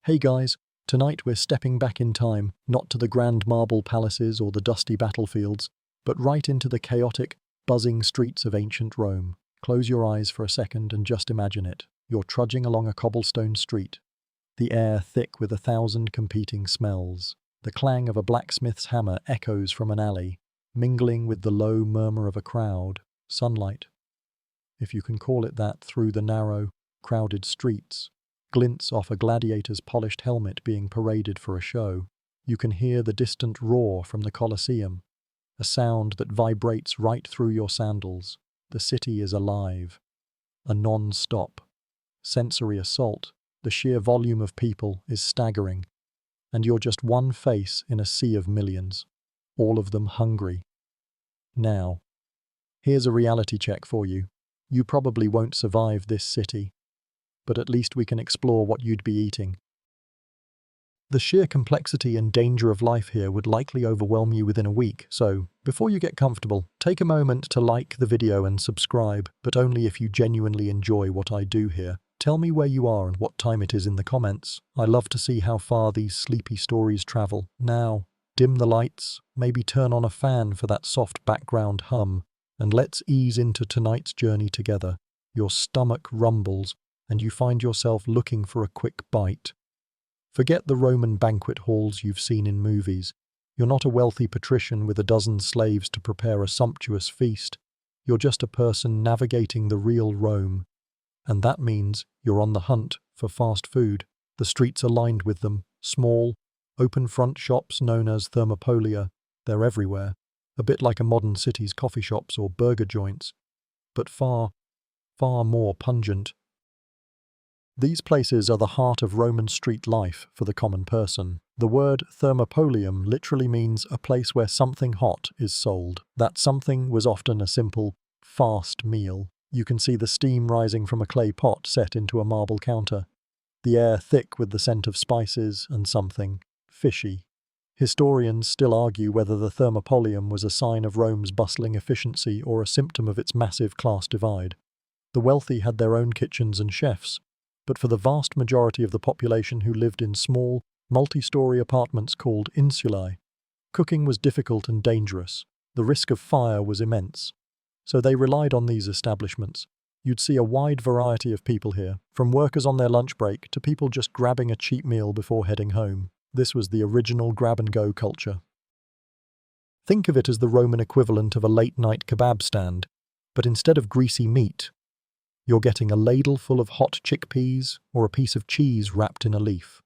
Hey guys, tonight we're stepping back in time, not to the grand marble palaces or the dusty battlefields, but right into the chaotic, buzzing streets of ancient Rome. Close your eyes for a second and just imagine it. You're trudging along a cobblestone street, the air thick with 1,000 competing smells. The clang of a blacksmith's hammer echoes from an alley, mingling with the low murmur of a crowd. Sunlight, if you can call it that, through the narrow, crowded streets, glints off a gladiator's polished helmet being paraded for a show. You can hear the distant roar from the Colosseum, a sound that vibrates right through your sandals. The city is alive, a non-stop, sensory assault. The sheer volume of people is staggering, and you're just one face in a sea of millions, all of them hungry. Now, here's a reality check for you. You probably won't survive this city, but at least we can explore what you'd be eating. The sheer complexity and danger of life here would likely overwhelm you within a week, so before you get comfortable, take a moment to like the video and subscribe, but only if you genuinely enjoy what I do here. Tell me where you are and what time it is in the comments. I love to see how far these sleepy stories travel. Now, dim the lights, maybe turn on a fan for that soft background hum, and let's ease into tonight's journey together. Your stomach rumbles, and you find yourself looking for a quick bite. Forget the Roman banquet halls you've seen in movies. You're not a wealthy patrician with a dozen slaves to prepare a sumptuous feast. You're just a person navigating the real Rome. And that means you're on the hunt for fast food. The streets are lined with them, small, open front shops known as thermopolia. They're everywhere, a bit like a modern city's coffee shops or burger joints, but far, far more pungent. These places are the heart of Roman street life for the common person. The word thermopolium literally means a place where something hot is sold. That something was often a simple, fast meal. You can see the steam rising from a clay pot set into a marble counter, the air thick with the scent of spices and something fishy. Historians still argue whether the thermopolium was a sign of Rome's bustling efficiency or a symptom of its massive class divide. The wealthy had their own kitchens and chefs, but for the vast majority of the population who lived in small, multi-story apartments called insulae, cooking was difficult and dangerous. The risk of fire was immense. So they relied on these establishments. You'd see a wide variety of people here, from workers on their lunch break to people just grabbing a cheap meal before heading home. This was the original grab-and-go culture. Think of it as the Roman equivalent of a late-night kebab stand, but instead of greasy meat, you're getting a ladle full of hot chickpeas or a piece of cheese wrapped in a leaf.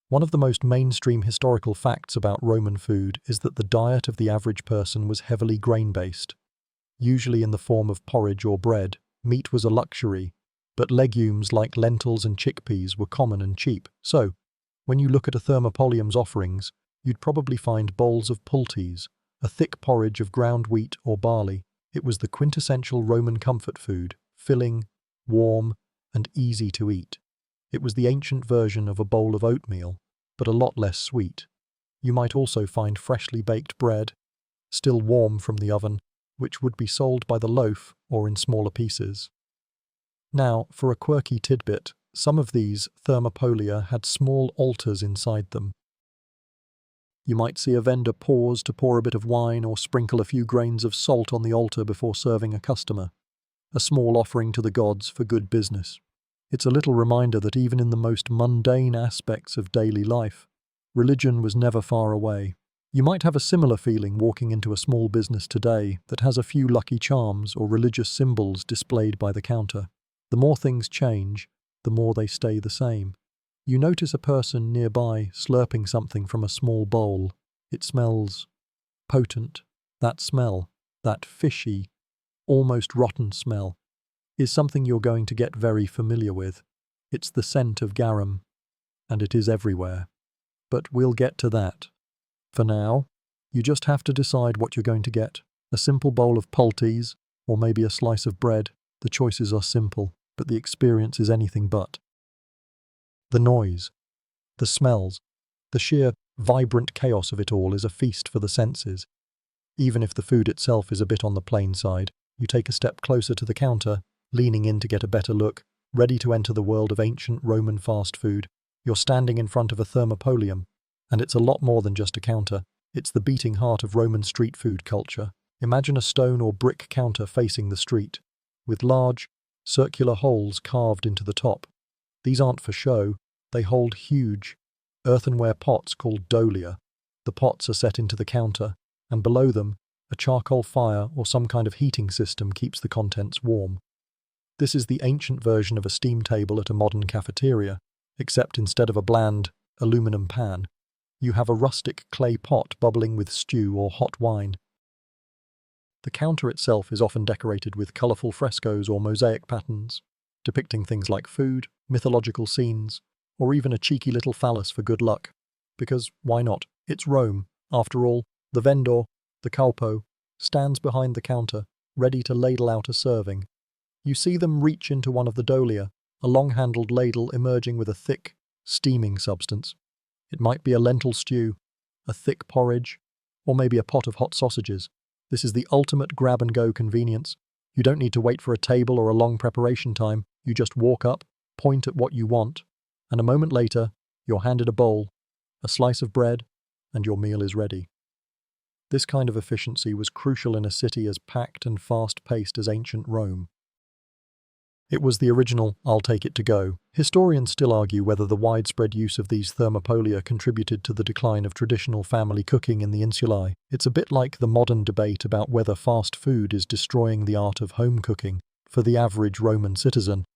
One of the most mainstream historical facts about Roman food is that the diet of the average person was heavily grain-based, usually in the form of porridge or bread. Meat was a luxury, but legumes like lentils and chickpeas were common and cheap. So, when you look at a thermopolium's offerings, you'd probably find bowls of pulties, a thick porridge of ground wheat or barley. It was the quintessential Roman comfort food, filling, warm, and easy to eat. It was the ancient version of a bowl of oatmeal, but a lot less sweet. You might also find freshly baked bread, still warm from the oven, which would be sold by the loaf or in smaller pieces. Now, for a quirky tidbit, some of these thermopolia had small altars inside them. You might see a vendor pause to pour a bit of wine or sprinkle a few grains of salt on the altar before serving a customer, a small offering to the gods for good business. It's a little reminder that even in the most mundane aspects of daily life, religion was never far away. You might have a similar feeling walking into a small business today that has a few lucky charms or religious symbols displayed by the counter. The more things change, the more they stay the same. You notice a person nearby slurping something from a small bowl. It smells potent. That smell, that fishy, almost rotten smell, is something you're going to get very familiar with. It's the scent of garum, and it is everywhere. But we'll get to that. For now, you just have to decide what you're going to get. A simple bowl of pulties, or maybe a slice of bread. The choices are simple, but the experience is anything but. The noise, the smells, the sheer, vibrant chaos of it all is a feast for the senses. Even if the food itself is a bit on the plain side, you take a step closer to the counter, leaning in to get a better look, ready to enter the world of ancient Roman fast food. You're standing in front of a thermopolium, and it's a lot more than just a counter. It's the beating heart of Roman street food culture. Imagine a stone or brick counter facing the street, with large, circular holes carved into the top. These aren't for show, they hold huge, earthenware pots called dolia. The pots are set into the counter, and below them, a charcoal fire or some kind of heating system keeps the contents warm. This is the ancient version of a steam table at a modern cafeteria, except instead of a bland, aluminum pan, you have a rustic clay pot bubbling with stew or hot wine. The counter itself is often decorated with colourful frescoes or mosaic patterns, depicting things like food, mythological scenes, or even a cheeky little phallus for good luck. Because, why not? It's Rome. After all, the vendor, the calpo, stands behind the counter, ready to ladle out a serving. You see them reach into one of the dolia, a long-handled ladle emerging with a thick, steaming substance. It might be a lentil stew, a thick porridge, or maybe a pot of hot sausages. This is the ultimate grab-and-go convenience. You don't need to wait for a table or a long preparation time. You just walk up, point at what you want, and a moment later, you're handed a bowl, a slice of bread, and your meal is ready. This kind of efficiency was crucial in a city as packed and fast-paced as ancient Rome. It was the original "I'll take it to go." Historians still argue whether the widespread use of these thermopolia contributed to the decline of traditional family cooking in the insulae. It's a bit like the modern debate about whether fast food is destroying the art of home cooking. For the average Roman citizen,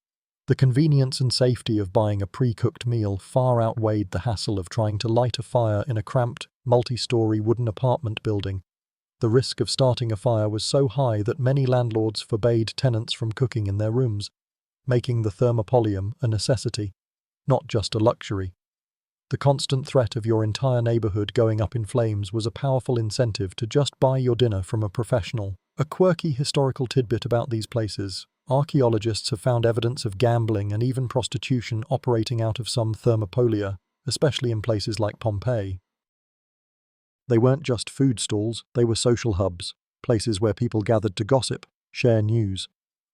the convenience and safety of buying a pre-cooked meal far outweighed the hassle of trying to light a fire in a cramped, multi-story wooden apartment building. The risk of starting a fire was so high that many landlords forbade tenants from cooking in their rooms, making the thermopolium a necessity, not just a luxury. The constant threat of your entire neighborhood going up in flames was a powerful incentive to just buy your dinner from a professional. A quirky historical tidbit about these places: archaeologists have found evidence of gambling and even prostitution operating out of some thermopolia, especially in places like Pompeii. They weren't just food stalls, they were social hubs, places where people gathered to gossip, share news,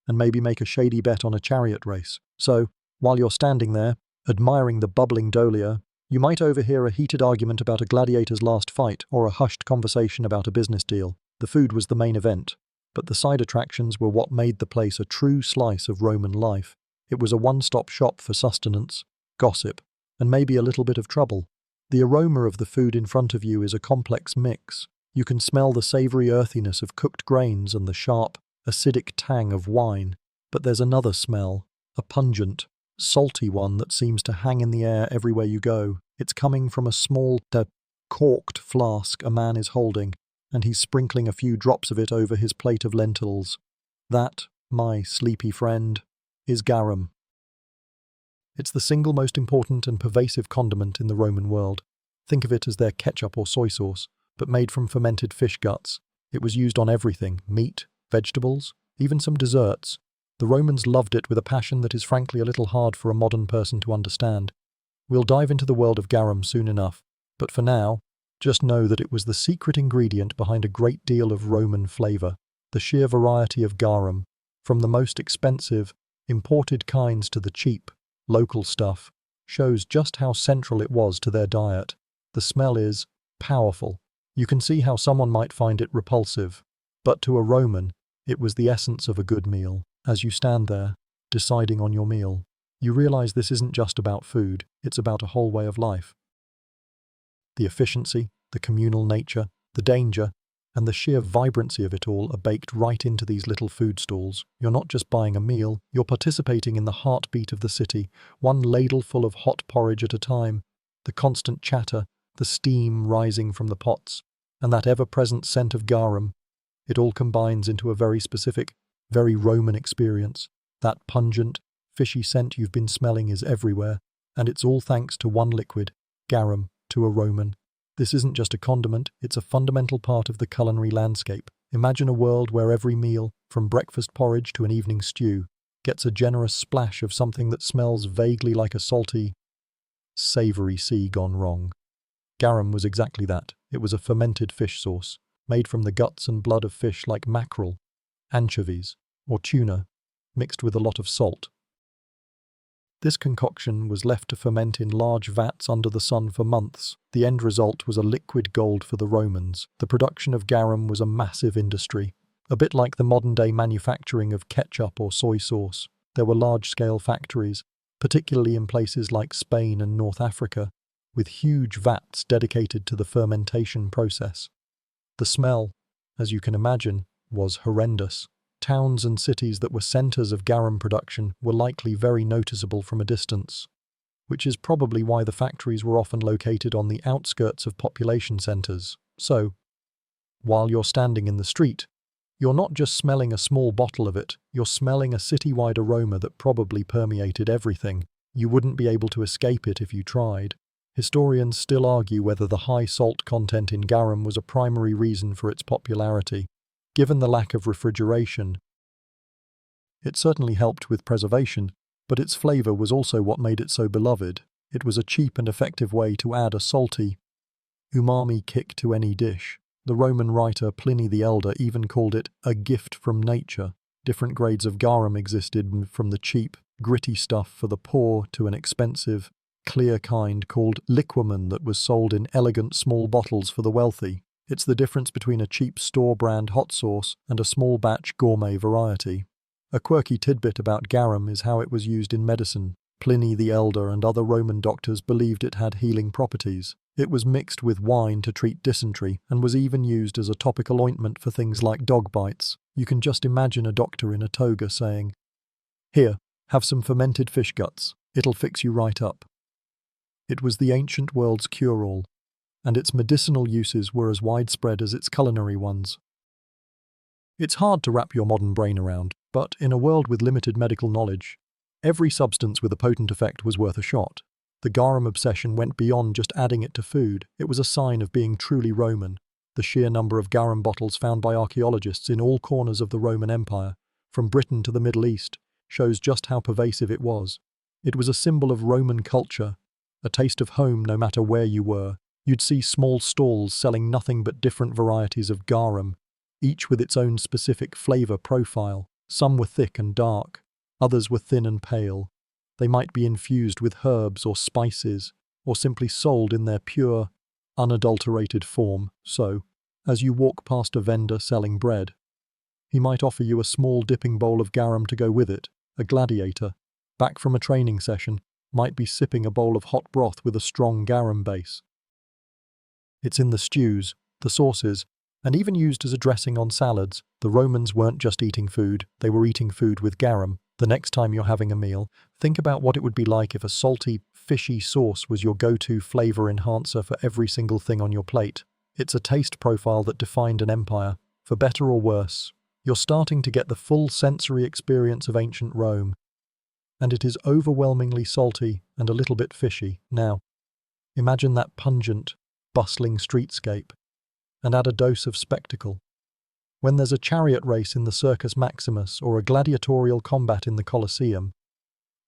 and maybe make a shady bet on a chariot race. So, while you're standing there, admiring the bubbling dolia, you might overhear a heated argument about a gladiator's last fight or a hushed conversation about a business deal. The food was the main event, but the side attractions were what made the place a true slice of Roman life. It was a one-stop shop for sustenance, gossip, and maybe a little bit of trouble. The aroma of the food in front of you is a complex mix. You can smell the savory earthiness of cooked grains and the sharp, acidic tang of wine, but there's another smell, a pungent, salty one that seems to hang in the air everywhere you go. It's coming from a small, corked flask a man is holding, and he's sprinkling a few drops of it over his plate of lentils. That, my sleepy friend, is garum. It's the single most important and pervasive condiment in the Roman world. Think of it as their ketchup or soy sauce, but made from fermented fish guts. It was used on everything: meat, vegetables, even some desserts. The Romans loved it with a passion that is frankly a little hard for a modern person to understand. We'll dive into the world of garum soon enough, but for now, just know that it was the secret ingredient behind a great deal of Roman flavour. The sheer variety of garum, from the most expensive, imported kinds to the cheap, local stuff, shows just how central it was to their diet. The smell is powerful. You can see how someone might find it repulsive, but to a Roman, it was the essence of a good meal. As you stand there, deciding on your meal, you realize this isn't just about food, it's about a whole way of life. The efficiency, the communal nature, the danger, and the sheer vibrancy of it all are baked right into these little food stalls. You're not just buying a meal, you're participating in the heartbeat of the city, one ladleful of hot porridge at a time, the constant chatter, the steam rising from the pots, and that ever-present scent of garum. It all combines into a very specific, very Roman experience. That pungent, fishy scent you've been smelling is everywhere, and it's all thanks to one liquid, garum, to a Roman. This isn't just a condiment, it's a fundamental part of the culinary landscape. Imagine a world where every meal, from breakfast porridge to an evening stew, gets a generous splash of something that smells vaguely like a salty, savoury sea gone wrong. Garum was exactly that. It was a fermented fish sauce, made from the guts and blood of fish like mackerel, anchovies, or tuna, mixed with a lot of salt. This concoction was left to ferment in large vats under the sun for months. The end result was a liquid gold for the Romans. The production of garum was a massive industry, a bit like the modern-day manufacturing of ketchup or soy sauce. There were large-scale factories, particularly in places like Spain and North Africa, with huge vats dedicated to the fermentation process. The smell, as you can imagine, was horrendous. Towns and cities that were centres of garum production were likely very noticeable from a distance, which is probably why the factories were often located on the outskirts of population centres. So, while you're standing in the street, you're not just smelling a small bottle of it, you're smelling a citywide aroma that probably permeated everything. You wouldn't be able to escape it if you tried. Historians still argue whether the high salt content in garum was a primary reason for its popularity. Given the lack of refrigeration, it certainly helped with preservation, but its flavour was also what made it so beloved. It was a cheap and effective way to add a salty, umami kick to any dish. The Roman writer Pliny the Elder even called it a gift from nature. Different grades of garum existed, from the cheap, gritty stuff for the poor to an expensive, clear kind called liquamen that was sold in elegant small bottles for the wealthy. It's the difference between a cheap store-brand hot sauce and a small-batch gourmet variety. A quirky tidbit about garum is how it was used in medicine. Pliny the Elder and other Roman doctors believed it had healing properties. It was mixed with wine to treat dysentery and was even used as a topical ointment for things like dog bites. You can just imagine a doctor in a toga saying, "Here, have some fermented fish guts. It'll fix you right up." It was the ancient world's cure-all, and its medicinal uses were as widespread as its culinary ones. It's hard to wrap your modern brain around, but in a world with limited medical knowledge, every substance with a potent effect was worth a shot. The garum obsession went beyond just adding it to food. It was a sign of being truly Roman. The sheer number of garum bottles found by archaeologists in all corners of the Roman Empire, from Britain to the Middle East, shows just how pervasive it was. It was a symbol of Roman culture, a taste of home no matter where you were. You'd see small stalls selling nothing but different varieties of garum, each with its own specific flavour profile. Some were thick and dark, others were thin and pale. They might be infused with herbs or spices, or simply sold in their pure, unadulterated form. So, as you walk past a vendor selling bread, he might offer you a small dipping bowl of garum to go with it. A gladiator, back from a training session, might be sipping a bowl of hot broth with a strong garum base. It's in the stews, the sauces, and even used as a dressing on salads. The Romans weren't just eating food, they were eating food with garum. The next time you're having a meal, think about what it would be like if a salty, fishy sauce was your go-to flavor enhancer for every single thing on your plate. It's a taste profile that defined an empire. For better or worse, you're starting to get the full sensory experience of ancient Rome, and it is overwhelmingly salty and a little bit fishy. Now, imagine that pungent, bustling streetscape, and add a dose of spectacle. When there's a chariot race in the Circus Maximus or a gladiatorial combat in the Colosseum,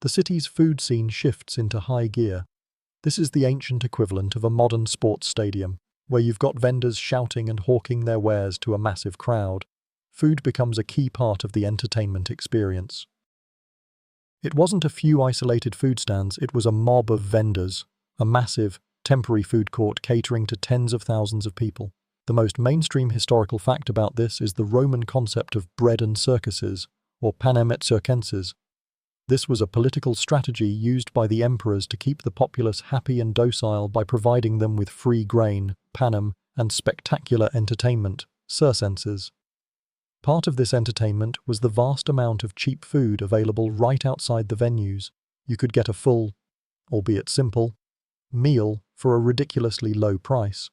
the city's food scene shifts into high gear. This is the ancient equivalent of a modern sports stadium, where you've got vendors shouting and hawking their wares to a massive crowd. Food becomes a key part of the entertainment experience. It wasn't a few isolated food stands, it was a mob of vendors, a massive, temporary food court catering to tens of thousands of people. The most mainstream historical fact about this is the Roman concept of bread and circuses, or panem et circenses. This was a political strategy used by the emperors to keep the populace happy and docile by providing them with free grain, panem, and spectacular entertainment, circenses. Part of this entertainment was the vast amount of cheap food available right outside the venues. You could get a full, albeit simple, meal for a ridiculously low price,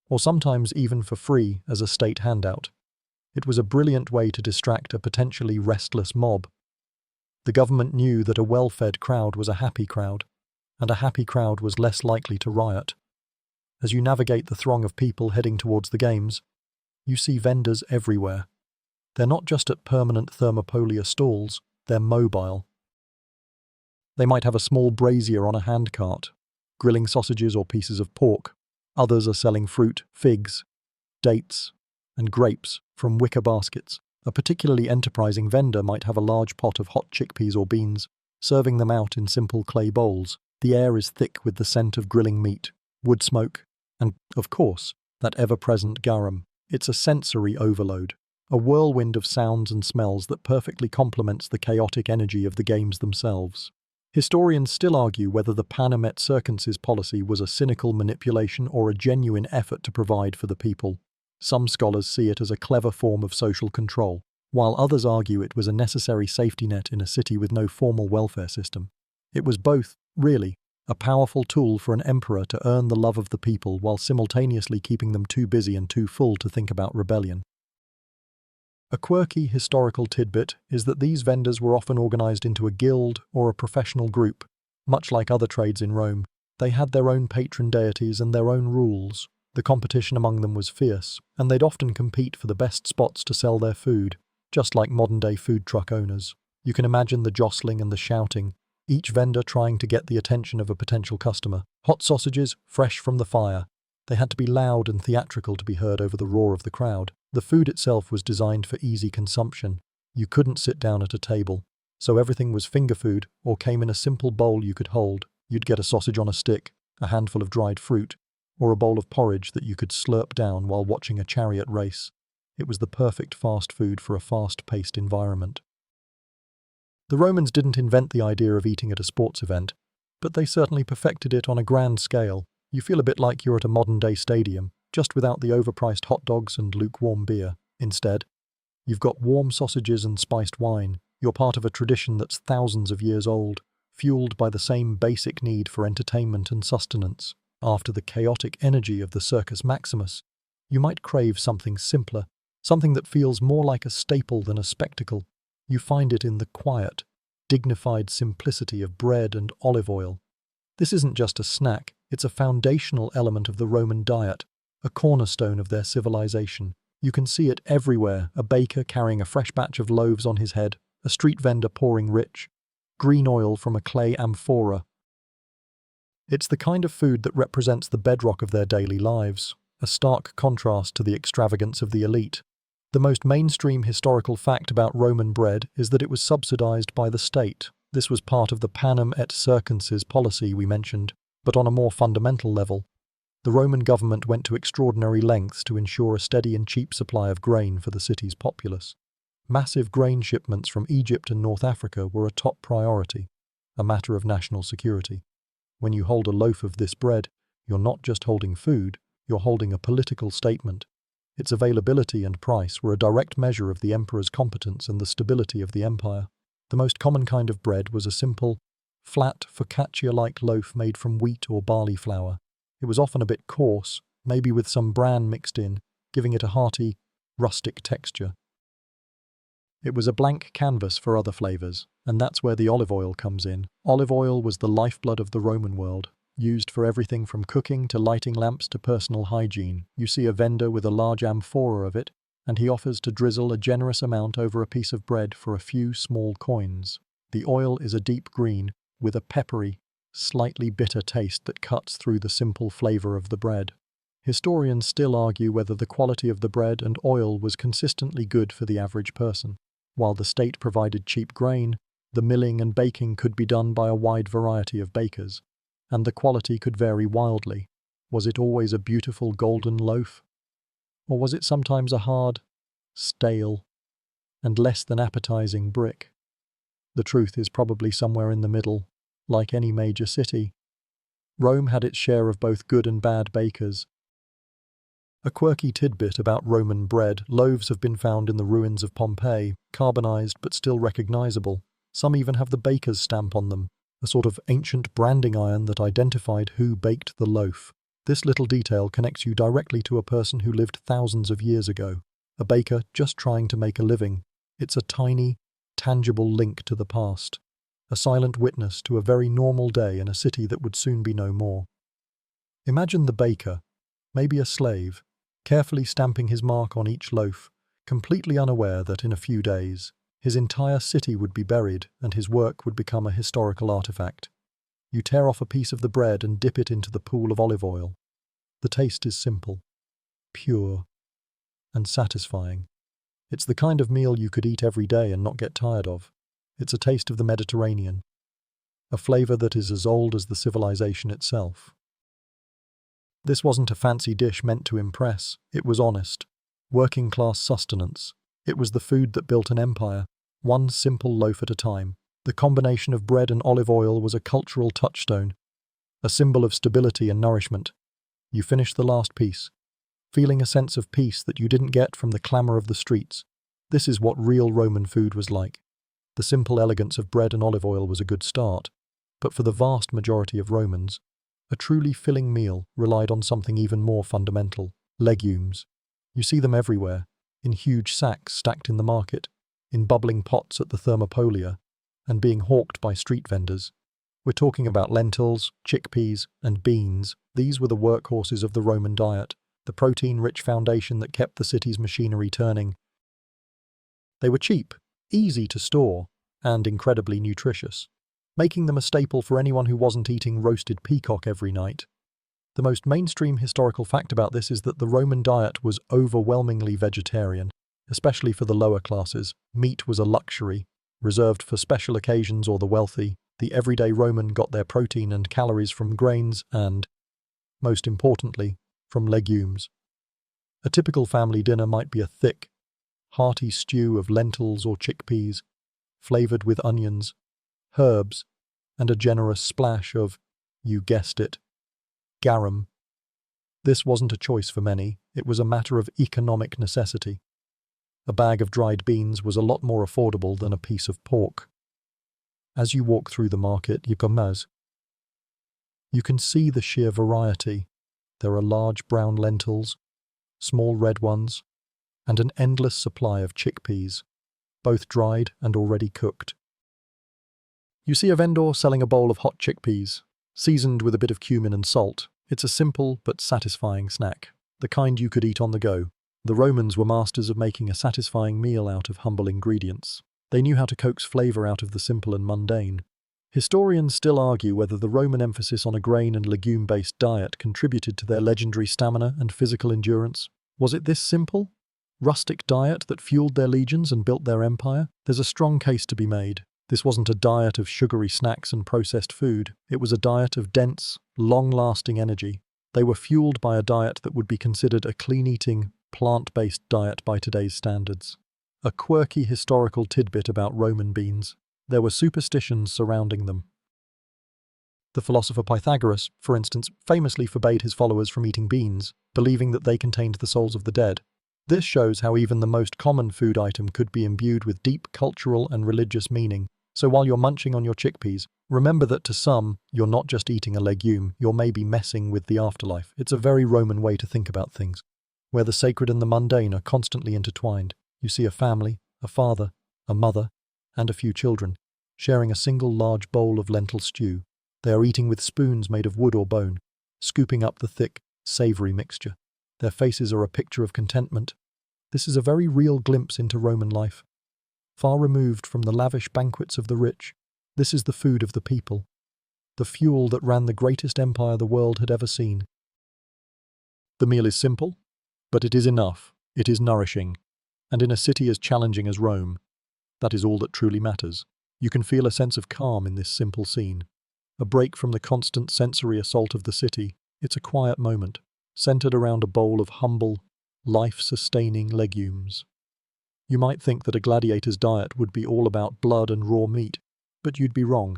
or sometimes even for free as a state handout. It was a brilliant way to distract a potentially restless mob. The government knew that a well-fed crowd was a happy crowd, and a happy crowd was less likely to riot. As you navigate the throng of people heading towards the games, you see vendors everywhere. They're not just at permanent thermopolia stalls, they're mobile. They might have a small brazier on a handcart, grilling sausages or pieces of pork. Others are selling fruit, figs, dates, and grapes from wicker baskets. A particularly enterprising vendor might have a large pot of hot chickpeas or beans, serving them out in simple clay bowls. The air is thick with the scent of grilling meat, wood smoke, and, of course, that ever-present garum. It's a sensory overload, a whirlwind of sounds and smells that perfectly complements the chaotic energy of the games themselves. Historians still argue whether the Panem et Circenses policy was a cynical manipulation or a genuine effort to provide for the people. Some scholars see it as a clever form of social control, while others argue it was a necessary safety net in a city with no formal welfare system. It was both, really, a powerful tool for an emperor to earn the love of the people while simultaneously keeping them too busy and too full to think about rebellion. A quirky historical tidbit is that these vendors were often organized into a guild or a professional group. Much like other trades in Rome, they had their own patron deities and their own rules. The competition among them was fierce, and they'd often compete for the best spots to sell their food, just like modern-day food truck owners. You can imagine the jostling and the shouting, each vendor trying to get the attention of a potential customer. Hot sausages, fresh from the fire. They had to be loud and theatrical to be heard over the roar of the crowd. The food itself was designed for easy consumption. You couldn't sit down at a table, so everything was finger food or came in a simple bowl you could hold. You'd get a sausage on a stick, a handful of dried fruit, or a bowl of porridge that you could slurp down while watching a chariot race. It was the perfect fast food for a fast-paced environment. The Romans didn't invent the idea of eating at a sports event, but they certainly perfected it on a grand scale. You feel a bit like you're at a modern-day stadium, just without the overpriced hot dogs and lukewarm beer. Instead, you've got warm sausages and spiced wine. You're part of a tradition that's thousands of years old, fueled by the same basic need for entertainment and sustenance. After the chaotic energy of the Circus Maximus, you might crave something simpler, something that feels more like a staple than a spectacle. You find it in the quiet, dignified simplicity of bread and olive oil. This isn't just a snack, it's a foundational element of the Roman diet, a cornerstone of their civilization. You can see it everywhere, a baker carrying a fresh batch of loaves on his head, a street vendor pouring rich, green oil from a clay amphora. It's the kind of food that represents the bedrock of their daily lives, a stark contrast to the extravagance of the elite. The most mainstream historical fact about Roman bread is that it was subsidized by the state. This was part of the Panem et Circenses policy we mentioned, but on a more fundamental level, the Roman government went to extraordinary lengths to ensure a steady and cheap supply of grain for the city's populace. Massive grain shipments from Egypt and North Africa were a top priority, a matter of national security. When you hold a loaf of this bread, you're not just holding food, you're holding a political statement. Its availability and price were a direct measure of the emperor's competence and the stability of the empire. The most common kind of bread was a simple, flat, focaccia-like loaf made from wheat or barley flour. It was often a bit coarse, maybe with some bran mixed in, giving it a hearty, rustic texture. It was a blank canvas for other flavors, and that's where the olive oil comes in. Olive oil was the lifeblood of the Roman world, used for everything from cooking to lighting lamps to personal hygiene. You see a vendor with a large amphora of it, and he offers to drizzle a generous amount over a piece of bread for a few small coins. The oil is a deep green, with a peppery, slightly bitter taste that cuts through the simple flavor of the bread. Historians still argue whether the quality of the bread and oil was consistently good for the average person. While the state provided cheap grain, the milling and baking could be done by a wide variety of bakers, and the quality could vary wildly. Was it always a beautiful golden loaf? Or was it sometimes a hard, stale, and less than appetizing brick? The truth is probably somewhere in the middle. Like any major city, Rome had its share of both good and bad bakers. A quirky tidbit about Roman bread: loaves have been found in the ruins of Pompeii, carbonized but still recognizable. Some even have the baker's stamp on them, a sort of ancient branding iron that identified who baked the loaf. This little detail connects you directly to a person who lived thousands of years ago, a baker just trying to make a living. It's a tiny, tangible link to the past, a silent witness to a very normal day in a city that would soon be no more. Imagine the baker, maybe a slave, carefully stamping his mark on each loaf, completely unaware that in a few days, his entire city would be buried and his work would become a historical artifact. You tear off a piece of the bread and dip it into the pool of olive oil. The taste is simple, pure, and satisfying. It's the kind of meal you could eat every day and not get tired of. It's a taste of the Mediterranean, a flavor that is as old as the civilization itself. This wasn't a fancy dish meant to impress, it was honest, working-class sustenance. It was the food that built an empire, one simple loaf at a time. The combination of bread and olive oil was a cultural touchstone, a symbol of stability and nourishment. You finished the last piece, feeling a sense of peace that you didn't get from the clamor of the streets. This is what real Roman food was like. The simple elegance of bread and olive oil was a good start, but for the vast majority of Romans, a truly filling meal relied on something even more fundamental: legumes. You see them everywhere, in huge sacks stacked in the market, in bubbling pots at the thermopolia, and being hawked by street vendors. We're talking about lentils, chickpeas, and beans. These were the workhorses of the Roman diet, the protein-rich foundation that kept the city's machinery turning. They were cheap, easy to store, and incredibly nutritious, making them a staple for anyone who wasn't eating roasted peacock every night. The most mainstream historical fact about this is that the Roman diet was overwhelmingly vegetarian, especially for the lower classes. Meat was a luxury, reserved for special occasions or the wealthy. The everyday Roman got their protein and calories from grains and, most importantly, from legumes. A typical family dinner might be a thick, hearty stew of lentils or chickpeas, flavored with onions, herbs, and a generous splash of, you guessed it, garum. This wasn't a choice for many, it was a matter of economic necessity. A bag of dried beans was a lot more affordable than a piece of pork. As you walk through the market, you can see the sheer variety. There are large brown lentils, small red ones, and an endless supply of chickpeas, both dried and already cooked. You see a vendor selling a bowl of hot chickpeas, seasoned with a bit of cumin and salt. It's a simple but satisfying snack, the kind you could eat on the go. The Romans were masters of making a satisfying meal out of humble ingredients. They knew how to coax flavor out of the simple and mundane. Historians still argue whether the Roman emphasis on a grain and legume-based diet contributed to their legendary stamina and physical endurance. Was it this simple, rustic diet that fueled their legions and built their empire? There's a strong case to be made. This wasn't a diet of sugary snacks and processed food. It was a diet of dense, long-lasting energy. They were fueled by a diet that would be considered a clean-eating, plant-based diet by today's standards. A quirky historical tidbit about Roman beans: there were superstitions surrounding them. The philosopher Pythagoras, for instance, famously forbade his followers from eating beans, believing that they contained the souls of the dead. This shows how even the most common food item could be imbued with deep cultural and religious meaning. So while you're munching on your chickpeas, remember that to some, you're not just eating a legume, you're maybe messing with the afterlife. It's a very Roman way to think about things, where the sacred and the mundane are constantly intertwined. You see a family, a father, a mother, and a few children, sharing a single large bowl of lentil stew. They are eating with spoons made of wood or bone, scooping up the thick, savory mixture. Their faces are a picture of contentment. This is a very real glimpse into Roman life. Far removed from the lavish banquets of the rich, this is the food of the people, the fuel that ran the greatest empire the world had ever seen. The meal is simple, but it is enough. It is nourishing. And in a city as challenging as Rome, that is all that truly matters. You can feel a sense of calm in this simple scene. A break from the constant sensory assault of the city. It's a quiet moment, centered around a bowl of humble, life-sustaining legumes. You might think that a gladiator's diet would be all about blood and raw meat, but you'd be wrong.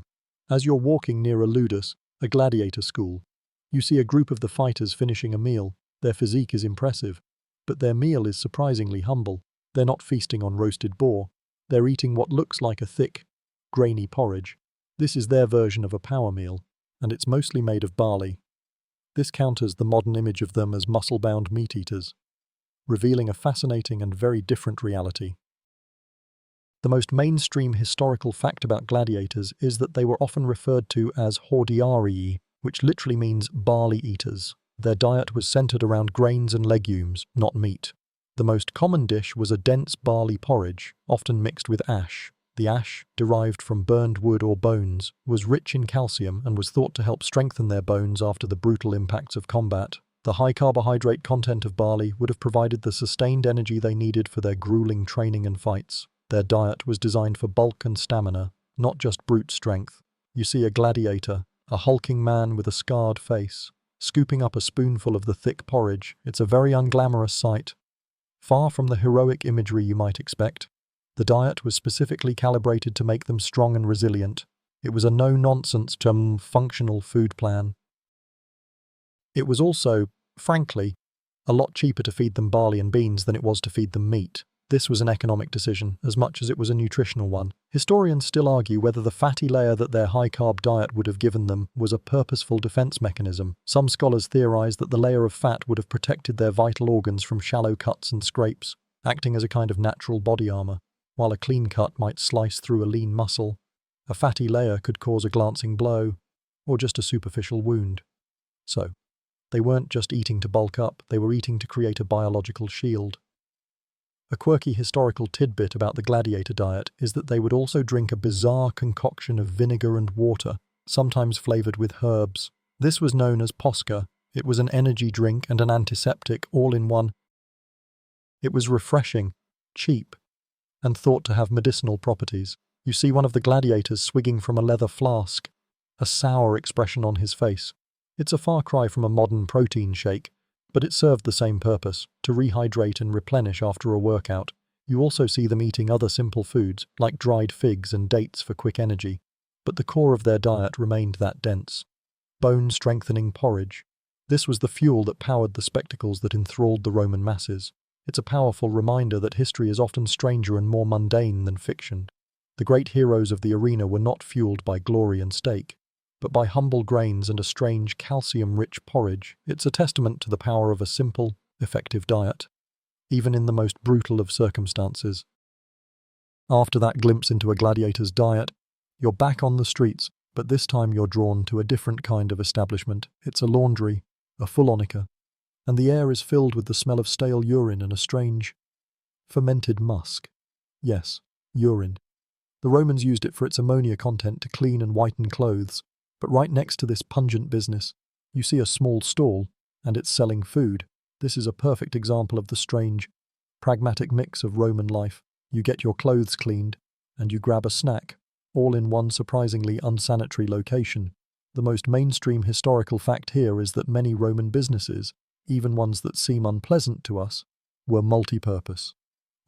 As you're walking near a ludus, a gladiator school, you see a group of the fighters finishing a meal. Their physique is impressive, but their meal is surprisingly humble. They're not feasting on roasted boar. They're eating what looks like a thick, grainy porridge. This is their version of a power meal, and it's mostly made of barley. This counters the modern image of them as muscle-bound meat-eaters, revealing a fascinating and very different reality. The most mainstream historical fact about gladiators is that they were often referred to as hordearii, which literally means barley eaters. Their diet was centered around grains and legumes, not meat. The most common dish was a dense barley porridge, often mixed with ash. The ash, derived from burned wood or bones, was rich in calcium and was thought to help strengthen their bones after the brutal impacts of combat. The high carbohydrate content of barley would have provided the sustained energy they needed for their grueling training and fights. Their diet was designed for bulk and stamina, not just brute strength. You see a gladiator, a hulking man with a scarred face, scooping up a spoonful of the thick porridge. It's a very unglamorous sight. Far from the heroic imagery you might expect, the diet was specifically calibrated to make them strong and resilient. It was a no-nonsense, functional food plan. It was also, frankly, a lot cheaper to feed them barley and beans than it was to feed them meat. This was an economic decision, as much as it was a nutritional one. Historians still argue whether the fatty layer that their high-carb diet would have given them was a purposeful defense mechanism. Some scholars theorize that the layer of fat would have protected their vital organs from shallow cuts and scrapes, acting as a kind of natural body armor. While a clean cut might slice through a lean muscle, a fatty layer could cause a glancing blow, or just a superficial wound. So, they weren't just eating to bulk up, they were eating to create a biological shield. A quirky historical tidbit about the gladiator diet is that they would also drink a bizarre concoction of vinegar and water, sometimes flavored with herbs. This was known as posca. It was an energy drink and an antiseptic all in one. It was refreshing, cheap, and thought to have medicinal properties. You see one of the gladiators swigging from a leather flask, a sour expression on his face. It's a far cry from a modern protein shake, but it served the same purpose, to rehydrate and replenish after a workout. You also see them eating other simple foods, like dried figs and dates for quick energy, but the core of their diet remained that dense, bone-strengthening porridge. This was the fuel that powered the spectacles that enthralled the Roman masses. It's a powerful reminder that history is often stranger and more mundane than fiction. The great heroes of the arena were not fueled by glory and steak, but by humble grains and a strange calcium-rich porridge. It's a testament to the power of a simple, effective diet, even in the most brutal of circumstances. After that glimpse into a gladiator's diet, you're back on the streets, but this time you're drawn to a different kind of establishment. It's a laundry, a fullonica, and the air is filled with the smell of stale urine and a strange, fermented musk. Yes, urine. The Romans used it for its ammonia content to clean and whiten clothes. But right next to this pungent business, you see a small stall, and it's selling food. This is a perfect example of the strange, pragmatic mix of Roman life. You get your clothes cleaned, and you grab a snack, all in one surprisingly unsanitary location. The most mainstream historical fact here is that many Roman businesses, even ones that seem unpleasant to us, were multi-purpose.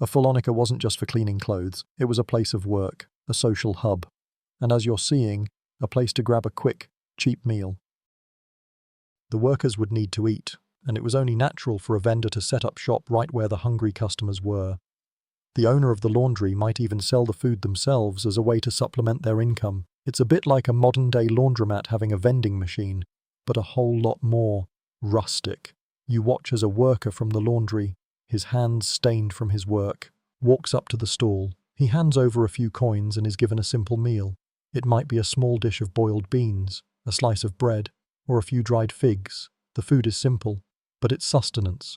A fullonica wasn't just for cleaning clothes, it was a place of work, a social hub. And as you're seeing, a place to grab a quick, cheap meal. The workers would need to eat, and it was only natural for a vendor to set up shop right where the hungry customers were. The owner of the laundry might even sell the food themselves as a way to supplement their income. It's a bit like a modern-day laundromat having a vending machine, but a whole lot more rustic. You watch as a worker from the laundry, his hands stained from his work, walks up to the stall. He hands over a few coins and is given a simple meal. It might be a small dish of boiled beans, a slice of bread, or a few dried figs. The food is simple, but it's sustenance,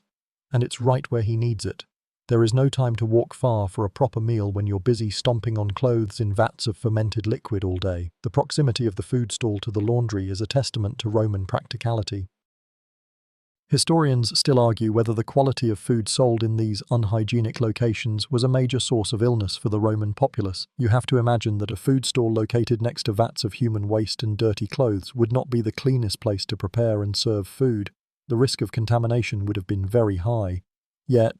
and it's right where he needs it. There is no time to walk far for a proper meal when you're busy stomping on clothes in vats of fermented liquid all day. The proximity of the food stall to the laundry is a testament to Roman practicality. Historians still argue whether the quality of food sold in these unhygienic locations was a major source of illness for the Roman populace. You have to imagine that a food stall located next to vats of human waste and dirty clothes would not be the cleanest place to prepare and serve food. The risk of contamination would have been very high. Yet,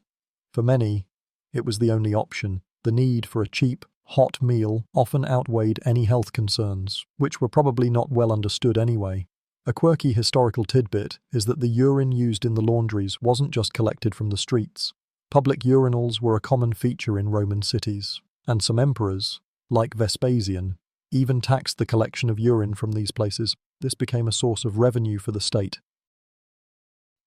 for many, it was the only option. The need for a cheap, hot meal often outweighed any health concerns, which were probably not well understood anyway. A quirky historical tidbit is that the urine used in the laundries wasn't just collected from the streets. Public urinals were a common feature in Roman cities, and some emperors, like Vespasian, even taxed the collection of urine from these places. This became a source of revenue for the state.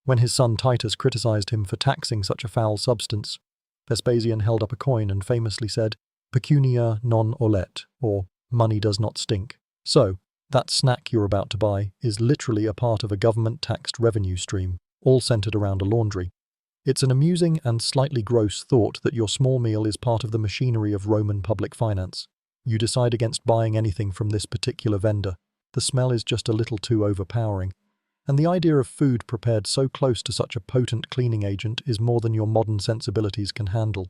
When his son Titus criticized him for taxing such a foul substance, Vespasian held up a coin and famously said, "Pecunia non olet," or "money does not stink." So, that snack you're about to buy is literally a part of a government-taxed revenue stream, all centered around a laundry. It's an amusing and slightly gross thought that your small meal is part of the machinery of Roman public finance. You decide against buying anything from this particular vendor. The smell is just a little too overpowering. And the idea of food prepared so close to such a potent cleaning agent is more than your modern sensibilities can handle.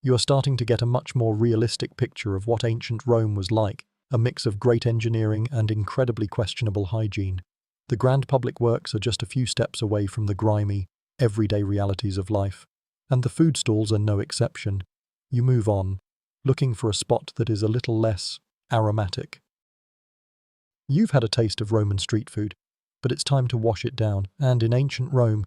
You are starting to get a much more realistic picture of what ancient Rome was like, a mix of great engineering and incredibly questionable hygiene. The grand public works are just a few steps away from the grimy, everyday realities of life, and the food stalls are no exception. You move on, looking for a spot that is a little less aromatic. You've had a taste of Roman street food, but it's time to wash it down, and in ancient Rome,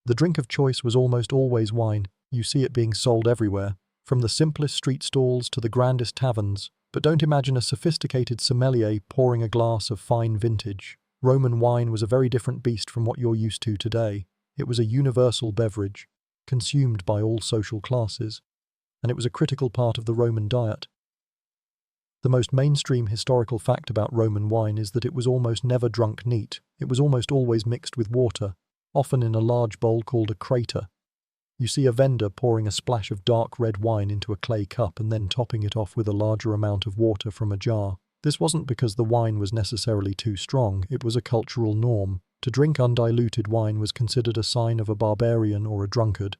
the drink of choice was almost always wine. You see it being sold everywhere, from the simplest street stalls to the grandest taverns, but don't imagine a sophisticated sommelier pouring a glass of fine vintage. Roman wine was a very different beast from what you're used to today. It was a universal beverage, consumed by all social classes, and it was a critical part of the Roman diet. The most mainstream historical fact about Roman wine is that it was almost never drunk neat. It was almost always mixed with water, often in a large bowl called a crater. You see a vendor pouring a splash of dark red wine into a clay cup and then topping it off with a larger amount of water from a jar. This wasn't because the wine was necessarily too strong, it was a cultural norm. To drink undiluted wine was considered a sign of a barbarian or a drunkard.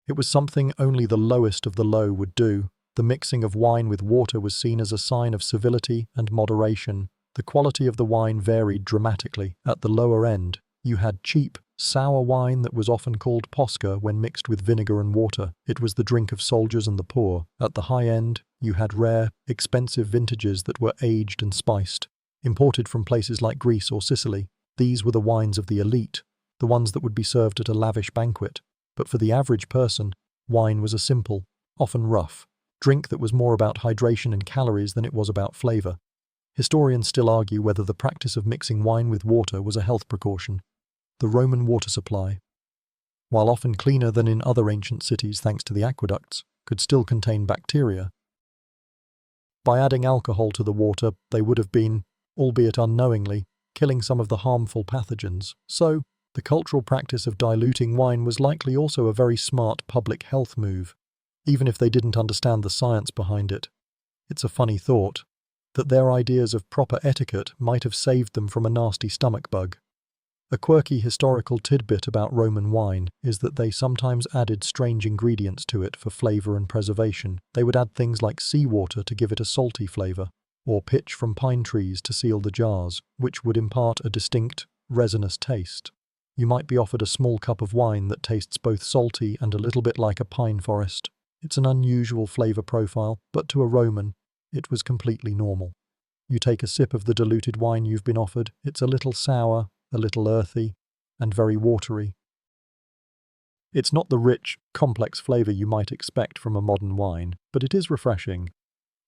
It was something only the lowest of the low would do. The mixing of wine with water was seen as a sign of civility and moderation. The quality of the wine varied dramatically. At the lower end, you had cheap, sour wine that was often called posca when mixed with vinegar and water. It was the drink of soldiers and the poor. At the high end, you had rare, expensive vintages that were aged and spiced, imported from places like Greece or Sicily. These were the wines of the elite, the ones that would be served at a lavish banquet. But for the average person, wine was a simple, often rough, drink that was more about hydration and calories than it was about flavor. Historians still argue whether the practice of mixing wine with water was a health precaution. The Roman water supply, while often cleaner than in other ancient cities thanks to the aqueducts, could still contain bacteria. By adding alcohol to the water, they would have been, albeit unknowingly, killing some of the harmful pathogens. So, the cultural practice of diluting wine was likely also a very smart public health move, even if they didn't understand the science behind it. It's a funny thought, that their ideas of proper etiquette might have saved them from a nasty stomach bug. A quirky historical tidbit about Roman wine is that they sometimes added strange ingredients to it for flavor and preservation. They would add things like seawater to give it a salty flavor, or pitch from pine trees to seal the jars, which would impart a distinct, resinous taste. You might be offered a small cup of wine that tastes both salty and a little bit like a pine forest. It's an unusual flavor profile, but to a Roman, it was completely normal. You take a sip of the diluted wine you've been offered, it's a little sour, a little earthy, and very watery. It's not the rich, complex flavor you might expect from a modern wine, but it is refreshing,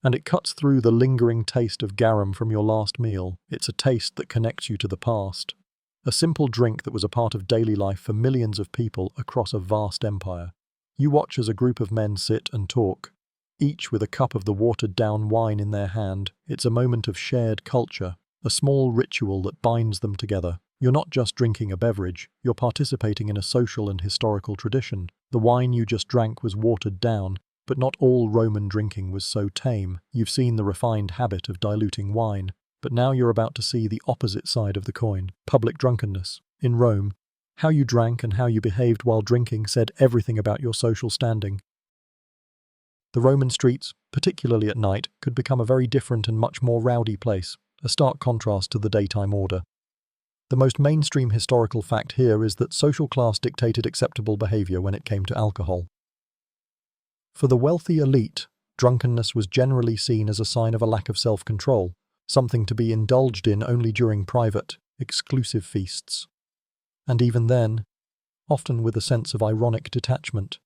and it cuts through the lingering taste of garum from your last meal. It's a taste that connects you to the past. A simple drink that was a part of daily life for millions of people across a vast empire. You watch as a group of men sit and talk, each with a cup of the watered-down wine in their hand. It's a moment of shared culture, a small ritual that binds them together. You're not just drinking a beverage, you're participating in a social and historical tradition. The wine you just drank was watered down, but not all Roman drinking was so tame. You've seen the refined habit of diluting wine, but now you're about to see the opposite side of the coin, public drunkenness. In Rome, how you drank and how you behaved while drinking said everything about your social standing. The Roman streets, particularly at night, could become a very different and much more rowdy place, a stark contrast to the daytime order. The most mainstream historical fact here is that social class dictated acceptable behavior when it came to alcohol. For the wealthy elite, drunkenness was generally seen as a sign of a lack of self-control, something to be indulged in only during private, exclusive feasts. And even then, often with a sense of ironic detachment.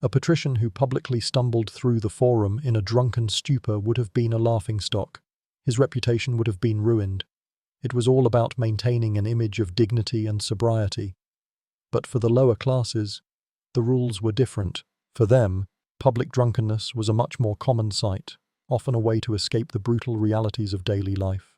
A patrician who publicly stumbled through the forum in a drunken stupor would have been a laughingstock. His reputation would have been ruined. It was all about maintaining an image of dignity and sobriety. But for the lower classes, the rules were different. For them, public drunkenness was a much more common sight, often a way to escape the brutal realities of daily life.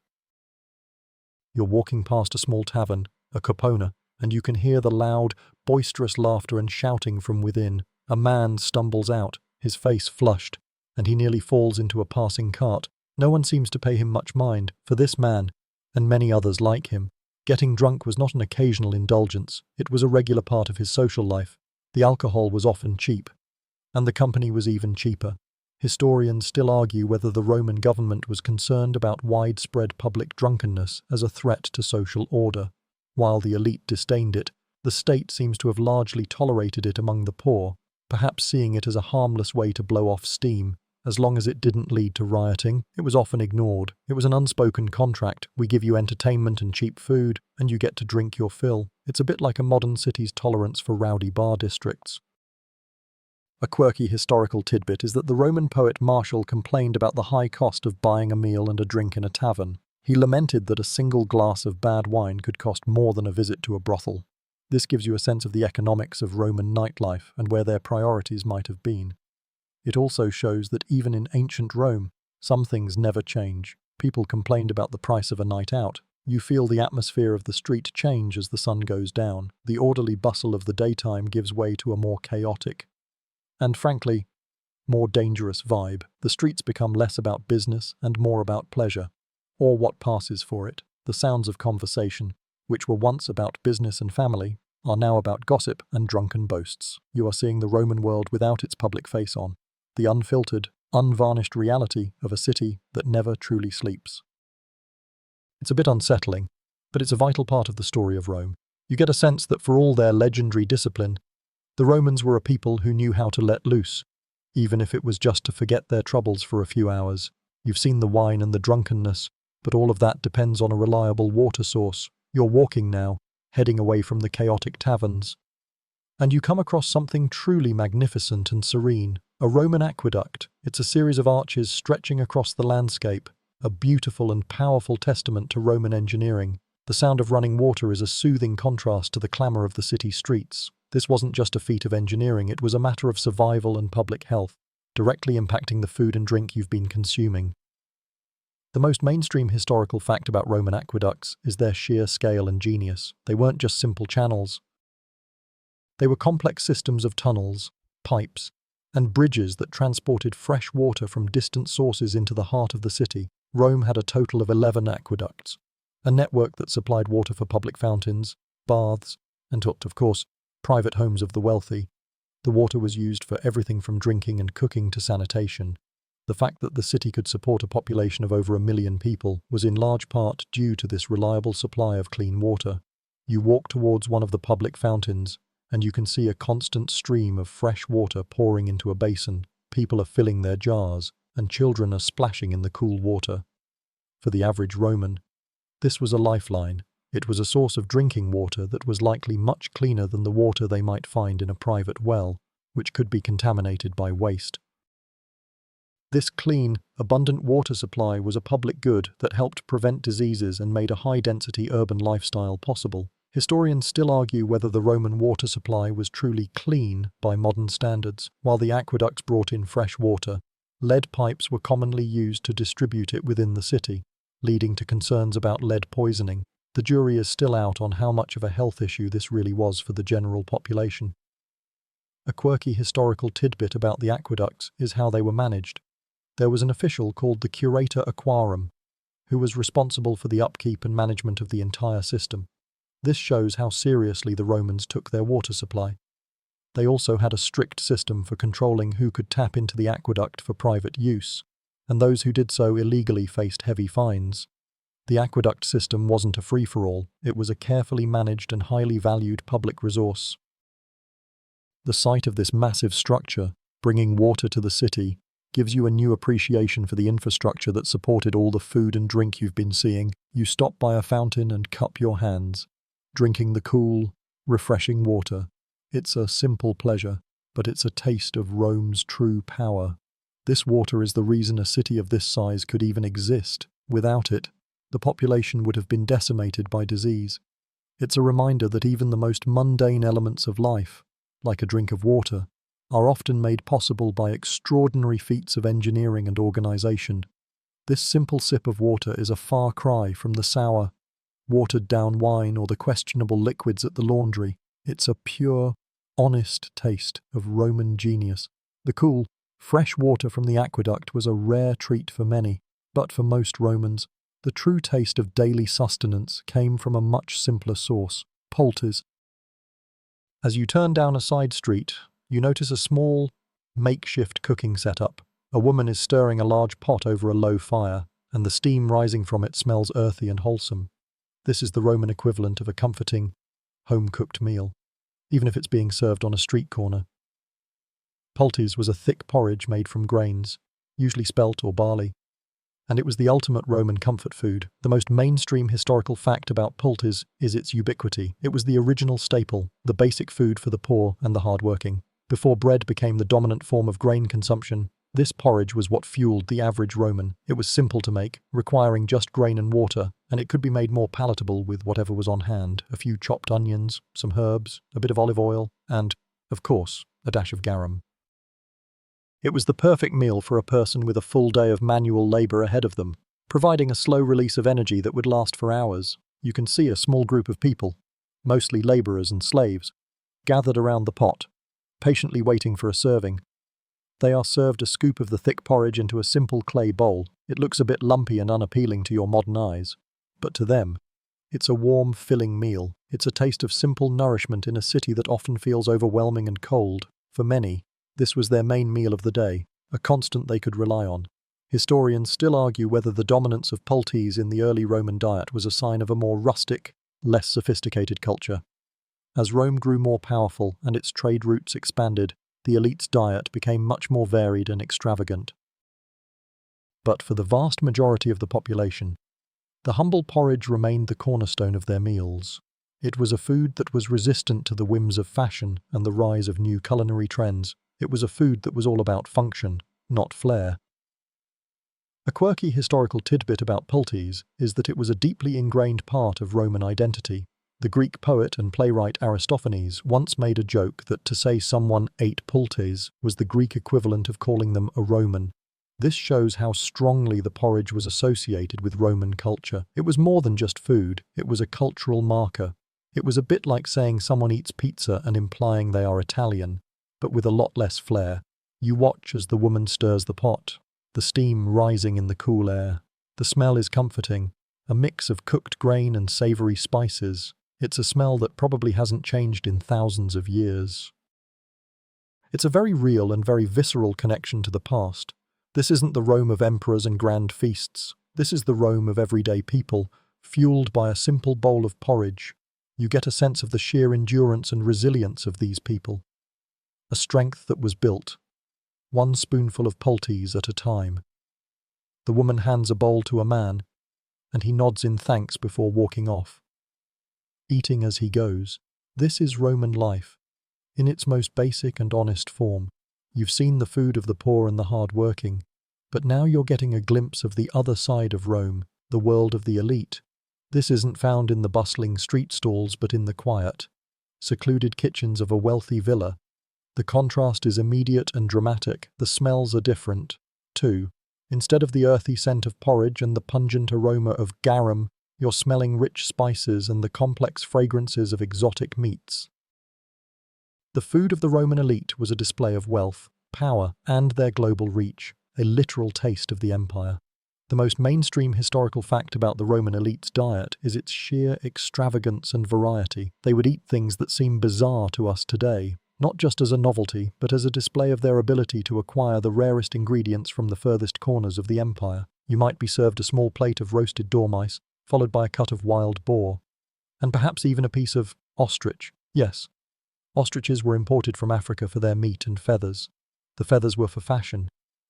You're walking past a small tavern, a copona, and you can hear the loud, boisterous laughter and shouting from within. A man stumbles out, his face flushed, and he nearly falls into a passing cart. No one seems to pay him much mind. For this man, and many others like him, getting drunk was not an occasional indulgence, it was a regular part of his social life. The alcohol was often cheap, and the company was even cheaper. Historians still argue whether the Roman government was concerned about widespread public drunkenness as a threat to social order. While the elite disdained it, the state seems to have largely tolerated it among the poor, perhaps seeing it as a harmless way to blow off steam. As long as it didn't lead to rioting, it was often ignored. It was an unspoken contract. We give you entertainment and cheap food, and you get to drink your fill. It's a bit like a modern city's tolerance for rowdy bar districts. A quirky historical tidbit is that the Roman poet Martial complained about the high cost of buying a meal and a drink in a tavern. He lamented that a single glass of bad wine could cost more than a visit to a brothel. This gives you a sense of the economics of Roman nightlife and where their priorities might have been. It also shows that even in ancient Rome, some things never change. People complained about the price of a night out. You feel the atmosphere of the street change as the sun goes down. The orderly bustle of the daytime gives way to a more chaotic and, frankly, more dangerous vibe. The streets become less about business and more about pleasure, or what passes for it. The sounds of conversation, which were once about business and family, are now about gossip and drunken boasts. You are seeing the Roman world without its public face on, the unfiltered, unvarnished reality of a city that never truly sleeps. It's a bit unsettling, but it's a vital part of the story of Rome. You get a sense that for all their legendary discipline, the Romans were a people who knew how to let loose, even if it was just to forget their troubles for a few hours. You've seen the wine and the drunkenness, but all of that depends on a reliable water source. You're walking now, heading away from the chaotic taverns, and you come across something truly magnificent and serene. A Roman aqueduct. It's a series of arches stretching across the landscape, a beautiful and powerful testament to Roman engineering. The sound of running water is a soothing contrast to the clamour of the city streets. This wasn't just a feat of engineering, it was a matter of survival and public health, directly impacting the food and drink you've been consuming. The most mainstream historical fact about Roman aqueducts is their sheer scale and genius. They weren't just simple channels. They were complex systems of tunnels, pipes, and bridges that transported fresh water from distant sources into the heart of the city. Rome had a total of 11 aqueducts, a network that supplied water for public fountains, baths, and, of course, private homes of the wealthy. The water was used for everything from drinking and cooking to sanitation. The fact that the city could support a population of over 1 million people was in large part due to this reliable supply of clean water. You walk towards one of the public fountains, and you can see a constant stream of fresh water pouring into a basin. People are filling their jars, and children are splashing in the cool water. For the average Roman, this was a lifeline. It was a source of drinking water that was likely much cleaner than the water they might find in a private well, which could be contaminated by waste. This clean, abundant water supply was a public good that helped prevent diseases and made a high-density urban lifestyle possible. Historians still argue whether the Roman water supply was truly clean by modern standards. While the aqueducts brought in fresh water, lead pipes were commonly used to distribute it within the city, leading to concerns about lead poisoning. The jury is still out on how much of a health issue this really was for the general population. A quirky historical tidbit about the aqueducts is how they were managed. There was an official called the curator aquarum, who was responsible for the upkeep and management of the entire system. This shows how seriously the Romans took their water supply. They also had a strict system for controlling who could tap into the aqueduct for private use, and those who did so illegally faced heavy fines. The aqueduct system wasn't a free-for-all, it was a carefully managed and highly valued public resource. The sight of this massive structure, bringing water to the city, gives you a new appreciation for the infrastructure that supported all the food and drink you've been seeing. You stop by a fountain and cup your hands, drinking the cool, refreshing water. It's a simple pleasure, but it's a taste of Rome's true power. This water is the reason a city of this size could even exist. Without it, the population would have been decimated by disease. It's a reminder that even the most mundane elements of life, like a drink of water, are often made possible by extraordinary feats of engineering and organization. This simple sip of water is a far cry from the sour, watered-down wine or the questionable liquids at the laundry. It's a pure, honest taste of Roman genius. The cool, fresh water from the aqueduct was a rare treat for many, but for most Romans, the true taste of daily sustenance came from a much simpler source: poultice. As you turn down a side street, you notice a small, makeshift cooking setup. A woman is stirring a large pot over a low fire, and the steam rising from it smells earthy and wholesome. This is the Roman equivalent of a comforting, home-cooked meal, even if it's being served on a street corner. Pultes was a thick porridge made from grains, usually spelt or barley, and it was the ultimate Roman comfort food. The most mainstream historical fact about pultes is its ubiquity. It was the original staple, the basic food for the poor and the hardworking. Before bread became the dominant form of grain consumption, this porridge was what fueled the average Roman. It was simple to make, requiring just grain and water, and it could be made more palatable with whatever was on hand: a few chopped onions, some herbs, a bit of olive oil, and, of course, a dash of garum. It was the perfect meal for a person with a full day of manual labor ahead of them, providing a slow release of energy that would last for hours. You can see a small group of people, mostly laborers and slaves, gathered around the pot, patiently waiting for a serving. They are served a scoop of the thick porridge into a simple clay bowl. It looks a bit lumpy and unappealing to your modern eyes, but to them, it's a warm, filling meal. It's a taste of simple nourishment in a city that often feels overwhelming and cold. For many, this was their main meal of the day, a constant they could rely on. Historians still argue whether the dominance of pultes in the early Roman diet was a sign of a more rustic, less sophisticated culture. As Rome grew more powerful and its trade routes expanded, the elite's diet became much more varied and extravagant. But for the vast majority of the population, the humble porridge remained the cornerstone of their meals. It was a food that was resistant to the whims of fashion and the rise of new culinary trends. It was a food that was all about function, not flair. A quirky historical tidbit about pultes is that it was a deeply ingrained part of Roman identity. The Greek poet and playwright Aristophanes once made a joke that to say someone ate pultes was the Greek equivalent of calling them a Roman. This shows how strongly the porridge was associated with Roman culture. It was more than just food, it was a cultural marker. It was a bit like saying someone eats pizza and implying they are Italian, but with a lot less flair. You watch as the woman stirs the pot, the steam rising in the cool air. The smell is comforting, a mix of cooked grain and savory spices. It's a smell that probably hasn't changed in thousands of years. It's a very real and very visceral connection to the past. This isn't the Rome of emperors and grand feasts. This is the Rome of everyday people, fueled by a simple bowl of porridge. You get a sense of the sheer endurance and resilience of these people. A strength that was built, one spoonful of pultes at a time. The woman hands a bowl to a man, and he nods in thanks before walking off, eating as he goes. This is Roman life, in its most basic and honest form. You've seen the food of the poor and the hard-working, but now you're getting a glimpse of the other side of Rome, the world of the elite. This isn't found in the bustling street stalls but in the quiet, secluded kitchens of a wealthy villa. The contrast is immediate and dramatic. The smells are different, too. Instead of the earthy scent of porridge and the pungent aroma of garum, you're smelling rich spices and the complex fragrances of exotic meats. The food of the Roman elite was a display of wealth, power, and their global reach, a literal taste of the empire. The most mainstream historical fact about the Roman elite's diet is its sheer extravagance and variety. They would eat things that seem bizarre to us today, not just as a novelty, but as a display of their ability to acquire the rarest ingredients from the furthest corners of the empire. You might be served a small plate of roasted dormice, followed by a cut of wild boar, and perhaps even a piece of ostrich. Yes, ostriches were imported from Africa for their meat and feathers. The feathers were for fashion,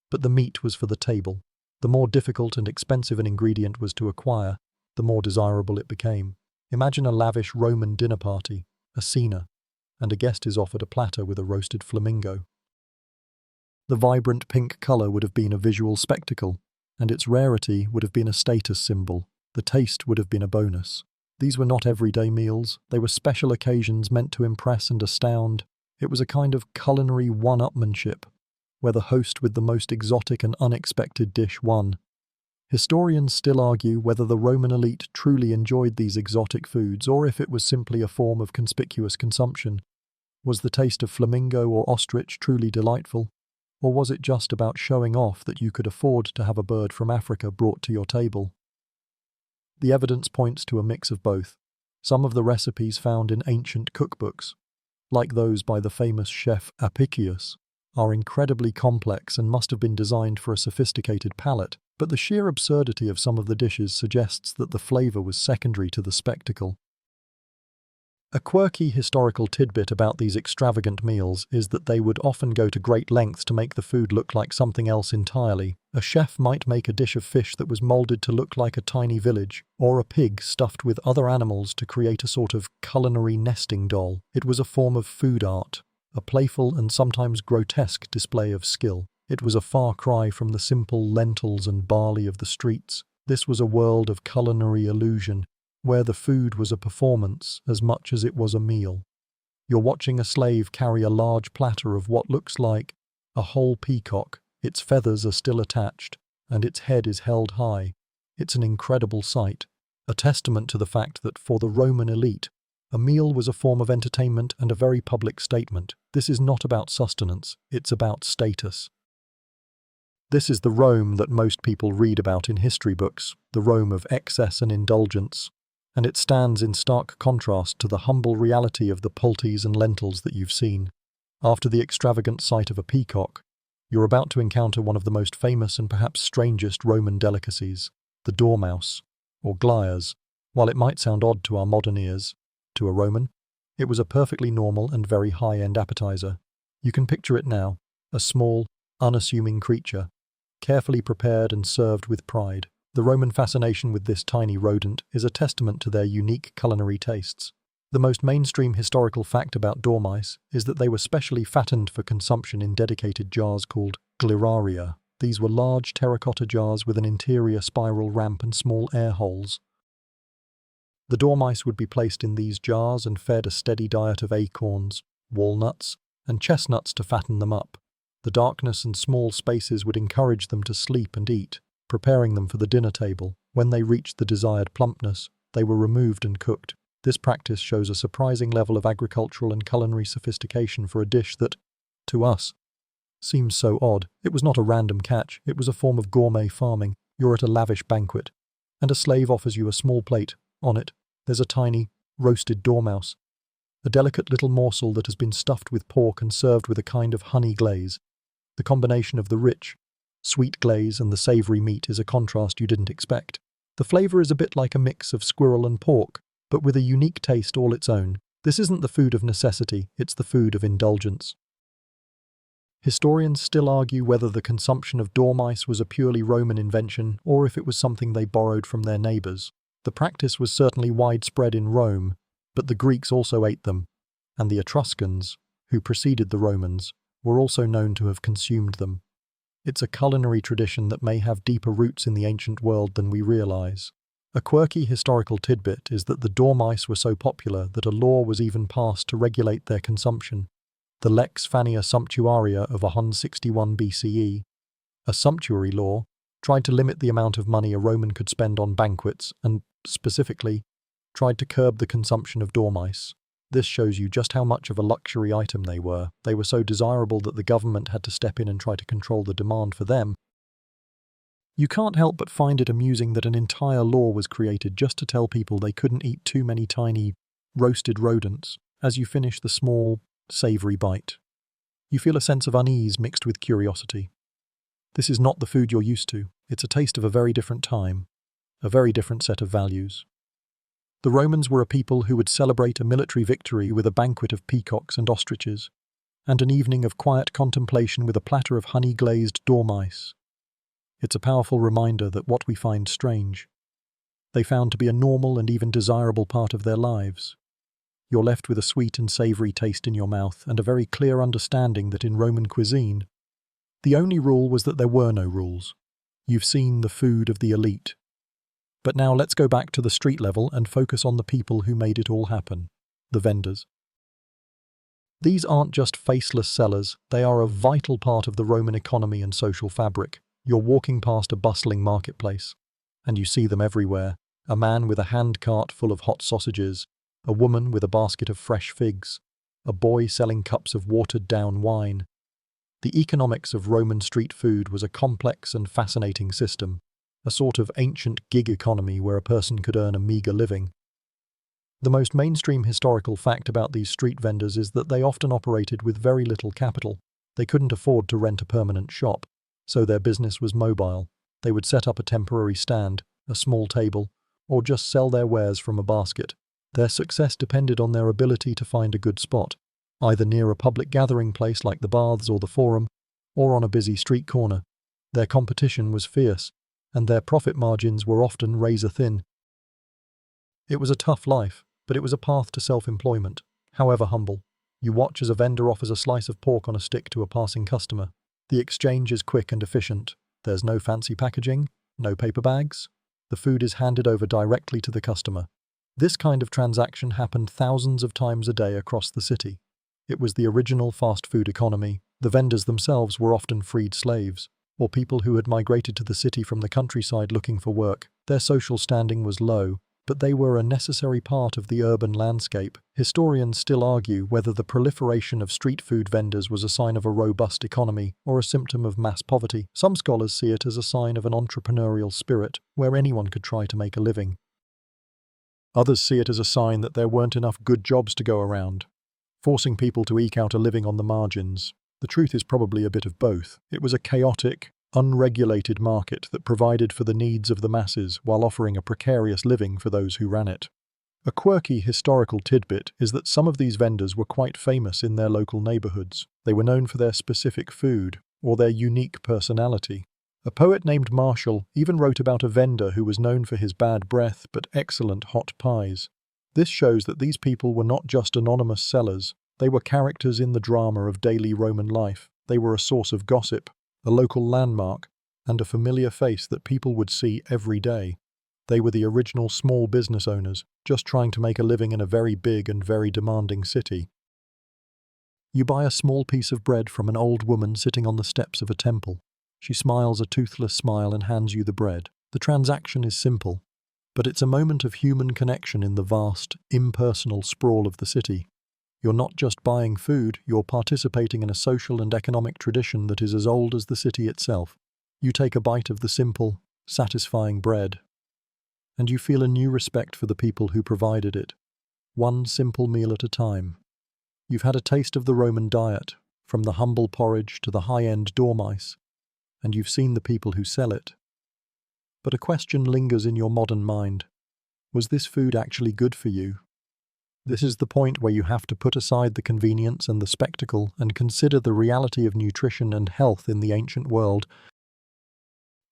but the meat was for the table. The more difficult and expensive an ingredient was to acquire, the more desirable it became. Imagine a lavish Roman dinner party, a cena, and a guest is offered a platter with a roasted flamingo. The vibrant pink colour would have been a visual spectacle, and its rarity would have been a status symbol. The taste would have been a bonus. These were not everyday meals, they were special occasions meant to impress and astound. It was a kind of culinary one-upmanship, where the host with the most exotic and unexpected dish won. Historians still argue whether the Roman elite truly enjoyed these exotic foods or if it was simply a form of conspicuous consumption. Was the taste of flamingo or ostrich truly delightful? Or was it just about showing off that you could afford to have a bird from Africa brought to your table? The evidence points to a mix of both. Some of the recipes found in ancient cookbooks, like those by the famous chef Apicius, are incredibly complex and must have been designed for a sophisticated palate, but the sheer absurdity of some of the dishes suggests that the flavor was secondary to the spectacle. A quirky historical tidbit about these extravagant meals is that they would often go to great lengths to make the food look like something else entirely. A chef might make a dish of fish that was molded to look like a tiny village, or a pig stuffed with other animals to create a sort of culinary nesting doll. It was a form of food art, a playful and sometimes grotesque display of skill. It was a far cry from the simple lentils and barley of the streets. This was a world of culinary illusion, where the food was a performance as much as it was a meal. You're watching a slave carry a large platter of what looks like a whole peacock. Its feathers are still attached, and its head is held high. It's an incredible sight, a testament to the fact that for the Roman elite, a meal was a form of entertainment and a very public statement. This is not about sustenance, it's about status. This is the Rome that most people read about in history books, the Rome of excess and indulgence, and it stands in stark contrast to the humble reality of the poultices and lentils that you've seen. After the extravagant sight of a peacock, you're about to encounter one of the most famous and perhaps strangest Roman delicacies, the dormouse, or glias. While it might sound odd to our modern ears, to a Roman, it was a perfectly normal and very high-end appetizer. You can picture it now, a small, unassuming creature, carefully prepared and served with pride. The Roman fascination with this tiny rodent is a testament to their unique culinary tastes. The most mainstream historical fact about dormice is that they were specially fattened for consumption in dedicated jars called gliraria. These were large terracotta jars with an interior spiral ramp and small air holes. The dormice would be placed in these jars and fed a steady diet of acorns, walnuts, and chestnuts to fatten them up. The darkness and small spaces would encourage them to sleep and eat, preparing them for the dinner table. When they reached the desired plumpness, they were removed and cooked. This practice shows a surprising level of agricultural and culinary sophistication for a dish that, to us, seems so odd. It was not a random catch, it was a form of gourmet farming. You're at a lavish banquet, and a slave offers you a small plate. On it, there's a tiny, roasted dormouse, a delicate little morsel that has been stuffed with pork and served with a kind of honey glaze. The combination of the rich, sweet glaze and the savory meat is a contrast you didn't expect. The flavor is a bit like a mix of squirrel and pork, but with a unique taste all its own. This isn't the food of necessity, it's the food of indulgence. Historians still argue whether the consumption of dormice was a purely Roman invention or if it was something they borrowed from their neighbors. The practice was certainly widespread in Rome, but the Greeks also ate them, and the Etruscans, who preceded the Romans, were also known to have consumed them. It's a culinary tradition that may have deeper roots in the ancient world than we realize. A quirky historical tidbit is that the dormice were so popular that a law was even passed to regulate their consumption. The Lex Fania Sumptuaria of 161 BCE, a sumptuary law, tried to limit the amount of money a Roman could spend on banquets and, specifically, tried to curb the consumption of dormice. This shows you just how much of a luxury item they were. They were so desirable that the government had to step in and try to control the demand for them. You can't help but find it amusing that an entire law was created just to tell people they couldn't eat too many tiny, roasted rodents as you finish the small, savory bite. You feel a sense of unease mixed with curiosity. This is not the food you're used to. It's a taste of a very different time, a very different set of values. The Romans were a people who would celebrate a military victory with a banquet of peacocks and ostriches, and an evening of quiet contemplation with a platter of honey-glazed dormice. It's a powerful reminder that what we find strange, they found to be a normal and even desirable part of their lives. You're left with a sweet and savory taste in your mouth and a very clear understanding that in Roman cuisine, the only rule was that there were no rules. You've seen the food of the elite. But now let's go back to the street level and focus on the people who made it all happen, the vendors. These aren't just faceless sellers, they are a vital part of the Roman economy and social fabric. You're walking past a bustling marketplace, and you see them everywhere. A man with a hand cart full of hot sausages, a woman with a basket of fresh figs, a boy selling cups of watered-down wine. The economics of Roman street food was a complex and fascinating system, a sort of ancient gig economy where a person could earn a meager living. The most mainstream historical fact about these street vendors is that they often operated with very little capital. They couldn't afford to rent a permanent shop, so their business was mobile. They would set up a temporary stand, a small table, or just sell their wares from a basket. Their success depended on their ability to find a good spot, either near a public gathering place like the baths or the forum, or on a busy street corner. Their competition was fierce, and their profit margins were often razor-thin. It was a tough life, but it was a path to self-employment, however humble. You watch as a vendor offers a slice of pork on a stick to a passing customer. The exchange is quick and efficient. There's no fancy packaging, no paper bags. The food is handed over directly to the customer. This kind of transaction happened thousands of times a day across the city. It was the original fast food economy. The vendors themselves were often freed slaves, or people who had migrated to the city from the countryside looking for work. Their social standing was low, but they were a necessary part of the urban landscape. Historians still argue whether the proliferation of street food vendors was a sign of a robust economy or a symptom of mass poverty. Some scholars see it as a sign of an entrepreneurial spirit, where anyone could try to make a living. Others see it as a sign that there weren't enough good jobs to go around, forcing people to eke out a living on the margins. The truth is probably a bit of both. It was a chaotic, unregulated market that provided for the needs of the masses while offering a precarious living for those who ran it. A quirky historical tidbit is that some of these vendors were quite famous in their local neighborhoods. They were known for their specific food or their unique personality. A poet named Marshall even wrote about a vendor who was known for his bad breath but excellent hot pies. This shows that these people were not just anonymous sellers. They were characters in the drama of daily Roman life. They were a source of gossip, a local landmark, and a familiar face that people would see every day. They were the original small business owners, just trying to make a living in a very big and very demanding city. You buy a small piece of bread from an old woman sitting on the steps of a temple. She smiles a toothless smile and hands you the bread. The transaction is simple, but it's a moment of human connection in the vast, impersonal sprawl of the city. You're not just buying food, you're participating in a social and economic tradition that is as old as the city itself. You take a bite of the simple, satisfying bread, and you feel a new respect for the people who provided it, one simple meal at a time. You've had a taste of the Roman diet, from the humble porridge to the high-end dormice, and you've seen the people who sell it. But a question lingers in your modern mind. Was this food actually good for you? This is the point where you have to put aside the convenience and the spectacle and consider the reality of nutrition and health in the ancient world.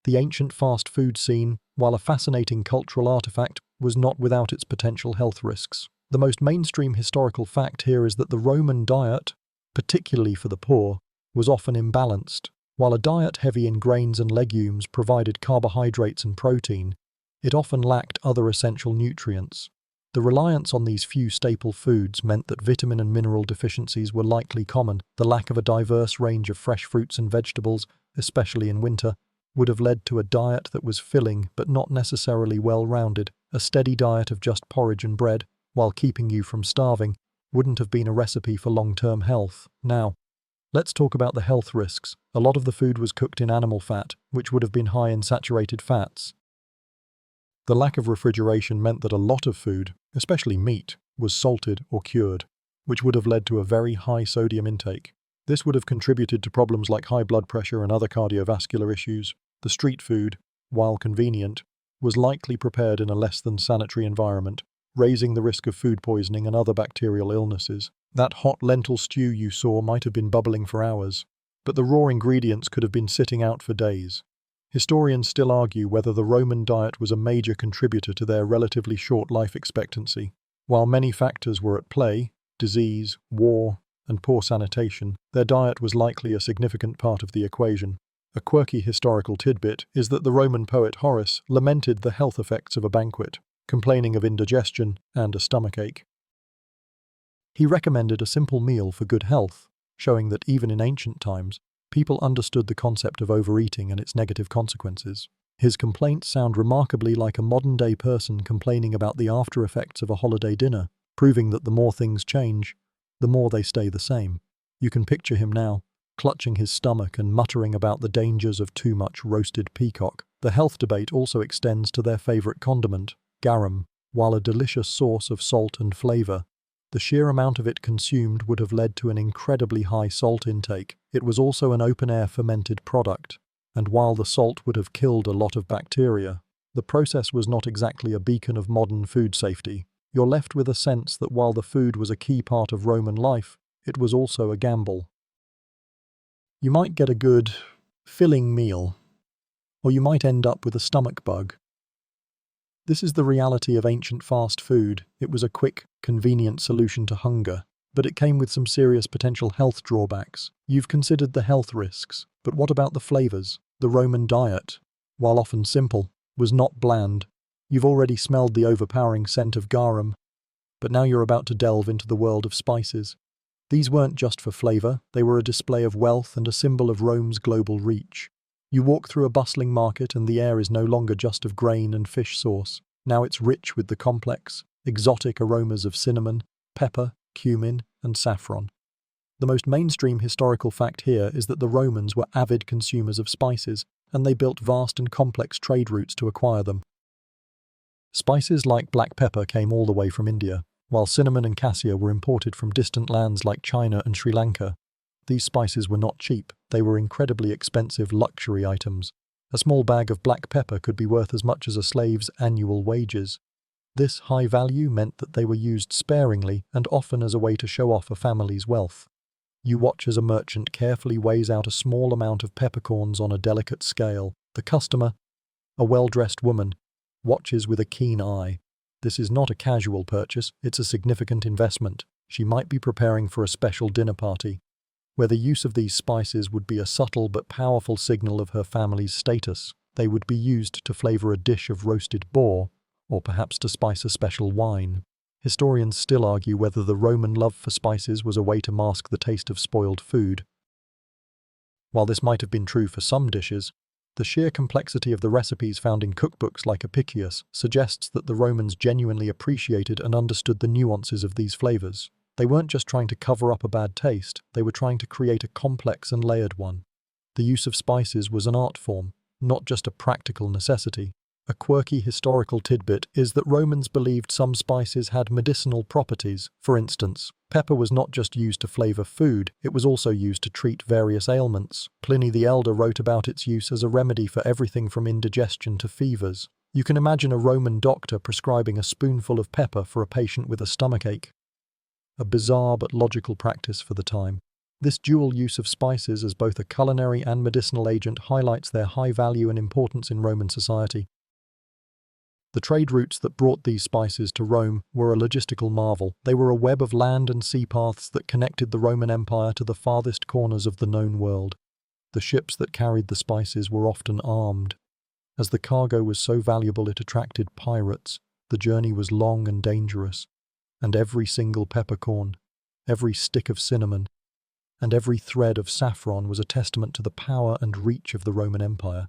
The ancient fast food scene, while a fascinating cultural artifact, was not without its potential health risks. The most mainstream historical fact here is that the Roman diet, particularly for the poor, was often imbalanced. While a diet heavy in grains and legumes provided carbohydrates and protein, it often lacked other essential nutrients. The reliance on these few staple foods meant that vitamin and mineral deficiencies were likely common. The lack of a diverse range of fresh fruits and vegetables, especially in winter, would have led to a diet that was filling but not necessarily well-rounded. A steady diet of just porridge and bread, while keeping you from starving, wouldn't have been a recipe for long-term health. Now, let's talk about the health risks. A lot of the food was cooked in animal fat, which would have been high in saturated fats. The lack of refrigeration meant that a lot of food, especially meat, was salted or cured, which would have led to a very high sodium intake. This would have contributed to problems like high blood pressure and other cardiovascular issues. The street food, while convenient, was likely prepared in a less than sanitary environment, raising the risk of food poisoning and other bacterial illnesses. That hot lentil stew you saw might have been bubbling for hours, but the raw ingredients could have been sitting out for days. Historians still argue whether the Roman diet was a major contributor to their relatively short life expectancy. While many factors were at play, disease, war, and poor sanitation, their diet was likely a significant part of the equation. A quirky historical tidbit is that the Roman poet Horace lamented the health effects of a banquet, complaining of indigestion and a stomachache. He recommended a simple meal for good health, showing that even in ancient times, people understood the concept of overeating and its negative consequences. His complaints sound remarkably like a modern-day person complaining about the after-effects of a holiday dinner, proving that the more things change, the more they stay the same. You can picture him now, clutching his stomach and muttering about the dangers of too much roasted peacock. The health debate also extends to their favorite condiment, garum. While a delicious source of salt and flavor, The sheer amount of it consumed would have led to an incredibly high salt intake. It was also an open-air fermented product, and while the salt would have killed a lot of bacteria, the process was not exactly a beacon of modern food safety. You're left with a sense that while the food was a key part of Roman life, it was also a gamble. You might get a good, filling meal, or you might end up with a stomach bug. This is the reality of ancient fast food. It was a quick, convenient solution to hunger, but it came with some serious potential health drawbacks. You've considered the health risks, but what about the flavors? The Roman diet, while often simple, was not bland. You've already smelled the overpowering scent of garum, but now you're about to delve into the world of spices. These weren't just for flavor, they were a display of wealth and a symbol of Rome's global reach. You walk through a bustling market and the air is no longer just of grain and fish sauce. Now it's rich with the complex, exotic aromas of cinnamon, pepper, cumin, and saffron. The most mainstream historical fact here is that the Romans were avid consumers of spices, and they built vast and complex trade routes to acquire them. Spices like black pepper came all the way from India, while cinnamon and cassia were imported from distant lands like China and Sri Lanka. These spices were not cheap, they were incredibly expensive luxury items. A small bag of black pepper could be worth as much as a slave's annual wages. This high value meant that they were used sparingly and often as a way to show off a family's wealth. You watch as a merchant carefully weighs out a small amount of peppercorns on a delicate scale. The customer, a well-dressed woman, watches with a keen eye. This is not a casual purchase, it's a significant investment. She might be preparing for a special dinner party, where the use of these spices would be a subtle but powerful signal of her family's status. They would be used to flavor a dish of roasted boar, or perhaps to spice a special wine. Historians still argue whether the Roman love for spices was a way to mask the taste of spoiled food. While this might have been true for some dishes, the sheer complexity of the recipes found in cookbooks like Apicius suggests that the Romans genuinely appreciated and understood the nuances of these flavors. They weren't just trying to cover up a bad taste, they were trying to create a complex and layered one. The use of spices was an art form, not just a practical necessity. A quirky historical tidbit is that Romans believed some spices had medicinal properties. For instance, pepper was not just used to flavor food, it was also used to treat various ailments. Pliny the Elder wrote about its use as a remedy for everything from indigestion to fevers. You can imagine a Roman doctor prescribing a spoonful of pepper for a patient with a stomachache. A bizarre but logical practice for the time. This dual use of spices as both a culinary and medicinal agent highlights their high value and importance in Roman society. The trade routes that brought these spices to Rome were a logistical marvel. They were a web of land and sea paths that connected the Roman Empire to the farthest corners of the known world. The ships that carried the spices were often armed. As the cargo was so valuable it attracted pirates, the journey was long and dangerous, and every single peppercorn, every stick of cinnamon, and every thread of saffron was a testament to the power and reach of the Roman Empire.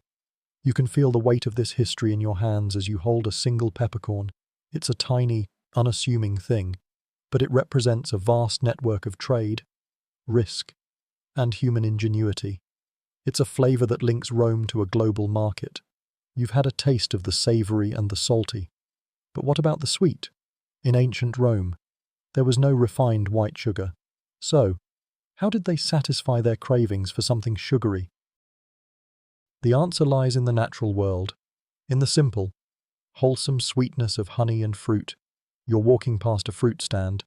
You can feel the weight of this history in your hands as you hold a single peppercorn. It's a tiny, unassuming thing, but it represents a vast network of trade, risk, and human ingenuity. It's a flavor that links Rome to a global market. You've had a taste of the savory and the salty. But what about the sweet? In ancient Rome, there was no refined white sugar. So, how did they satisfy their cravings for something sugary? The answer lies in the natural world, in the simple, wholesome sweetness of honey and fruit. You're walking past a fruit stand,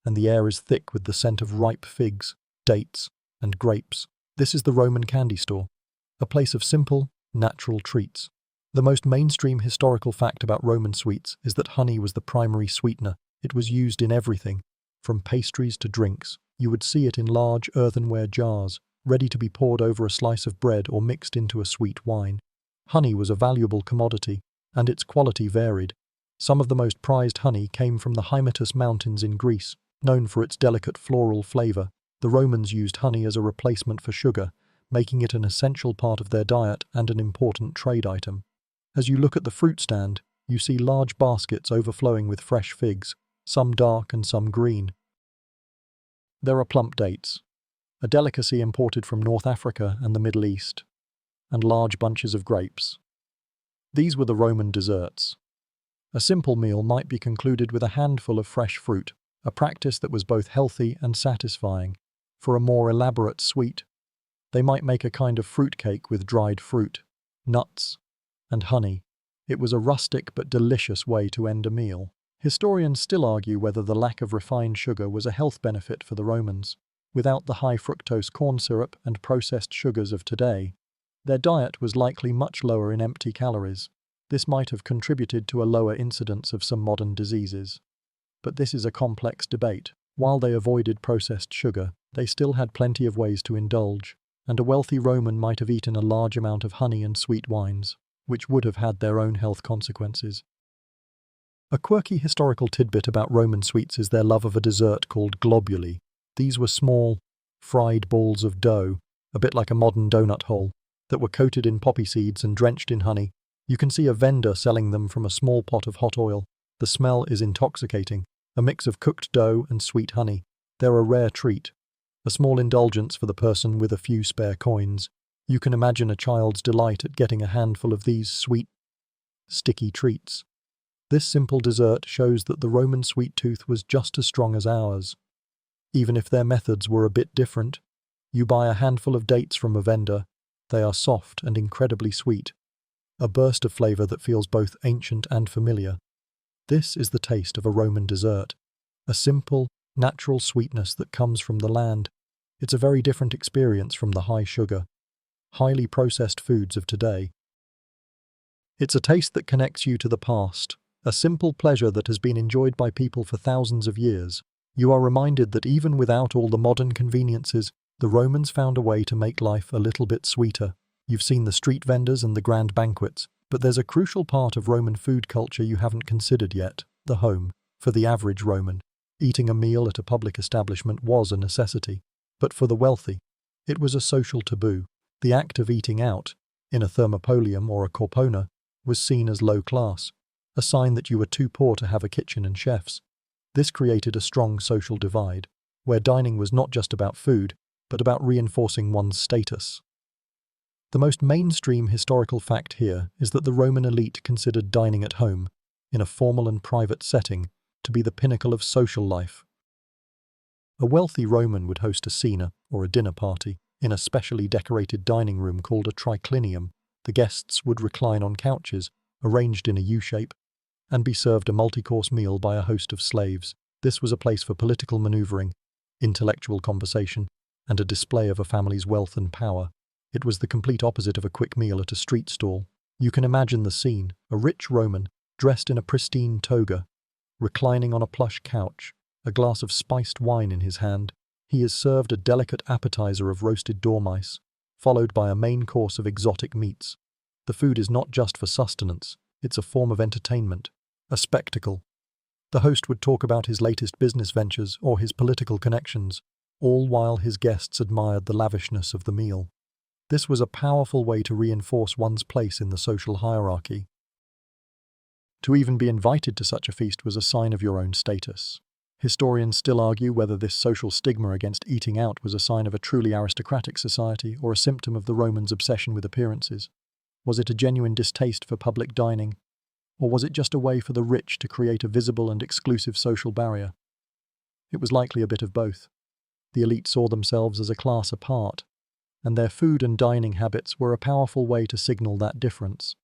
and the air is thick with the scent of ripe figs, dates, and grapes. This is the Roman candy store, a place of simple, natural treats. The most mainstream historical fact about Roman sweets is that honey was the primary sweetener. It was used in everything, from pastries to drinks. You would see it in large earthenware jars, ready to be poured over a slice of bread or mixed into a sweet wine. Honey was a valuable commodity, and its quality varied. Some of the most prized honey came from the Hymettus Mountains in Greece, known for its delicate floral flavor. The Romans used honey as a replacement for sugar, making it an essential part of their diet and an important trade item. As you look at the fruit stand, you see large baskets overflowing with fresh figs, some dark and some green. There are plump dates, a delicacy imported from North Africa and the Middle East, and large bunches of grapes. These were the Roman desserts. A simple meal might be concluded with a handful of fresh fruit, a practice that was both healthy and satisfying. For a more elaborate sweet, they might make a kind of fruitcake with dried fruit, nuts, and honey. It was a rustic but delicious way to end a meal. Historians still argue whether the lack of refined sugar was a health benefit for the Romans. Without the high fructose corn syrup and processed sugars of today, their diet was likely much lower in empty calories. This might have contributed to a lower incidence of some modern diseases. But this is a complex debate. While they avoided processed sugar, they still had plenty of ways to indulge, and a wealthy Roman might have eaten a large amount of honey and sweet wines, which would have had their own health consequences. A quirky historical tidbit about Roman sweets is their love of a dessert called globuli. These were small, fried balls of dough, a bit like a modern donut hole, that were coated in poppy seeds and drenched in honey. You can see a vendor selling them from a small pot of hot oil. The smell is intoxicating, a mix of cooked dough and sweet honey. They're a rare treat, a small indulgence for the person with a few spare coins. You can imagine a child's delight at getting a handful of these sweet, sticky treats. This simple dessert shows that the Roman sweet tooth was just as strong as ours. Even if their methods were a bit different, you buy a handful of dates from a vendor. They are soft and incredibly sweet, a burst of flavor that feels both ancient and familiar. This is the taste of a Roman dessert, a simple, natural sweetness that comes from the land. It's a very different experience from the high sugar, highly processed foods of today. It's a taste that connects you to the past, a simple pleasure that has been enjoyed by people for thousands of years. You are reminded that even without all the modern conveniences, the Romans found a way to make life a little bit sweeter. You've seen the street vendors and the grand banquets, but there's a crucial part of Roman food culture you haven't considered yet: the home. For the average Roman, eating a meal at a public establishment was a necessity, but for the wealthy, it was a social taboo. The act of eating out, in a thermopolium or a corpona, was seen as low class, a sign that you were too poor to have a kitchen and chefs. This created a strong social divide, where dining was not just about food, but about reinforcing one's status. The most mainstream historical fact here is that the Roman elite considered dining at home, in a formal and private setting, to be the pinnacle of social life. A wealthy Roman would host a cena, or a dinner party, in a specially decorated dining room called a triclinium. The guests would recline on couches, arranged in a U-shape, and be served a multi-course meal by a host of slaves. This was a place for political maneuvering, intellectual conversation, and a display of a family's wealth and power. It was the complete opposite of a quick meal at a street stall. You can imagine the scene: a rich Roman, dressed in a pristine toga, reclining on a plush couch, a glass of spiced wine in his hand. He is served a delicate appetizer of roasted dormice, followed by a main course of exotic meats. The food is not just for sustenance, it's a form of entertainment, a spectacle. The host would talk about his latest business ventures or his political connections, all while his guests admired the lavishness of the meal. This was a powerful way to reinforce one's place in the social hierarchy. To even be invited to such a feast was a sign of your own status. Historians still argue whether this social stigma against eating out was a sign of a truly aristocratic society or a symptom of the Romans' obsession with appearances. Was it a genuine distaste for public dining, or was it just a way for the rich to create a visible and exclusive social barrier? It was likely a bit of both. The elite saw themselves as a class apart, and their food and dining habits were a powerful way to signal that difference.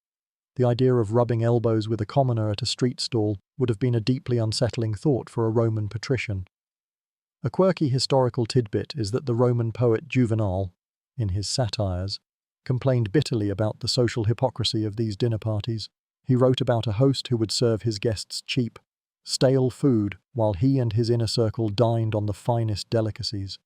The idea of rubbing elbows with a commoner at a street stall would have been a deeply unsettling thought for a Roman patrician. A quirky historical tidbit is that the Roman poet Juvenal, in his satires, complained bitterly about the social hypocrisy of these dinner parties. He wrote about a host who would serve his guests cheap, stale food while he and his inner circle dined on the finest delicacies.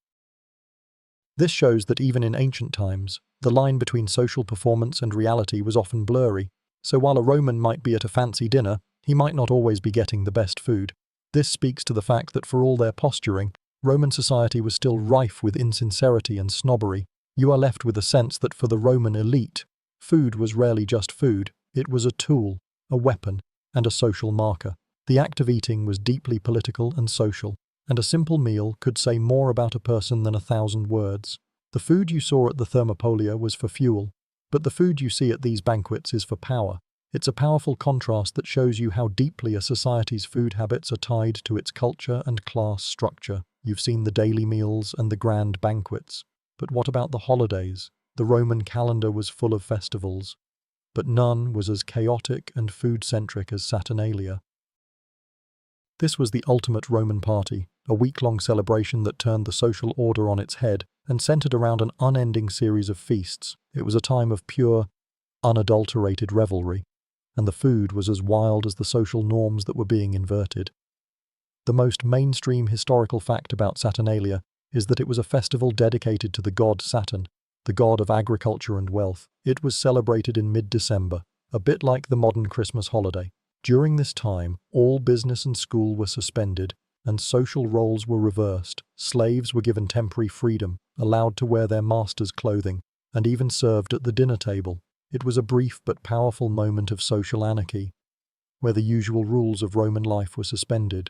This shows that even in ancient times, the line between social performance and reality was often blurry. So while a Roman might be at a fancy dinner, he might not always be getting the best food. This speaks to the fact that for all their posturing, Roman society was still rife with insincerity and snobbery. You are left with a sense that for the Roman elite, food was rarely just food. It was a tool, a weapon, and a social marker. The act of eating was deeply political and social, and a simple meal could say more about a person than 1,000 words. The food you saw at the Thermopolia was for fuel, but the food you see at these banquets is for power. It's a powerful contrast that shows you how deeply a society's food habits are tied to its culture and class structure. You've seen the daily meals and the grand banquets. But what about the holidays? The Roman calendar was full of festivals, but none was as chaotic and food-centric as Saturnalia. This was the ultimate Roman party, a week-long celebration that turned the social order on its head and centered around an unending series of feasts. It was a time of pure, unadulterated revelry, and the food was as wild as the social norms that were being inverted. The most mainstream historical fact about Saturnalia is that it was a festival dedicated to the god Saturn, the god of agriculture and wealth. It was celebrated in mid-December, a bit like the modern Christmas holiday. During this time, all business and school were suspended, and social roles were reversed. Slaves were given temporary freedom, allowed to wear their master's clothing, and even served at the dinner table. It was a brief but powerful moment of social anarchy, where the usual rules of Roman life were suspended.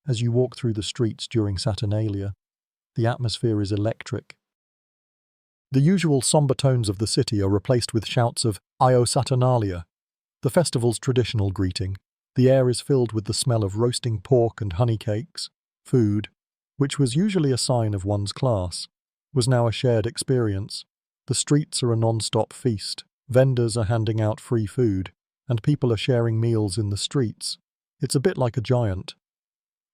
As you walk through the streets during Saturnalia, the atmosphere is electric. The usual somber tones of the city are replaced with shouts of "Io Saturnalia," the festival's traditional greeting. The air is filled with the smell of roasting pork and honey cakes. Food, which was usually a sign of one's class, was now a shared experience. The streets are a non-stop feast. Vendors are handing out free food, and people are sharing meals in the streets. It's a bit like a giant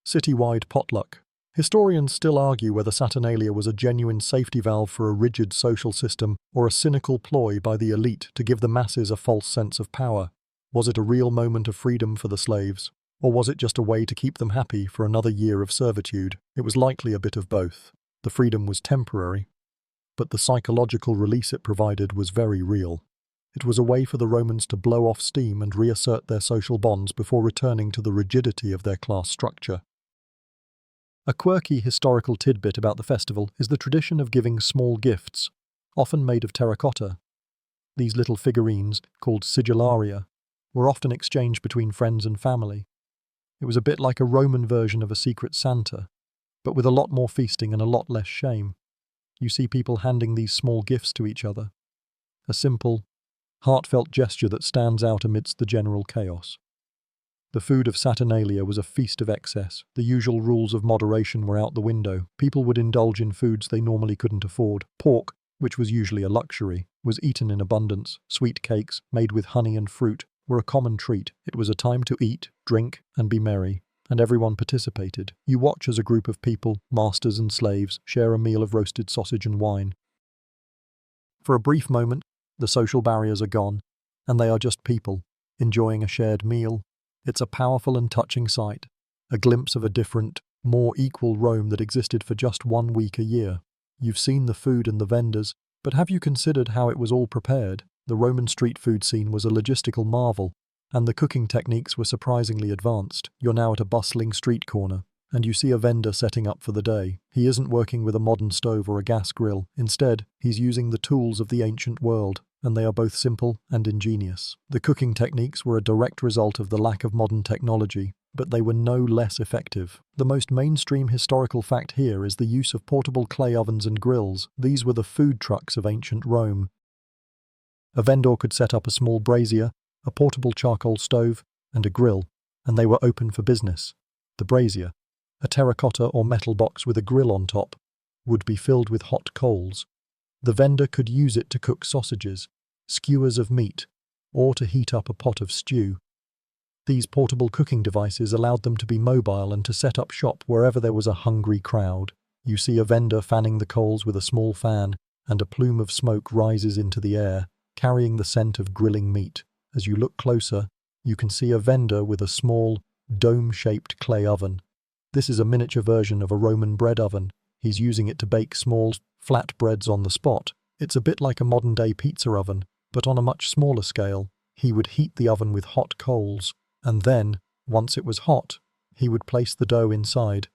citywide potluck. Historians still argue whether Saturnalia was a genuine safety valve for a rigid social system or a cynical ploy by the elite to give the masses a false sense of power. Was it a real moment of freedom for the slaves, or was it just a way to keep them happy for another year of servitude? It was likely a bit of both. The freedom was temporary, but the psychological release it provided was very real. It was a way for the Romans to blow off steam and reassert their social bonds before returning to the rigidity of their class structure. A quirky historical tidbit about the festival is the tradition of giving small gifts, often made of terracotta. These little figurines, called sigillaria, were often exchanged between friends and family. It was a bit like a Roman version of a secret Santa, but with a lot more feasting and a lot less shame. You see people handing these small gifts to each other. A simple, heartfelt gesture that stands out amidst the general chaos. The food of Saturnalia was a feast of excess. The usual rules of moderation were out the window. People would indulge in foods they normally couldn't afford. Pork, which was usually a luxury, was eaten in abundance. Sweet cakes, made with honey and fruit, were a common treat. It was a time to eat, drink, and be merry, and everyone participated. You watch as a group of people, masters and slaves, share a meal of roasted sausage and wine. For a brief moment, the social barriers are gone, and they are just people, enjoying a shared meal. It's a powerful and touching sight, a glimpse of a different, more equal Rome that existed for just 1 week a year. You've seen the food and the vendors, but have you considered how it was all prepared? The Roman street food scene was a logistical marvel, and the cooking techniques were surprisingly advanced. You're now at a bustling street corner, and you see a vendor setting up for the day. He isn't working with a modern stove or a gas grill. Instead, he's using the tools of the ancient world, and they are both simple and ingenious. The cooking techniques were a direct result of the lack of modern technology, but they were no less effective. The most mainstream historical fact here is the use of portable clay ovens and grills. These were the food trucks of ancient Rome. A vendor could set up a small brazier, a portable charcoal stove, and a grill, and they were open for business. The brazier, a terracotta or metal box with a grill on top, would be filled with hot coals. The vendor could use it to cook sausages, skewers of meat, or to heat up a pot of stew. These portable cooking devices allowed them to be mobile and to set up shop wherever there was a hungry crowd. You see a vendor fanning the coals with a small fan, and a plume of smoke rises into the air, carrying the scent of grilling meat. As you look closer, you can see a vendor with a small, dome-shaped clay oven. This is a miniature version of a Roman bread oven. He's using it to bake small, flat breads on the spot. It's a bit like a modern-day pizza oven, but on a much smaller scale. He would heat the oven with hot coals, and then, once it was hot, he would place the dough inside.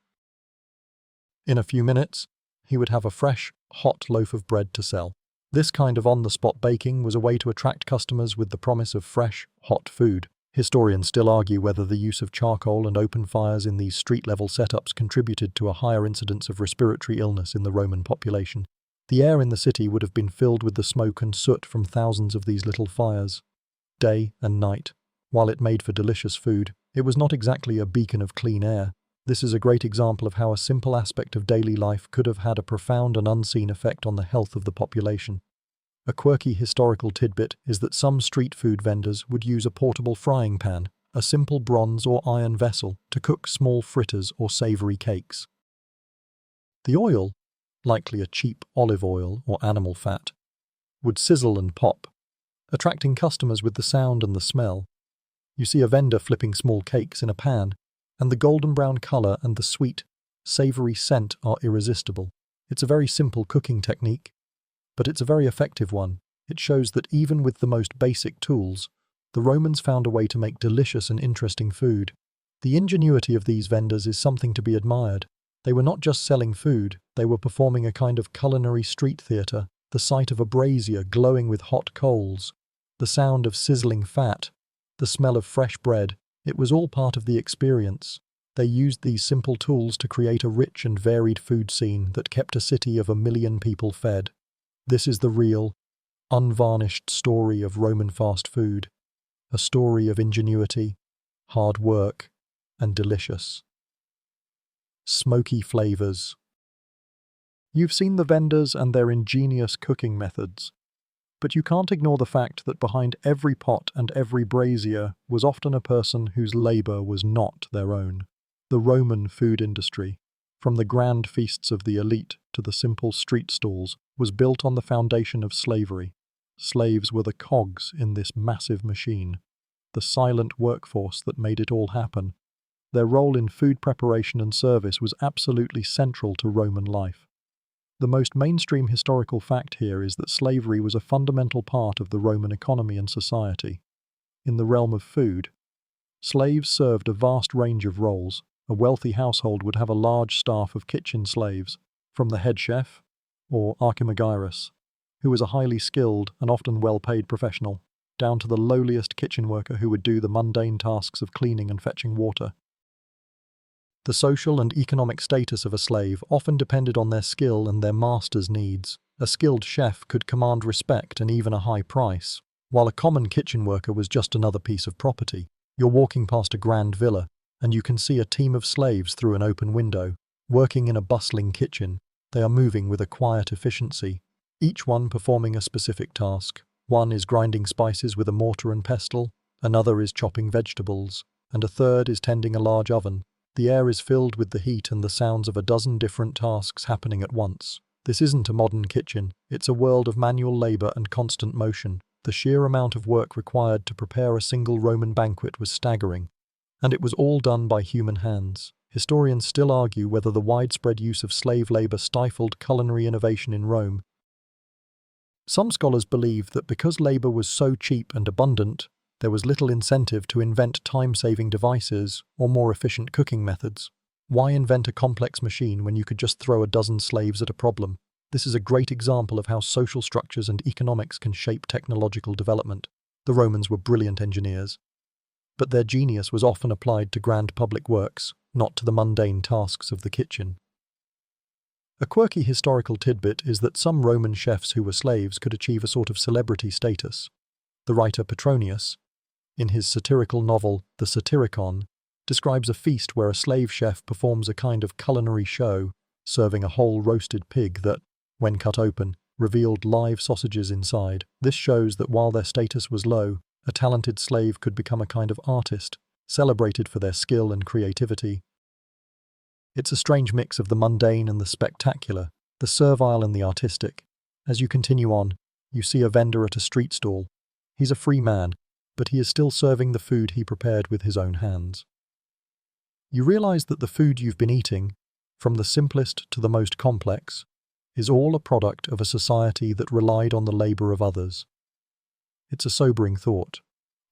In a few minutes, he would have a fresh, hot loaf of bread to sell. This kind of on-the-spot baking was a way to attract customers with the promise of fresh, hot food. Historians still argue whether the use of charcoal and open fires in these street-level setups contributed to a higher incidence of respiratory illness in the Roman population. The air in the city would have been filled with the smoke and soot from thousands of these little fires. day and night. While it made for delicious food, it was not exactly a beacon of clean air. This is a great example of how a simple aspect of daily life could have had a profound and unseen effect on the health of the population. A quirky historical tidbit is that some street food vendors would use a portable frying pan, a simple bronze or iron vessel, to cook small fritters or savory cakes. The oil, likely a cheap olive oil or animal fat, would sizzle and pop, attracting customers with the sound and the smell. You see a vendor flipping small cakes in a pan, and the golden brown color and the sweet, savory scent are irresistible. It's a very simple cooking technique, but it's a very effective one. It shows that even with the most basic tools, the Romans found a way to make delicious and interesting food. The ingenuity of these vendors is something to be admired. They were not just selling food, they were performing a kind of culinary street theatre, the sight of a brazier glowing with hot coals, the sound of sizzling fat, the smell of fresh bread. It was all part of the experience. They used these simple tools to create a rich and varied food scene that kept a city of 1 million people fed. This is the real, unvarnished story of Roman fast food, a story of ingenuity, hard work, and delicious, smoky flavors. You've seen the vendors and their ingenious cooking methods, but you can't ignore the fact that behind every pot and every brazier was often a person whose labor was not their own. The Roman food industry, from the grand feasts of the elite to the simple street stalls, was built on the foundation of slavery. Slaves were the cogs in this massive machine, the silent workforce that made it all happen. Their role in food preparation and service was absolutely central to Roman life. The most mainstream historical fact here is that slavery was a fundamental part of the Roman economy and society. In the realm of food, slaves served a vast range of roles. A wealthy household would have a large staff of kitchen slaves, from the head chef, or archimagirus, who was a highly skilled and often well-paid professional, down to the lowliest kitchen worker who would do the mundane tasks of cleaning and fetching water. The social and economic status of a slave often depended on their skill and their master's needs. A skilled chef could command respect and even a high price, while a common kitchen worker was just another piece of property. You're walking past a grand villa, and you can see a team of slaves through an open window, working in a bustling kitchen. They are moving with a quiet efficiency, each one performing a specific task. One is grinding spices with a mortar and pestle, another is chopping vegetables, and a third is tending a large oven. The air is filled with the heat and the sounds of a dozen different tasks happening at once. This isn't a modern kitchen, it's a world of manual labor and constant motion. The sheer amount of work required to prepare a single Roman banquet was staggering, and it was all done by human hands. Historians still argue whether the widespread use of slave labor stifled culinary innovation in Rome. Some scholars believe that because labor was so cheap and abundant, there was little incentive to invent time-saving devices or more efficient cooking methods. Why invent a complex machine when you could just throw a dozen slaves at a problem? This is a great example of how social structures and economics can shape technological development. The Romans were brilliant engineers, but their genius was often applied to grand public works, not to the mundane tasks of the kitchen. A quirky historical tidbit is that some Roman chefs who were slaves could achieve a sort of celebrity status. The writer Petronius, in his satirical novel The Satyricon, describes a feast where a slave chef performs a kind of culinary show, serving a whole roasted pig that, when cut open, revealed live sausages inside. This shows that while their status was low, a talented slave could become a kind of artist, celebrated for their skill and creativity. It's a strange mix of the mundane and the spectacular, the servile and the artistic. As you continue on, you see a vendor at a street stall. He's a free man, but he is still serving the food he prepared with his own hands. You realize that the food you've been eating, from the simplest to the most complex, is all a product of a society that relied on the labor of others. It's a sobering thought,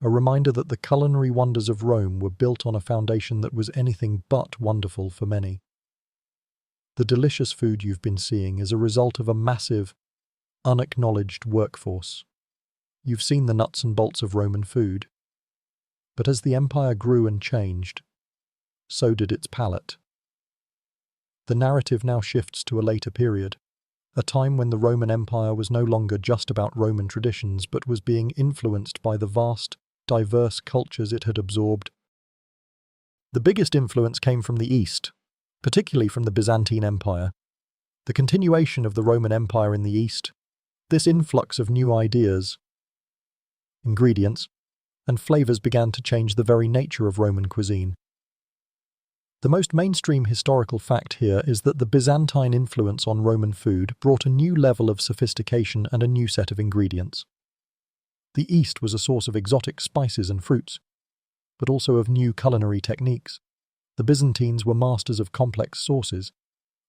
a reminder that the culinary wonders of Rome were built on a foundation that was anything but wonderful for many. The delicious food you've been seeing is a result of a massive, unacknowledged workforce. You've seen the nuts and bolts of Roman food, but as the empire grew and changed, so did its palate. The narrative now shifts to a later period, a time when the Roman Empire was no longer just about Roman traditions but was being influenced by the vast, diverse cultures it had absorbed. The biggest influence came from the East, particularly from the Byzantine Empire. The continuation of the Roman Empire in the East, this influx of new ideas, ingredients, and flavors began to change the very nature of Roman cuisine. The most mainstream historical fact here is that the Byzantine influence on Roman food brought a new level of sophistication and a new set of ingredients. The East was a source of exotic spices and fruits, but also of new culinary techniques. The Byzantines were masters of complex sauces,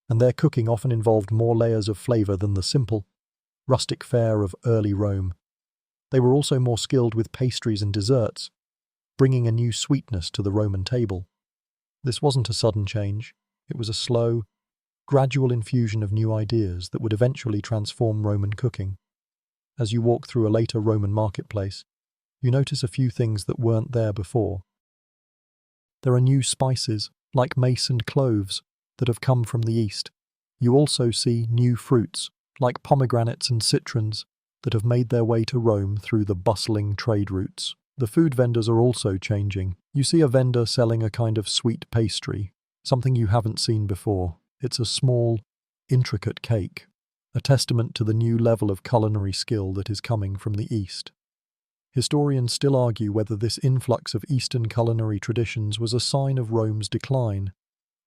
and their cooking often involved more layers of flavor than the simple, rustic fare of early Rome. They were also more skilled with pastries and desserts, bringing a new sweetness to the Roman table. This wasn't a sudden change. It was a slow, gradual infusion of new ideas that would eventually transform Roman cooking. As you walk through a later Roman marketplace, you notice a few things that weren't there before. There are new spices, like mace and cloves, that have come from the East. You also see new fruits, like pomegranates and citrons, that have made their way to Rome through the bustling trade routes. The food vendors are also changing. You see a vendor selling a kind of sweet pastry, something you haven't seen before. It's a small, intricate cake, a testament to the new level of culinary skill that is coming from the East. Historians still argue whether this influx of Eastern culinary traditions was a sign of Rome's decline,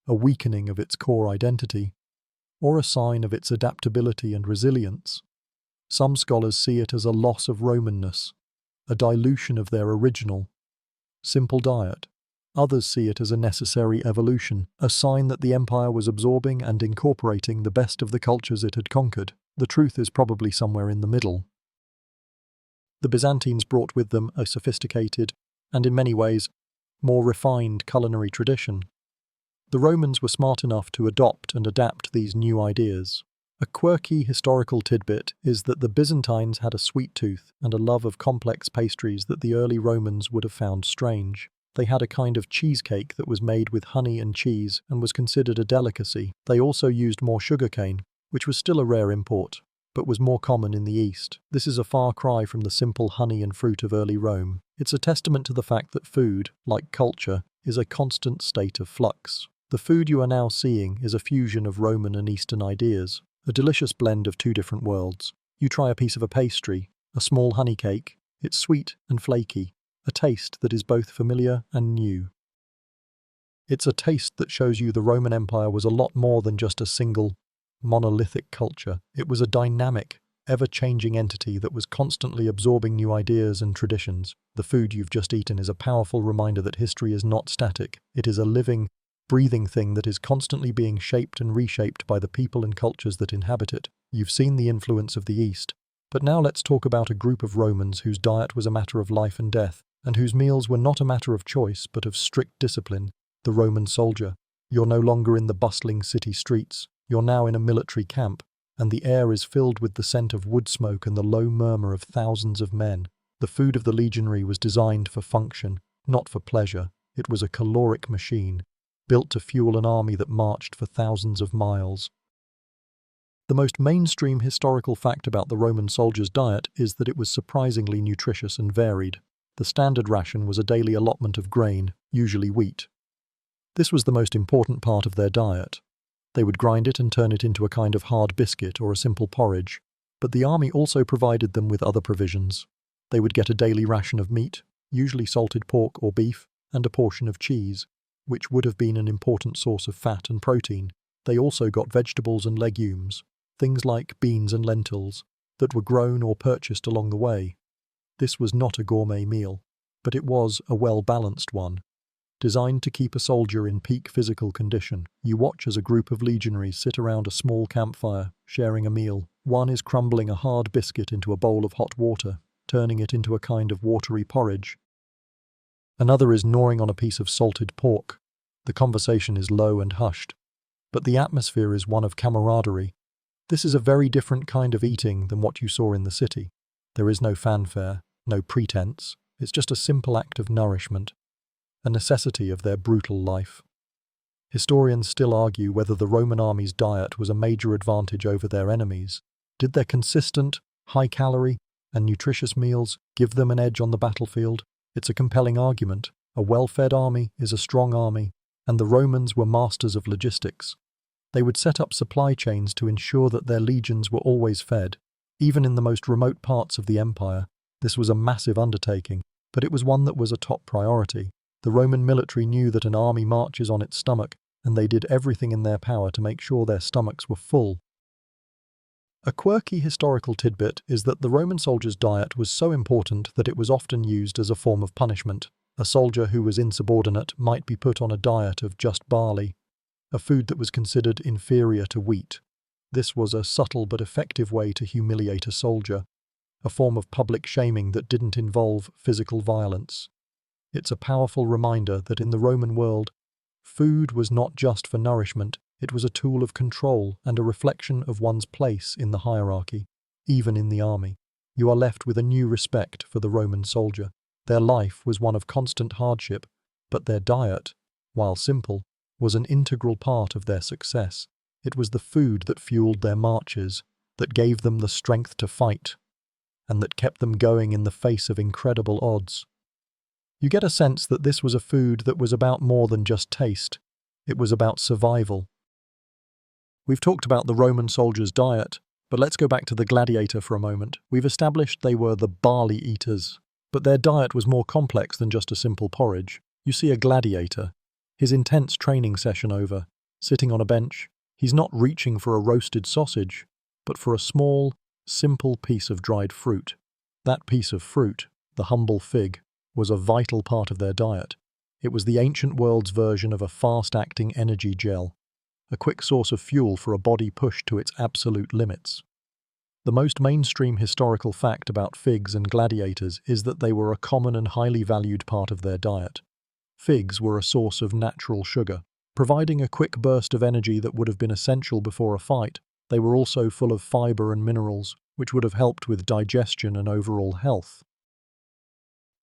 a weakening of its core identity, or a sign of its adaptability and resilience. Some scholars see it as a loss of Romanness, a dilution of their original, simple diet. Others see it as a necessary evolution, a sign that the empire was absorbing and incorporating the best of the cultures it had conquered. The truth is probably somewhere in the middle. The Byzantines brought with them a sophisticated, and in many ways, more refined culinary tradition. The Romans were smart enough to adopt and adapt these new ideas. A quirky historical tidbit is that the Byzantines had a sweet tooth and a love of complex pastries that the early Romans would have found strange. They had a kind of cheesecake that was made with honey and cheese and was considered a delicacy. They also used more sugarcane, which was still a rare import, but was more common in the East. This is a far cry from the simple honey and fruit of early Rome. It's a testament to the fact that food, like culture, is a constant state of flux. The food you are now seeing is a fusion of Roman and Eastern ideas, a delicious blend of two different worlds. You try a piece of a pastry, a small honey cake. It's sweet and flaky, a taste that is both familiar and new. It's a taste that shows you the Roman Empire was a lot more than just a single, monolithic culture. It was a dynamic, ever-changing entity that was constantly absorbing new ideas and traditions. The food you've just eaten is a powerful reminder that history is not static. It is a living, breathing thing that is constantly being shaped and reshaped by the people and cultures that inhabit it. You've seen the influence of the East, but now let's talk about a group of Romans whose diet was a matter of life and death, and whose meals were not a matter of choice but of strict discipline. The Roman soldier. You're no longer in the bustling city streets. You're now in a military camp, and the air is filled with the scent of wood smoke and the low murmur of thousands of men. The food of the legionary was designed for function, not for pleasure. It was a caloric machine, built to fuel an army that marched for thousands of miles. The most mainstream historical fact about the Roman soldier's diet is that it was surprisingly nutritious and varied. The standard ration was a daily allotment of grain, usually wheat. This was the most important part of their diet. They would grind it and turn it into a kind of hard biscuit or a simple porridge, but the army also provided them with other provisions. They would get a daily ration of meat, usually salted pork or beef, and a portion of cheese, which would have been an important source of fat and protein. They also got vegetables and legumes, things like beans and lentils, that were grown or purchased along the way. This was not a gourmet meal, but it was a well-balanced one, designed to keep a soldier in peak physical condition. You watch as a group of legionaries sit around a small campfire, sharing a meal. One is crumbling a hard biscuit into a bowl of hot water, turning it into a kind of watery porridge. Another is gnawing on a piece of salted pork. The conversation is low and hushed, but the atmosphere is one of camaraderie. This is a very different kind of eating than what you saw in the city. There is no fanfare, no pretense. It's just a simple act of nourishment, a necessity of their brutal life. Historians still argue whether the Roman army's diet was a major advantage over their enemies. Did their consistent, high-calorie, and nutritious meals give them an edge on the battlefield? It's a compelling argument. A well-fed army is a strong army, and the Romans were masters of logistics. They would set up supply chains to ensure that their legions were always fed. Even in the most remote parts of the empire, this was a massive undertaking, but it was one that was a top priority. The Roman military knew that an army marches on its stomach, and they did everything in their power to make sure their stomachs were full. A quirky historical tidbit is that the Roman soldier's diet was so important that it was often used as a form of punishment. A soldier who was insubordinate might be put on a diet of just barley, a food that was considered inferior to wheat. This was a subtle but effective way to humiliate a soldier, a form of public shaming that didn't involve physical violence. It's a powerful reminder that in the Roman world, food was not just for nourishment, it was a tool of control and a reflection of one's place in the hierarchy. Even in the army, you are left with a new respect for the Roman soldier. Their life was one of constant hardship, but their diet, while simple, was an integral part of their success. It was the food that fueled their marches, that gave them the strength to fight, and that kept them going in the face of incredible odds. You get a sense that this was a food that was about more than just taste. It was about survival. We've talked about the Roman soldier's diet, but let's go back to the gladiator for a moment. We've established they were the barley eaters, but their diet was more complex than just a simple porridge. You see a gladiator, his intense training session over, sitting on a bench. He's not reaching for a roasted sausage, but for a small, simple piece of dried fruit. That piece of fruit, the humble fig, was a vital part of their diet. It was the ancient world's version of a fast-acting energy gel, a quick source of fuel for a body pushed to its absolute limits. The most mainstream historical fact about figs and gladiators is that they were a common and highly valued part of their diet. Figs were a source of natural sugar, providing a quick burst of energy that would have been essential before a fight. They were also full of fiber and minerals, which would have helped with digestion and overall health.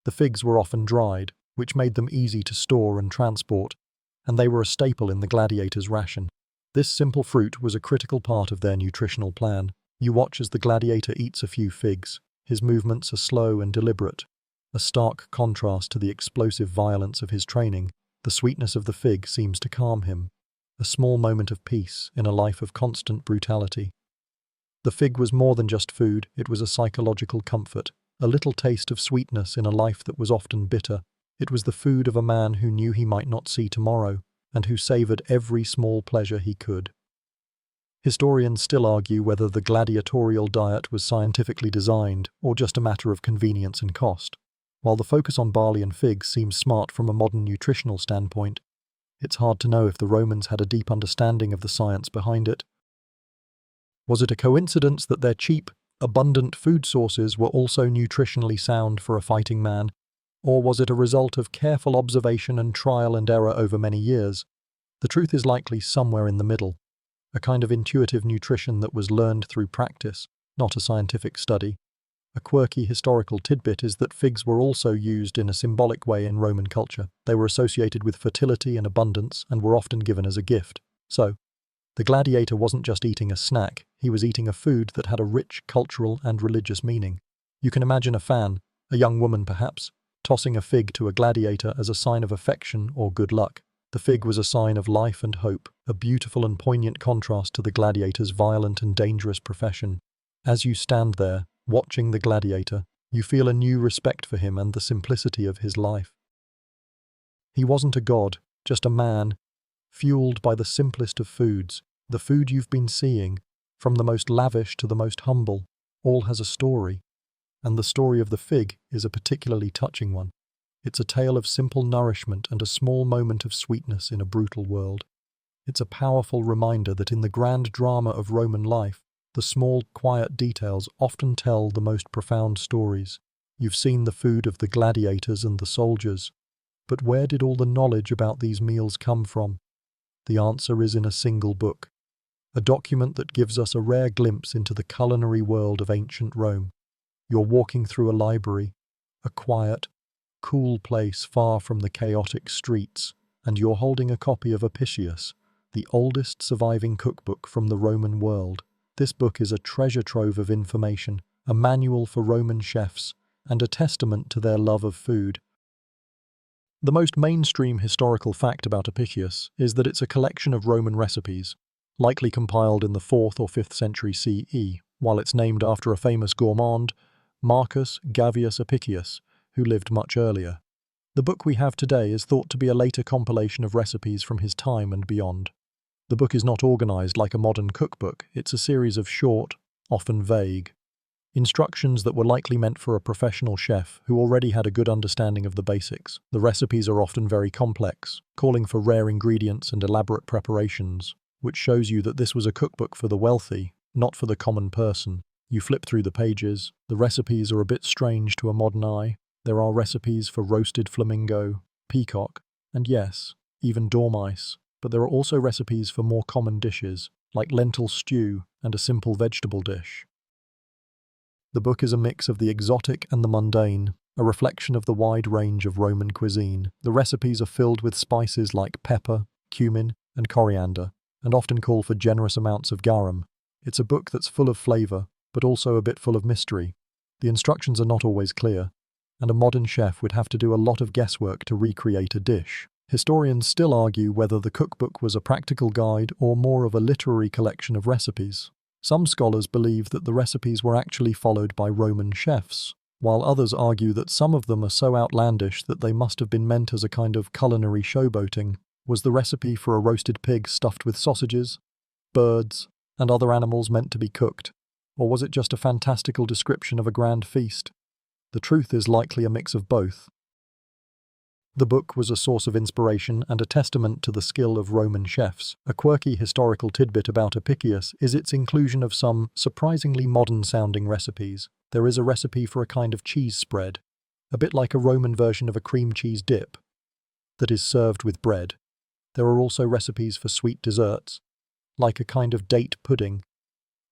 The figs were often dried, which made them easy to store and transport, and they were a staple in the gladiator's ration. This simple fruit was a critical part of their nutritional plan. You watch as the gladiator eats a few figs. His movements are slow and deliberate, a stark contrast to the explosive violence of his training. The sweetness of the fig seems to calm him, a small moment of peace in a life of constant brutality. The fig was more than just food, it was a psychological comfort, a little taste of sweetness in a life that was often bitter. It was the food of a man who knew he might not see tomorrow, and who savoured every small pleasure he could. Historians still argue whether the gladiatorial diet was scientifically designed or just a matter of convenience and cost. While the focus on barley and figs seems smart from a modern nutritional standpoint, it's hard to know if the Romans had a deep understanding of the science behind it. Was it a coincidence that their cheap, abundant food sources were also nutritionally sound for a fighting man? Or was it a result of careful observation and trial and error over many years? The truth is likely somewhere in the middle, a kind of intuitive nutrition that was learned through practice, not a scientific study. A quirky historical tidbit is that figs were also used in a symbolic way in Roman culture. They were associated with fertility and abundance and were often given as a gift. So, the gladiator wasn't just eating a snack, he was eating a food that had a rich cultural and religious meaning. You can imagine a fan, a young woman perhaps, tossing a fig to a gladiator as a sign of affection or good luck. The fig was a sign of life and hope, a beautiful and poignant contrast to the gladiator's violent and dangerous profession. As you stand there, watching the gladiator, you feel a new respect for him and the simplicity of his life. He wasn't a god, just a man, fueled by the simplest of foods. The food you've been seeing, from the most lavish to the most humble, all has a story. And the story of the fig is a particularly touching one. It's a tale of simple nourishment and a small moment of sweetness in a brutal world. It's a powerful reminder that in the grand drama of Roman life, the small, quiet details often tell the most profound stories. You've seen the food of the gladiators and the soldiers. But where did all the knowledge about these meals come from? The answer is in a single book, a document that gives us a rare glimpse into the culinary world of ancient Rome. You're walking through a library, a quiet, cool place far from the chaotic streets. and you're holding a copy of Apicius, the oldest surviving cookbook from the Roman world. This book is a treasure trove of information, a manual for Roman chefs, and a testament to their love of food. The most mainstream historical fact about Apicius is that it's a collection of Roman recipes, likely compiled in the 4th or 5th century CE, while it's named after a famous gourmand, Marcus Gavius Apicius, who lived much earlier. The book we have today is thought to be a later compilation of recipes from his time and beyond. The book is not organized like a modern cookbook, it's a series of short, often vague, instructions that were likely meant for a professional chef who already had a good understanding of the basics. The recipes are often very complex, calling for rare ingredients and elaborate preparations, which shows you that this was a cookbook for the wealthy, not for the common person. You flip through the pages, the recipes are a bit strange to a modern eye. There are recipes for roasted flamingo, peacock, and yes, even dormice, but there are also recipes for more common dishes, like lentil stew and a simple vegetable dish. The book is a mix of the exotic and the mundane, a reflection of the wide range of Roman cuisine. The recipes are filled with spices like pepper, cumin, and coriander, and often call for generous amounts of garum. It's a book that's full of flavor, but also a bit full of mystery. The instructions are not always clear, and a modern chef would have to do a lot of guesswork to recreate a dish. Historians still argue whether the cookbook was a practical guide or more of a literary collection of recipes. Some scholars believe that the recipes were actually followed by Roman chefs, while others argue that some of them are so outlandish that they must have been meant as a kind of culinary showboating. Was the recipe for a roasted pig stuffed with sausages, birds, and other animals meant to be cooked? Or was it just a fantastical description of a grand feast? The truth is likely a mix of both. The book was a source of inspiration and a testament to the skill of Roman chefs. A quirky historical tidbit about Apicius is its inclusion of some surprisingly modern-sounding recipes. There is a recipe for a kind of cheese spread, a bit like a Roman version of a cream cheese dip, that is served with bread. There are also recipes for sweet desserts, like a kind of date pudding.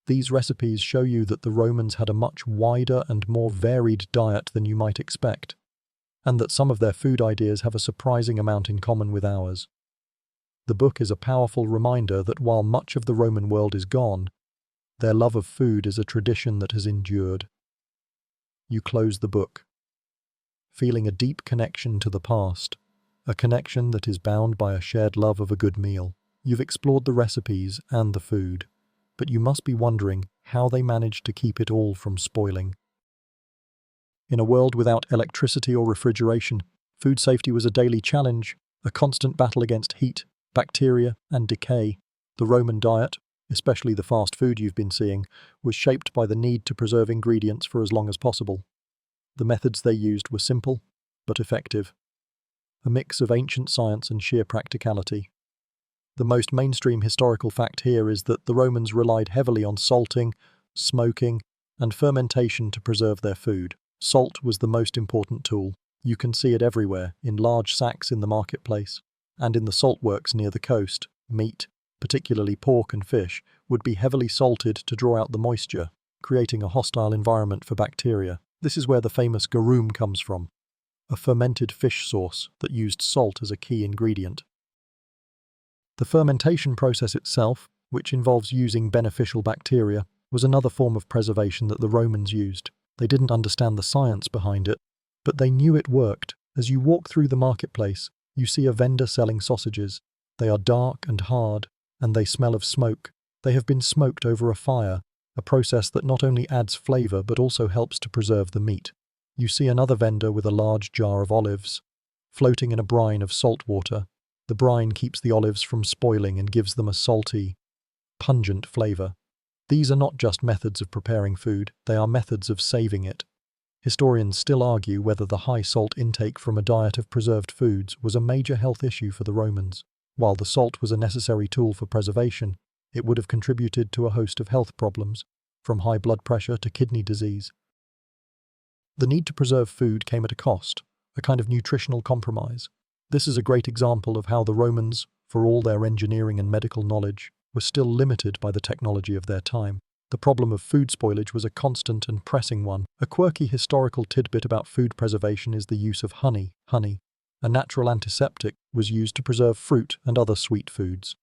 These recipes show you that the Romans had a much wider and more varied diet than you might expect, and that some of their food ideas have a surprising amount in common with ours. The book is a powerful reminder that while much of the Roman world is gone, their love of food is a tradition that has endured. You close the book, feeling a deep connection to the past, a connection that is bound by a shared love of a good meal. You've explored the recipes and the food, but you must be wondering how they managed to keep it all from spoiling. In a world without electricity or refrigeration, food safety was a daily challenge, a constant battle against heat, bacteria, and decay. The Roman diet, especially the fast food you've been seeing, was shaped by the need to preserve ingredients for as long as possible. The methods they used were simple, but effective, a mix of ancient science and sheer practicality. The most mainstream historical fact here is that the Romans relied heavily on salting, smoking, and fermentation to preserve their food. Salt was the most important tool. You can see it everywhere, in large sacks in the marketplace, and in the salt works near the coast. Meat, particularly pork and fish, would be heavily salted to draw out the moisture, creating a hostile environment for bacteria. This is where the famous garum comes from, a fermented fish sauce that used salt as a key ingredient. The fermentation process itself, which involves using beneficial bacteria, was another form of preservation that the Romans used. They didn't understand the science behind it, but they knew it worked. As you walk through the marketplace, you see a vendor selling sausages. They are dark and hard, and they smell of smoke. They have been smoked over a fire, a process that not only adds flavor but also helps to preserve the meat. You see another vendor with a large jar of olives, floating in a brine of salt water. The brine keeps the olives from spoiling and gives them a salty, pungent flavor. These are not just methods of preparing food, they are methods of saving it. Historians still argue whether the high salt intake from a diet of preserved foods was a major health issue for the Romans. While the salt was a necessary tool for preservation, it would have contributed to a host of health problems, from high blood pressure to kidney disease. The need to preserve food came at a cost, a kind of nutritional compromise. This is a great example of how the Romans, for all their engineering and medical knowledge, were still limited by the technology of their time. The problem of food spoilage was a constant and pressing one. A quirky historical tidbit about food preservation is the use of honey. Honey, A natural antiseptic was used to preserve fruit and other sweet foods.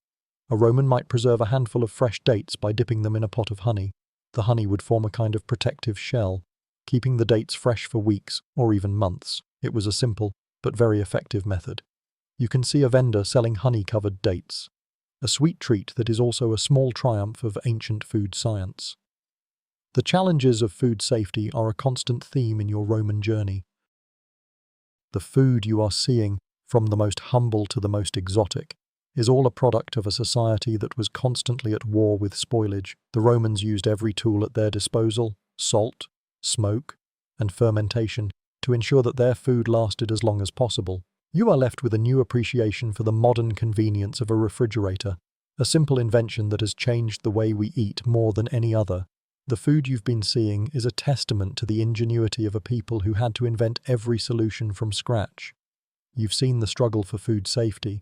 A Roman might preserve a handful of fresh dates by dipping them in a pot of honey. The honey would form a kind of protective shell, keeping the dates fresh for weeks or even months. It was a simple but very effective method. You can see a vendor selling honey-covered dates, a sweet treat that is also a small triumph of ancient food science. The challenges of food safety are a constant theme in your Roman journey. The food you are seeing, from the most humble to the most exotic, is all a product of a society that was constantly at war with spoilage. The Romans used every tool at their disposal, salt, smoke, and fermentation, to ensure that their food lasted as long as possible. You are left with a new appreciation for the modern convenience of a refrigerator, a simple invention that has changed the way we eat more than any other. The food you've been seeing is a testament to the ingenuity of a people who had to invent every solution from scratch. You've seen the struggle for food safety,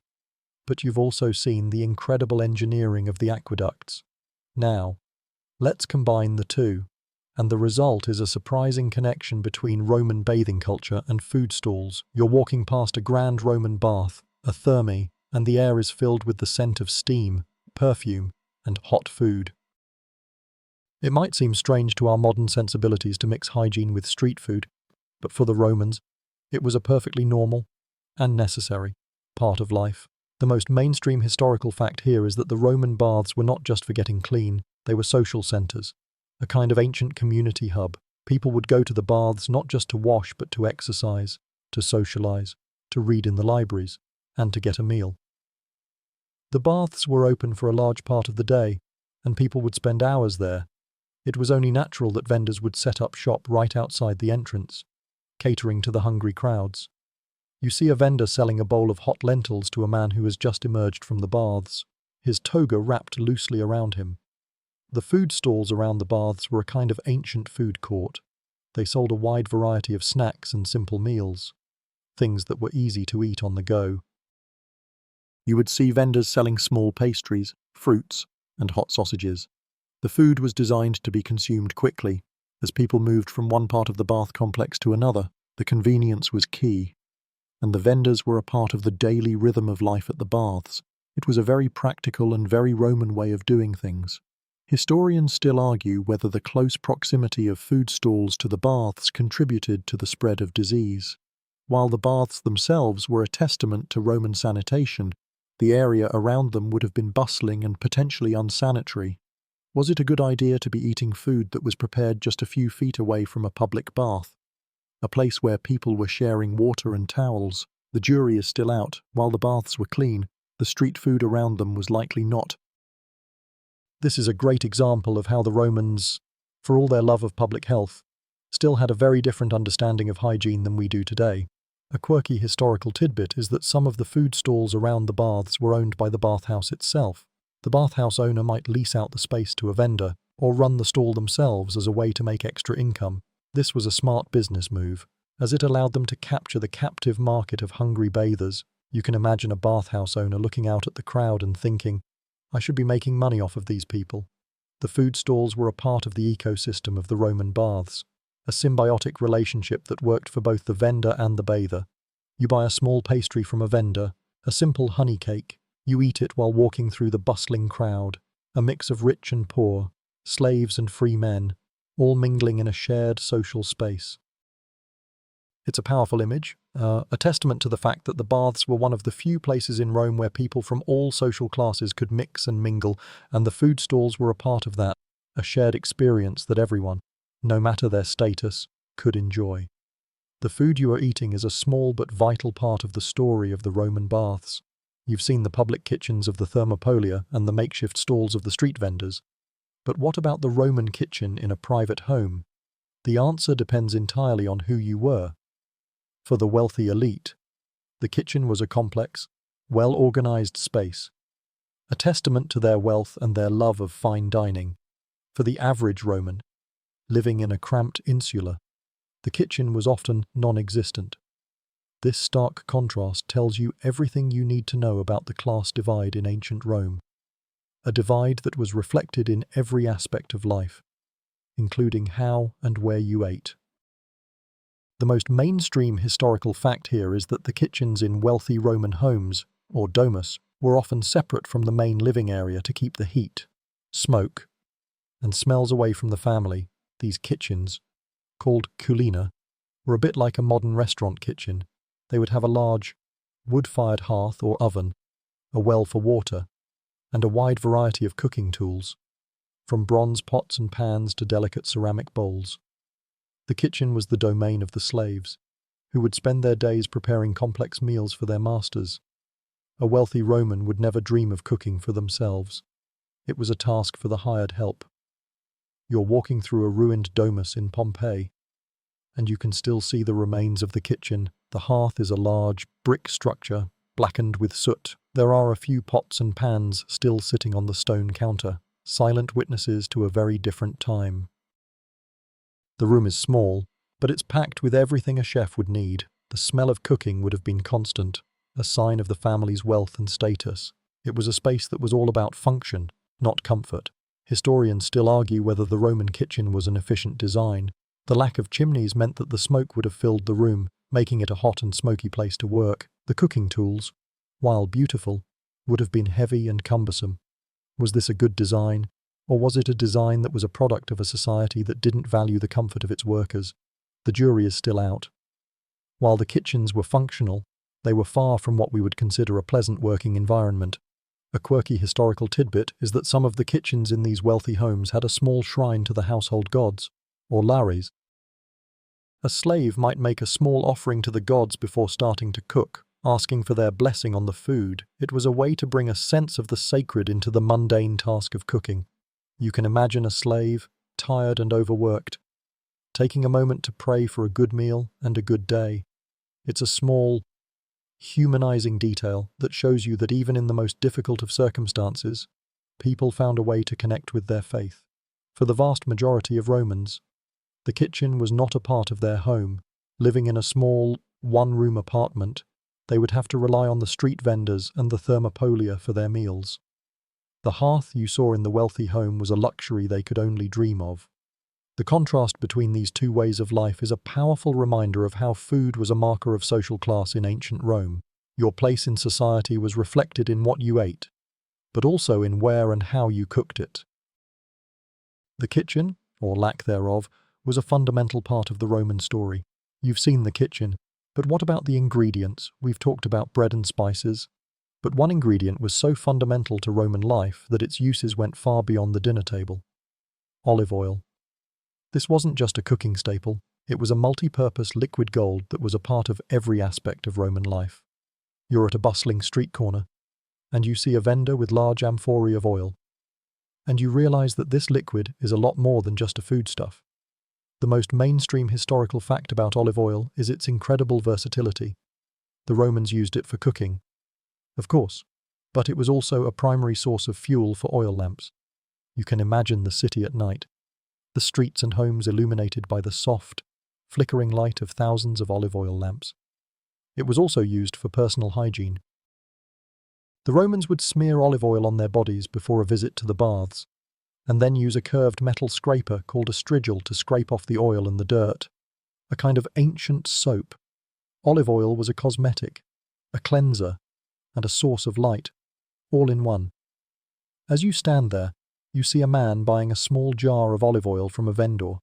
but you've also seen the incredible engineering of the aqueducts. Now, let's combine the two, and the result is a surprising connection between Roman bathing culture and food stalls. You're walking past a grand Roman bath, a therme, and the air is filled with the scent of steam, perfume, and hot food. It might seem strange to our modern sensibilities to mix hygiene with street food, but for the Romans, it was a perfectly normal and necessary part of life. The most mainstream historical fact here is that the Roman baths were not just for getting clean, they were social centers, a kind of ancient community hub. People would go to the baths not just to wash but to exercise, to socialize, to read in the libraries, and to get a meal. The baths were open for a large part of the day, and people would spend hours there. It was only natural that vendors would set up shop right outside the entrance, catering to the hungry crowds. You see a vendor selling a bowl of hot lentils to a man who has just emerged from the baths, his toga wrapped loosely around him. The food stalls around the baths were a kind of ancient food court. They sold a wide variety of snacks and simple meals, things that were easy to eat on the go. You would see vendors selling small pastries, fruits, and hot sausages. The food was designed to be consumed quickly. As people moved from one part of the bath complex to another, the convenience was key, and the vendors were a part of the daily rhythm of life at the baths. It was a very practical and very Roman way of doing things. Historians still argue whether the close proximity of food stalls to the baths contributed to the spread of disease. While the baths themselves were a testament to Roman sanitation, the area around them would have been bustling and potentially unsanitary. Was it a good idea to be eating food that was prepared just a few feet away from a public bath? A place where people were sharing water and towels. The jury is still out. While the baths were clean, the street food around them was likely not. This is a great example of how the Romans, for all their love of public health, still had a very different understanding of hygiene than we do today. A quirky historical tidbit is that some of the food stalls around the baths were owned by the bathhouse itself. The bathhouse owner might lease out the space to a vendor, or run the stall themselves as a way to make extra income. This was a smart business move, as it allowed them to capture the captive market of hungry bathers. You can imagine a bathhouse owner looking out at the crowd and thinking, I should be making money off of these people. The food stalls were a part of the ecosystem of the Roman baths, a symbiotic relationship that worked for both the vendor and the bather. You buy a small pastry from a vendor, a simple honey cake. You eat it while walking through the bustling crowd, a mix of rich and poor, slaves and free men, all mingling in a shared social space. It's a powerful image, a testament to the fact that the baths were one of the few places in Rome where people from all social classes could mix and mingle, and the food stalls were a part of that, a shared experience that everyone, no matter their status, could enjoy. The food you are eating is a small but vital part of the story of the Roman baths. You've seen the public kitchens of the thermopolia and the makeshift stalls of the street vendors. But what about the Roman kitchen in a private home? The answer depends entirely on who you were. For the wealthy elite, the kitchen was a complex, well-organized space, a testament to their wealth and their love of fine dining. For the average Roman, living in a cramped insula, the kitchen was often non-existent. This stark contrast tells you everything you need to know about the class divide in ancient Rome, a divide that was reflected in every aspect of life, including how and where you ate. The most mainstream historical fact here is that the kitchens in wealthy Roman homes, or domus, were often separate from the main living area to keep the heat, smoke, and smells away from the family. These kitchens, called culina, were a bit like a modern restaurant kitchen. They would have a large, wood-fired hearth or oven, a well for water, and a wide variety of cooking tools, from bronze pots and pans to delicate ceramic bowls. The kitchen was the domain of the slaves, who would spend their days preparing complex meals for their masters. A wealthy Roman would never dream of cooking for themselves. It was a task for the hired help. You're walking through a ruined domus in Pompeii, and you can still see the remains of the kitchen. The hearth is a large, brick structure, blackened with soot. There are a few pots and pans still sitting on the stone counter, silent witnesses to a very different time. The room is small, but it's packed with everything a chef would need. The smell of cooking would have been constant, a sign of the family's wealth and status. It was a space that was all about function, not comfort. Historians still argue whether the Roman kitchen was an efficient design. The lack of chimneys meant that the smoke would have filled the room, making it a hot and smoky place to work. The cooking tools, while beautiful, would have been heavy and cumbersome. Was this a good design, or was it a design that was a product of a society that didn't value the comfort of its workers? The jury is still out. While the kitchens were functional, they were far from what we would consider a pleasant working environment. A quirky historical tidbit is that some of the kitchens in these wealthy homes had a small shrine to the household gods, or lares. A slave might make a small offering to the gods before starting to cook, asking for their blessing on the food. It was a way to bring a sense of the sacred into the mundane task of cooking. You can imagine a slave, tired and overworked, taking a moment to pray for a good meal and a good day. It's a small, humanizing detail that shows you that even in the most difficult of circumstances, people found a way to connect with their faith. For the vast majority of Romans, the kitchen was not a part of their home. Living in a small, one-room apartment, they would have to rely on the street vendors and the thermopolia for their meals. The hearth you saw in the wealthy home was a luxury they could only dream of. The contrast between these two ways of life is a powerful reminder of how food was a marker of social class in ancient Rome. Your place in society was reflected in what you ate, but also in where and how you cooked it. The kitchen, or lack thereof, was a fundamental part of the Roman story. You've seen the kitchen, but what about the ingredients? We've talked about bread and spices, but one ingredient was so fundamental to Roman life that its uses went far beyond the dinner table: olive oil. This wasn't just a cooking staple, it was a multi-purpose liquid gold that was a part of every aspect of Roman life. You're at a bustling street corner, and you see a vendor with large amphorae of oil, and you realize that this liquid is a lot more than just a foodstuff. The most mainstream historical fact about olive oil is its incredible versatility. The Romans used it for cooking, of course, but it was also a primary source of fuel for oil lamps. You can imagine the city at night, the streets and homes illuminated by the soft, flickering light of thousands of olive oil lamps. It was also used for personal hygiene. The Romans would smear olive oil on their bodies before a visit to the baths, and then use a curved metal scraper called a strigil to scrape off the oil and the dirt, a kind of ancient soap. Olive oil was a cosmetic, a cleanser, and a source of light, all in one. As you stand there, you see a man buying a small jar of olive oil from a vendor.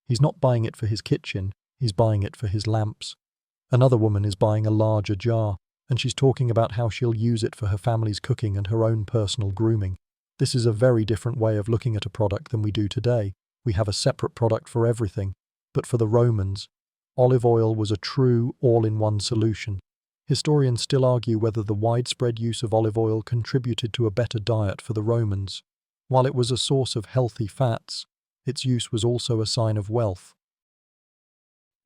He's not buying it for his kitchen, he's buying it for his lamps. Another woman is buying a larger jar, and she's talking about how she'll use it for her family's cooking and her own personal grooming. This is a very different way of looking at a product than we do today. We have a separate product for everything. But for the Romans, olive oil was a true all-in-one solution. Historians still argue whether the widespread use of olive oil contributed to a better diet for the Romans. While it was a source of healthy fats, its use was also a sign of wealth.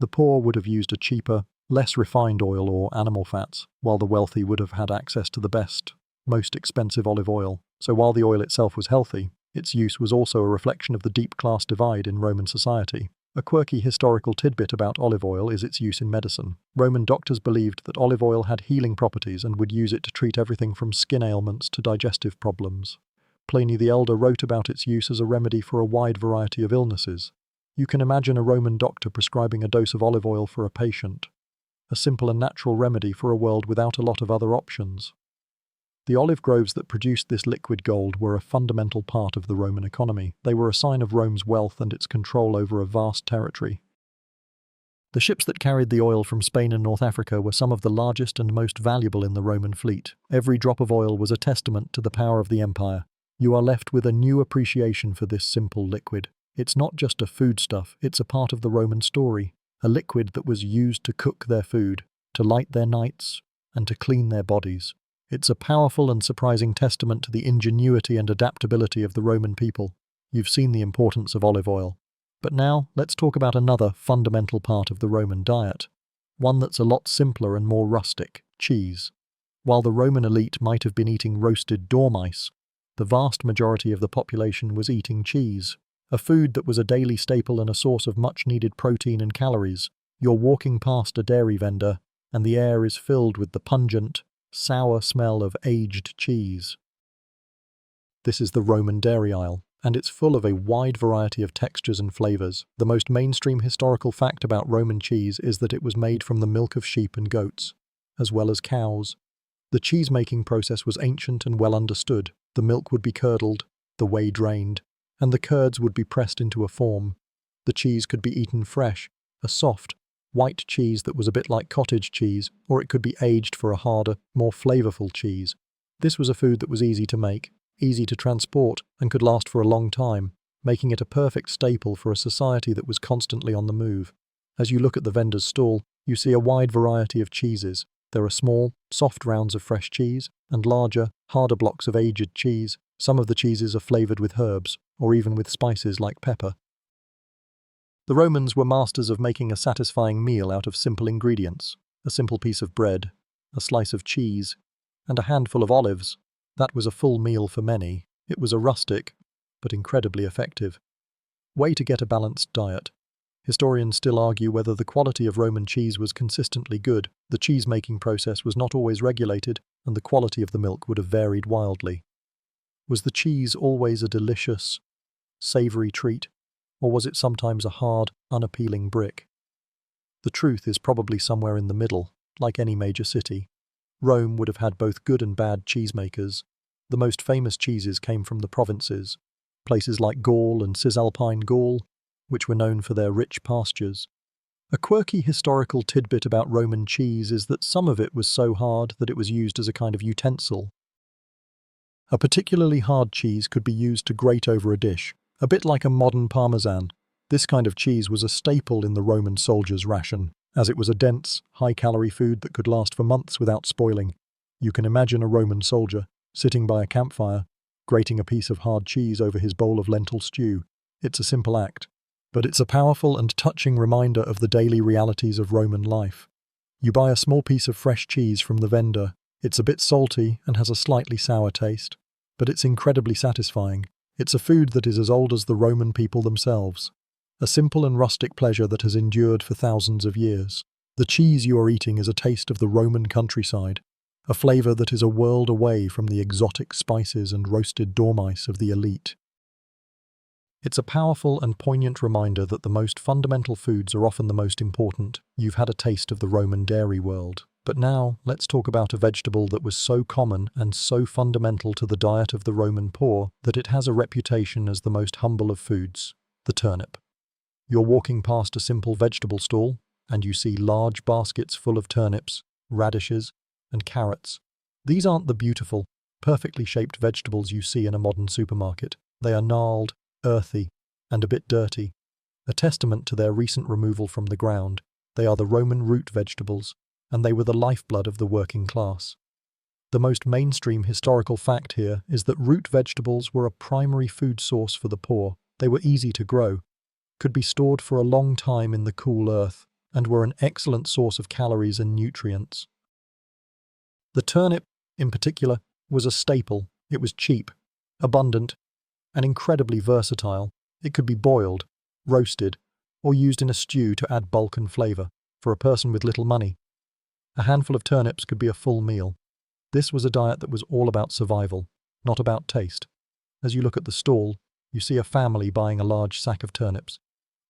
The poor would have used a cheaper, less refined oil or animal fats, while the wealthy would have had access to the best, most expensive olive oil. So while the oil itself was healthy, its use was also a reflection of the deep class divide in Roman society. A quirky historical tidbit about olive oil is its use in medicine. Roman doctors believed that olive oil had healing properties and would use it to treat everything from skin ailments to digestive problems. Pliny the Elder wrote about its use as a remedy for a wide variety of illnesses. You can imagine a Roman doctor prescribing a dose of olive oil for a patient, a simple and natural remedy for a world without a lot of other options. The olive groves that produced this liquid gold were a fundamental part of the Roman economy. They were a sign of Rome's wealth and its control over a vast territory. The ships that carried the oil from Spain and North Africa were some of the largest and most valuable in the Roman fleet. Every drop of oil was a testament to the power of the empire. You are left with a new appreciation for this simple liquid. It's not just a foodstuff, it's a part of the Roman story, a liquid that was used to cook their food, to light their nights, and to clean their bodies. It's a powerful and surprising testament to the ingenuity and adaptability of the Roman people. You've seen the importance of olive oil. But now, let's talk about another fundamental part of the Roman diet, one that's a lot simpler and more rustic: cheese. While the Roman elite might have been eating roasted dormice, the vast majority of the population was eating cheese, a food that was a daily staple and a source of much-needed protein and calories. You're walking past a dairy vendor, and the air is filled with the pungent, sour smell of aged cheese. This is the Roman dairy aisle, and it's full of a wide variety of textures and flavors. The most mainstream historical fact about Roman cheese is that it was made from the milk of sheep and goats, as well as cows. The cheese-making process was ancient and well understood. The milk would be curdled, the whey drained, and the curds would be pressed into a form. The cheese could be eaten fresh, a soft, white cheese that was a bit like cottage cheese, or it could be aged for a harder, more flavorful cheese. This was a food that was easy to make, easy to transport, and could last for a long time, making it a perfect staple for a society that was constantly on the move. As you look at the vendor's stall, you see a wide variety of cheeses. There are small, soft rounds of fresh cheese, and larger, harder blocks of aged cheese. Some of the cheeses are flavored with herbs, or even with spices like pepper. The Romans were masters of making a satisfying meal out of simple ingredients: a simple piece of bread, a slice of cheese, and a handful of olives. That was a full meal for many. It was a rustic, but incredibly effective way to get a balanced diet. Historians still argue whether the quality of Roman cheese was consistently good. The cheese-making process was not always regulated, and the quality of the milk would have varied wildly. Was the cheese always a delicious, savory treat, or was it sometimes a hard, unappealing brick? The truth is probably somewhere in the middle, like any major city. Rome would have had both good and bad cheesemakers. The most famous cheeses came from the provinces, places like Gaul and Cisalpine Gaul, which were known for their rich pastures. A quirky historical tidbit about Roman cheese is that some of it was so hard that it was used as a kind of utensil. A particularly hard cheese could be used to grate over a dish, a bit like a modern parmesan. This kind of cheese was a staple in the Roman soldier's ration, as it was a dense, high-calorie food that could last for months without spoiling. You can imagine a Roman soldier, sitting by a campfire, grating a piece of hard cheese over his bowl of lentil stew. It's a simple act, but it's a powerful and touching reminder of the daily realities of Roman life. You buy a small piece of fresh cheese from the vendor. It's a bit salty and has a slightly sour taste, but it's incredibly satisfying. It's a food that is as old as the Roman people themselves. A simple and rustic pleasure that has endured for thousands of years. The cheese you are eating is a taste of the Roman countryside, a flavor that is a world away from the exotic spices and roasted dormice of the elite. It's a powerful and poignant reminder that the most fundamental foods are often the most important. You've had a taste of the Roman dairy world. But now, let's talk about a vegetable that was so common and so fundamental to the diet of the Roman poor that it has a reputation as the most humble of foods: the turnip. You're walking past a simple vegetable stall, and you see large baskets full of turnips, radishes, and carrots. These aren't the beautiful, perfectly shaped vegetables you see in a modern supermarket. They are gnarled, earthy, and a bit dirty, a testament to their recent removal from the ground. They are the Roman root vegetables, and they were the lifeblood of the working class. The most mainstream historical fact here is that root vegetables were a primary food source for the poor. They were easy to grow, could be stored for a long time in the cool earth, and were an excellent source of calories and nutrients. The turnip, in particular, was a staple. It was cheap, abundant, and incredibly versatile. It could be boiled, roasted, or used in a stew to add bulk and flavor. For a person with little money, a handful of turnips could be a full meal. This was a diet that was all about survival, not about taste. As you look at the stall, you see a family buying a large sack of turnips.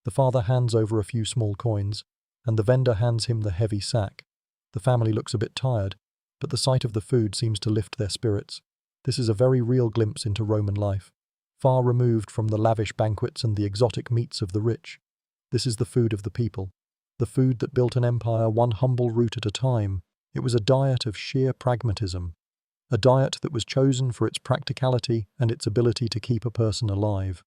The father hands over a few small coins, and the vendor hands him the heavy sack. The family looks a bit tired, but the sight of the food seems to lift their spirits. This is a very real glimpse into Roman life, far removed from the lavish banquets and the exotic meats of the rich. This is the food of the people, the food that built an empire one humble root at a time. It was a diet of sheer pragmatism, a diet that was chosen for its practicality and its ability to keep a person alive.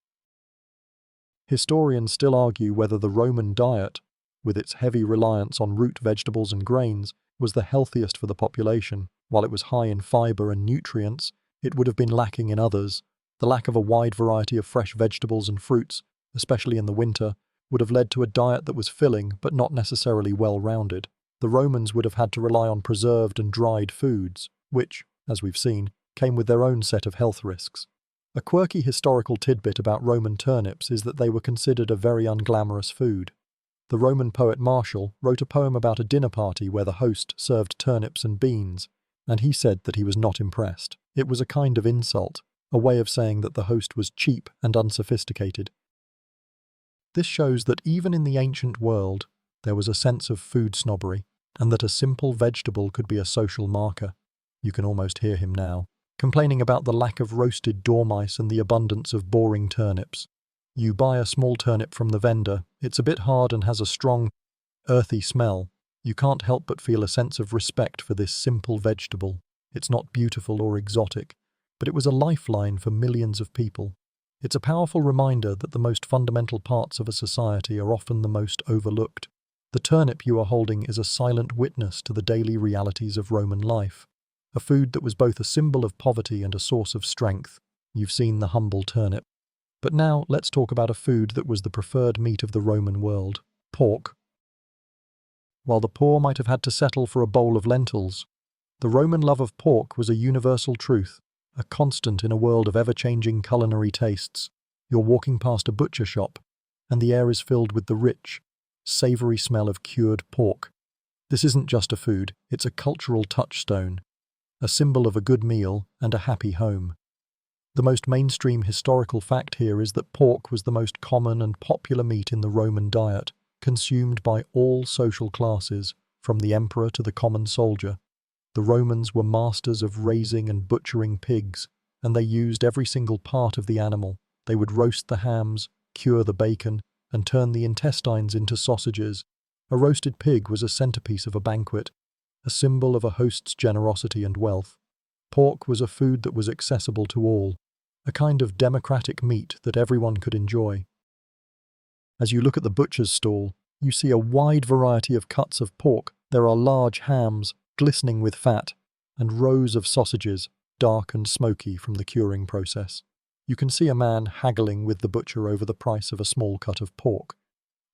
Historians still argue whether the Roman diet, with its heavy reliance on root vegetables and grains, was the healthiest for the population. While it was high in fiber and nutrients, it would have been lacking in others. The lack of a wide variety of fresh vegetables and fruits, especially in the winter, would have led to a diet that was filling but not necessarily well-rounded. The Romans would have had to rely on preserved and dried foods, which, as we've seen, came with their own set of health risks. A quirky historical tidbit about Roman turnips is that they were considered a very unglamorous food. The Roman poet Martial wrote a poem about a dinner party where the host served turnips and beans, and he said that he was not impressed. It was a kind of insult, a way of saying that the host was cheap and unsophisticated. This shows that even in the ancient world, there was a sense of food snobbery, and that a simple vegetable could be a social marker. You can almost hear him now, complaining about the lack of roasted dormice and the abundance of boring turnips. You buy a small turnip from the vendor, it's a bit hard and has a strong, earthy smell. You can't help but feel a sense of respect for this simple vegetable. It's not beautiful or exotic, but it was a lifeline for millions of people. It's a powerful reminder that the most fundamental parts of a society are often the most overlooked. The turnip you are holding is a silent witness to the daily realities of Roman life, a food that was both a symbol of poverty and a source of strength. You've seen the humble turnip. But now let's talk about a food that was the preferred meat of the Roman world: pork. While the poor might have had to settle for a bowl of lentils, the Roman love of pork was a universal truth, a constant in a world of ever-changing culinary tastes. You're walking past a butcher shop, and the air is filled with the rich, savoury smell of cured pork. This isn't just a food, it's a cultural touchstone, a symbol of a good meal and a happy home. The most mainstream historical fact here is that pork was the most common and popular meat in the Roman diet, consumed by all social classes, from the emperor to the common soldier. The Romans were masters of raising and butchering pigs, and they used every single part of the animal. They would roast the hams, cure the bacon, and turn the intestines into sausages. A roasted pig was a centerpiece of a banquet, a symbol of a host's generosity and wealth. Pork was a food that was accessible to all, a kind of democratic meat that everyone could enjoy. As you look at the butcher's stall, you see a wide variety of cuts of pork. There are large hams, glistening with fat, and rows of sausages, dark and smoky from the curing process. You can see a man haggling with the butcher over the price of a small cut of pork.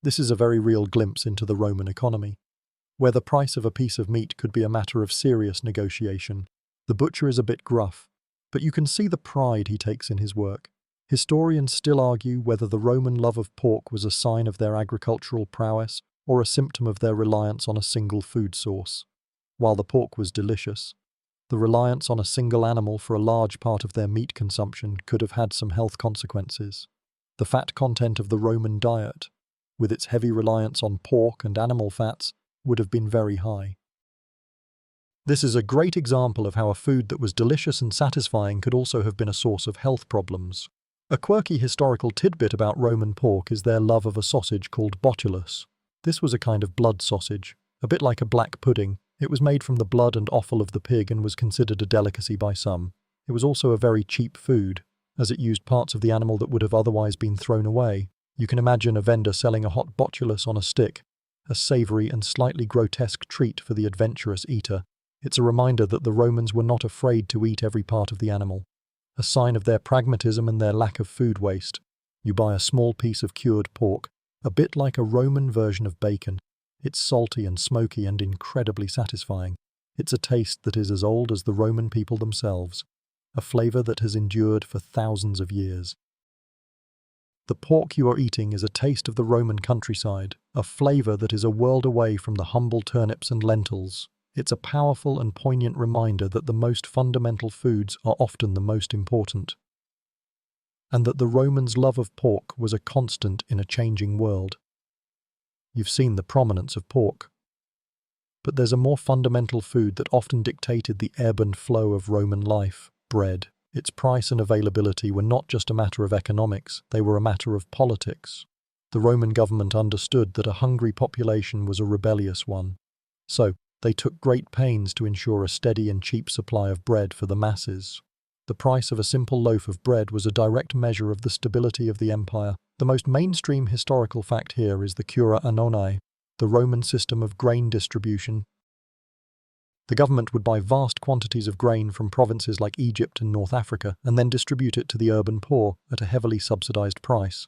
This is a very real glimpse into the Roman economy, where the price of a piece of meat could be a matter of serious negotiation. The butcher is a bit gruff, but you can see the pride he takes in his work. Historians still argue whether the Roman love of pork was a sign of their agricultural prowess or a symptom of their reliance on a single food source. While the pork was delicious, the reliance on a single animal for a large part of their meat consumption could have had some health consequences. The fat content of the Roman diet, with its heavy reliance on pork and animal fats, would have been very high. This is a great example of how a food that was delicious and satisfying could also have been a source of health problems. A quirky historical tidbit about Roman pork is their love of a sausage called botulus. This was a kind of blood sausage, a bit like a black pudding. It was made from the blood and offal of the pig and was considered a delicacy by some. It was also a very cheap food, as it used parts of the animal that would have otherwise been thrown away. You can imagine a vendor selling a hot botulus on a stick, a savoury and slightly grotesque treat for the adventurous eater. It's a reminder that the Romans were not afraid to eat every part of the animal, a sign of their pragmatism and their lack of food waste. You buy a small piece of cured pork, a bit like a Roman version of bacon. It's salty and smoky and incredibly satisfying. It's a taste that is as old as the Roman people themselves, a flavour that has endured for thousands of years. The pork you are eating is a taste of the Roman countryside, a flavour that is a world away from the humble turnips and lentils. It's a powerful and poignant reminder that the most fundamental foods are often the most important. and that the Romans' love of pork was a constant in a changing world. You've seen the prominence of pork. But there's a more fundamental food that often dictated the ebb and flow of Roman life: bread. Its price and availability were not just a matter of economics, they were a matter of politics. The Roman government understood that a hungry population was a rebellious one. So, they took great pains to ensure a steady and cheap supply of bread for the masses. The price of a simple loaf of bread was a direct measure of the stability of the empire. The most mainstream historical fact here is the cura annoni, the Roman system of grain distribution. The government would buy vast quantities of grain from provinces like Egypt and North Africa and then distribute it to the urban poor at a heavily subsidized price,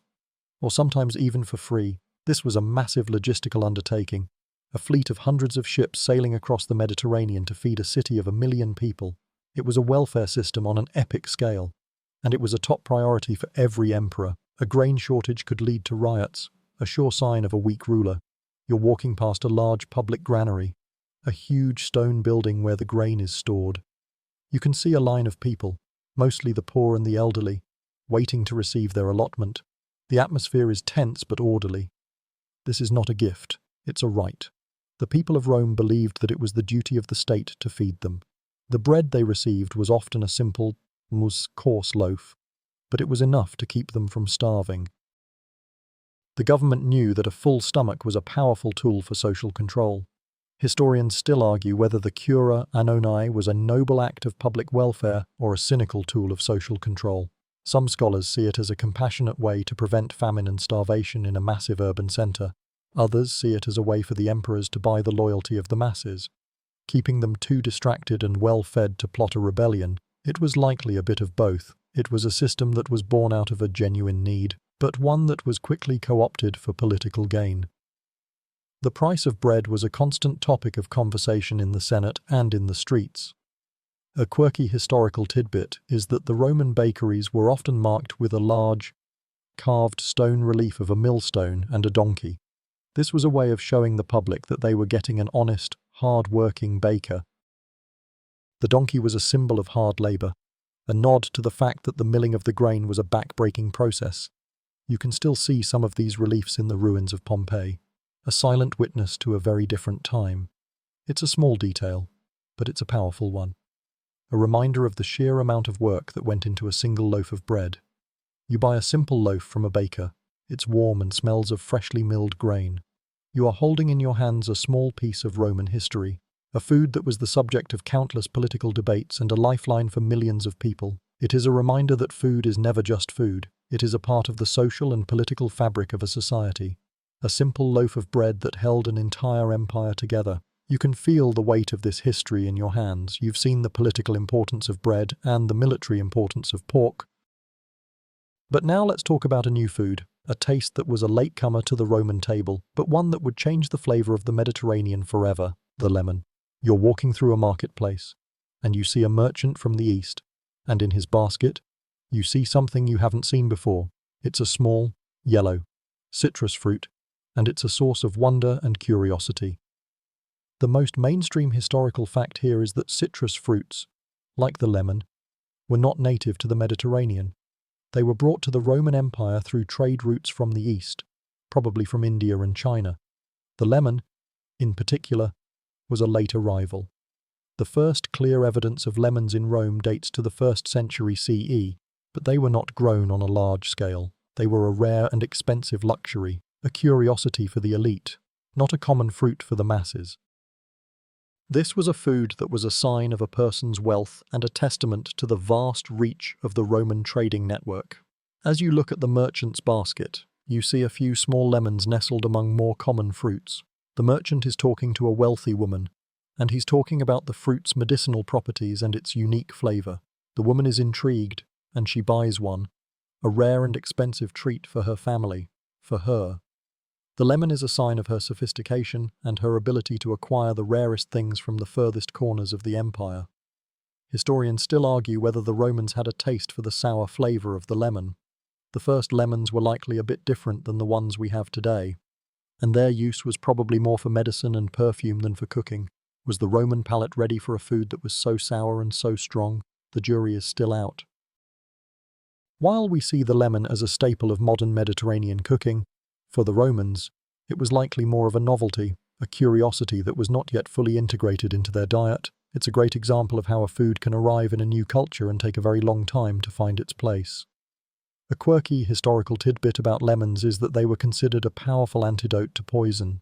or sometimes even for free. This was a massive logistical undertaking, a fleet of hundreds of ships sailing across the Mediterranean to feed a city of 1 million people. It was a welfare system on an epic scale, and it was a top priority for every emperor. A grain shortage could lead to riots, a sure sign of a weak ruler. You're walking past a large public granary, a huge stone building where the grain is stored. You can see a line of people, mostly the poor and the elderly, waiting to receive their allotment. The atmosphere is tense but orderly. This is not a gift, it's a right. The people of Rome believed that it was the duty of the state to feed them. The bread they received was often a simple, coarse loaf, but it was enough to keep them from starving. The government knew that a full stomach was a powerful tool for social control. Historians still argue whether the cura annoni was a noble act of public welfare or a cynical tool of social control. Some scholars see it as a compassionate way to prevent famine and starvation in a massive urban centre. Others see it as a way for the emperors to buy the loyalty of the masses. Keeping them too distracted and well-fed to plot a rebellion, it was likely a bit of both. It was a system that was born out of a genuine need, but one that was quickly co-opted for political gain. The price of bread was a constant topic of conversation in the Senate and in the streets. A quirky historical tidbit is that the Roman bakeries were often marked with a large, carved stone relief of a millstone and a donkey. This was a way of showing the public that they were getting an honest, hard-working baker. The donkey was a symbol of hard labor, a nod to the fact that the milling of the grain was a back-breaking process. You can still see some of these reliefs in the ruins of Pompeii, a silent witness to a very different time. It's a small detail, but it's a powerful one. A reminder of the sheer amount of work that went into a single loaf of bread. You buy a simple loaf from a baker. It's warm and smells of freshly milled grain. You are holding in your hands a small piece of Roman history, a food that was the subject of countless political debates and a lifeline for millions of people. It is a reminder that food is never just food. It is a part of the social and political fabric of a society. A simple loaf of bread that held an entire empire together. You can feel the weight of this history in your hands. You've seen the political importance of bread and the military importance of pork. But now let's talk about a new food, a taste that was a latecomer to the Roman table, but one that would change the flavor of the Mediterranean forever: the lemon. You're walking through a marketplace, and you see a merchant from the east, and in his basket, you see something you haven't seen before. It's a small, yellow, citrus fruit, and it's a source of wonder and curiosity. The most mainstream historical fact here is that citrus fruits, like the lemon, were not native to the Mediterranean. They were brought to the Roman Empire through trade routes from the east, probably from India and China. The lemon, in particular, was a late arrival. The first clear evidence of lemons in Rome dates to the 1st century CE, but they were not grown on a large scale. They were a rare and expensive luxury, a curiosity for the elite, not a common fruit for the masses. This was a food that was a sign of a person's wealth and a testament to the vast reach of the Roman trading network. As you look at the merchant's basket, you see a few small lemons nestled among more common fruits. The merchant is talking to a wealthy woman, and he's talking about the fruit's medicinal properties and its unique flavor. The woman is intrigued, and she buys one, a rare and expensive treat for her family, for her. The lemon is a sign of her sophistication and her ability to acquire the rarest things from the furthest corners of the empire. Historians still argue whether the Romans had a taste for the sour flavor of the lemon. The first lemons were likely a bit different than the ones we have today, and their use was probably more for medicine and perfume than for cooking. Was the Roman palate ready for a food that was so sour and so strong? The jury is still out. While we see the lemon as a staple of modern Mediterranean cooking, for the Romans, it was likely more of a novelty, a curiosity that was not yet fully integrated into their diet. It's a great example of how a food can arrive in a new culture and take a very long time to find its place. A quirky historical tidbit about lemons is that they were considered a powerful antidote to poison.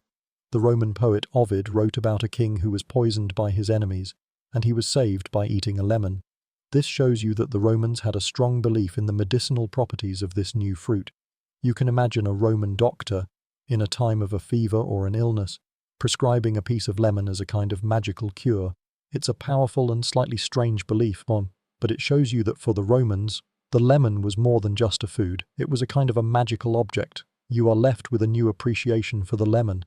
The Roman poet Ovid wrote about a king who was poisoned by his enemies, and he was saved by eating a lemon. This shows you that the Romans had a strong belief in the medicinal properties of this new fruit. You can imagine a Roman doctor, in a time of a fever or an illness, prescribing a piece of lemon as a kind of magical cure. It's a powerful and slightly strange belief, but it shows you that for the Romans, the lemon was more than just a food. It was a kind of a magical object. You are left with a new appreciation for the lemon.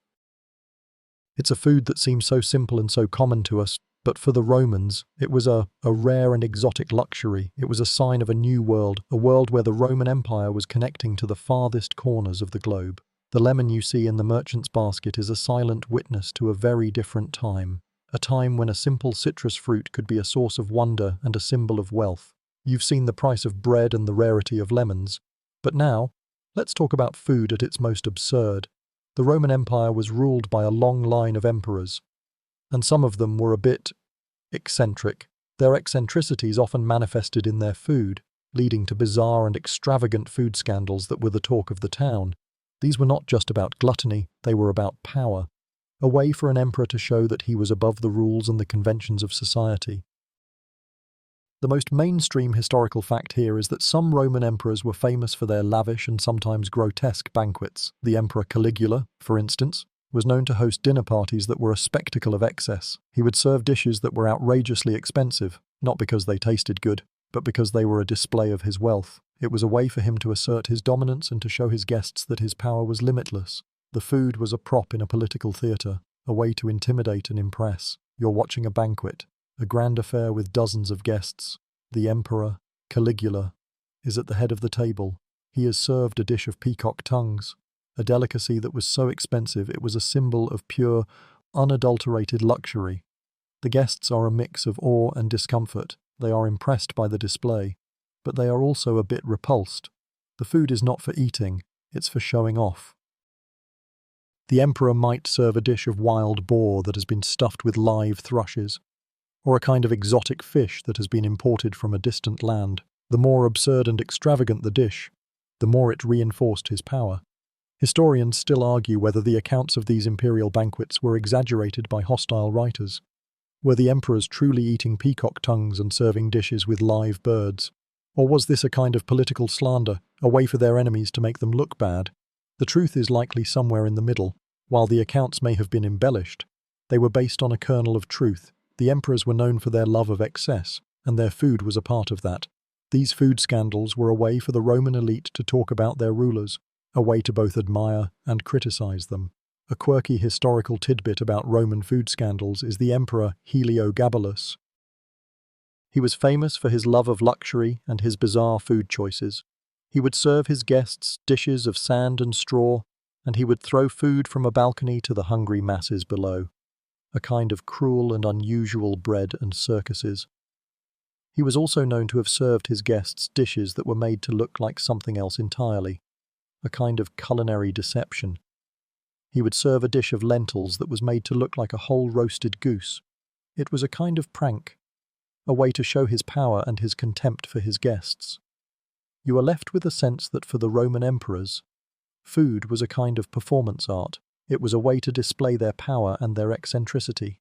It's a food that seems so simple and so common to us, but for the Romans, it was a rare and exotic luxury. It was a sign of a new world, a world where the Roman Empire was connecting to the farthest corners of the globe. The lemon you see in the merchant's basket is a silent witness to a very different time, a time when a simple citrus fruit could be a source of wonder and a symbol of wealth. You've seen the price of bread and the rarity of lemons, but now, let's talk about food at its most absurd. The Roman Empire was ruled by a long line of emperors, and some of them were a bit eccentric. Their eccentricities often manifested in their food, leading to bizarre and extravagant food scandals that were the talk of the town. These were not just about gluttony, they were about power, a way for an emperor to show that he was above the rules and the conventions of society. The most mainstream historical fact here is that some Roman emperors were famous for their lavish and sometimes grotesque banquets. The Emperor Caligula, for instance, was known to host dinner parties that were a spectacle of excess. He would serve dishes that were outrageously expensive, not because they tasted good, but because they were a display of his wealth. It was a way for him to assert his dominance and to show his guests that his power was limitless. The food was a prop in a political theatre, a way to intimidate and impress. You're watching a banquet, a grand affair with dozens of guests. The Emperor, Caligula, is at the head of the table. He is served a dish of peacock tongues, a delicacy that was so expensive it was a symbol of pure, unadulterated luxury. The guests are a mix of awe and discomfort. They are impressed by the display, but they are also a bit repulsed. The food is not for eating, it's for showing off. The emperor might serve a dish of wild boar that has been stuffed with live thrushes, or a kind of exotic fish that has been imported from a distant land. The more absurd and extravagant the dish, the more it reinforced his power. Historians still argue whether the accounts of these imperial banquets were exaggerated by hostile writers. Were the emperors truly eating peacock tongues and serving dishes with live birds? Or was this a kind of political slander, a way for their enemies to make them look bad? The truth is likely somewhere in the middle. While the accounts may have been embellished, they were based on a kernel of truth. The emperors were known for their love of excess, and their food was a part of that. These food scandals were a way for the Roman elite to talk about their rulers, a way to both admire and criticize them. A quirky historical tidbit about Roman food scandals is the emperor Heliogabalus. He was famous for his love of luxury and his bizarre food choices. He would serve his guests dishes of sand and straw, and he would throw food from a balcony to the hungry masses below, a kind of cruel and unusual bread and circuses. He was also known to have served his guests dishes that were made to look like something else entirely, a kind of culinary deception. He would serve a dish of lentils that was made to look like a whole roasted goose. It was a kind of prank, a way to show his power and his contempt for his guests. You are left with a sense that for the Roman emperors, food was a kind of performance art. It was a way to display their power and their eccentricity.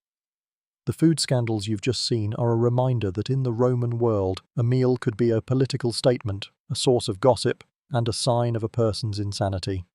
The food scandals you've just seen are a reminder that in the Roman world, a meal could be a political statement, a source of gossip, and a sign of a person's insanity.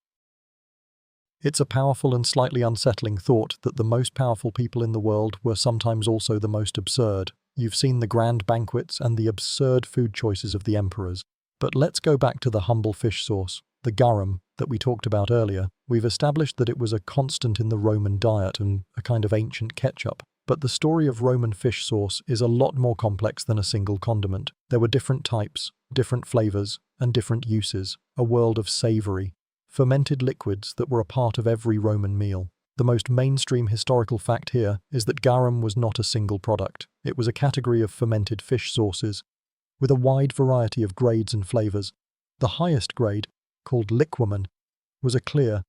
It's a powerful and slightly unsettling thought that the most powerful people in the world were sometimes also the most absurd. You've seen the grand banquets and the absurd food choices of the emperors. But let's go back to the humble fish sauce, the garum, that we talked about earlier. We've established that it was a constant in the Roman diet and a kind of ancient ketchup. But the story of Roman fish sauce is a lot more complex than a single condiment. There were different types, different flavors, and different uses, a world of savory, fermented liquids that were a part of every Roman meal. The most mainstream historical fact here is that garum was not a single product. It was a category of fermented fish sauces, with a wide variety of grades and flavors. The highest grade, called liquamen, was a clear,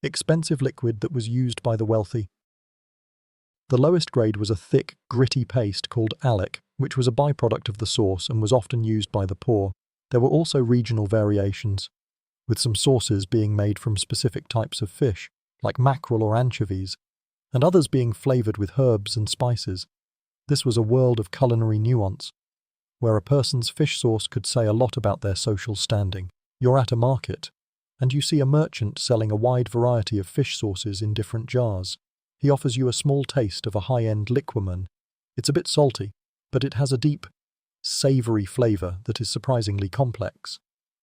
expensive liquid that was used by the wealthy. The lowest grade was a thick, gritty paste called alec, which was a byproduct of the sauce and was often used by the poor. There were also regional variations, with some sauces being made from specific types of fish, like mackerel or anchovies, and others being flavoured with herbs and spices. This was a world of culinary nuance, where a person's fish sauce could say a lot about their social standing. You're at a market, and you see a merchant selling a wide variety of fish sauces in different jars. He offers you a small taste of a high-end liquamen. It's a bit salty, but it has a deep, savoury flavour that is surprisingly complex.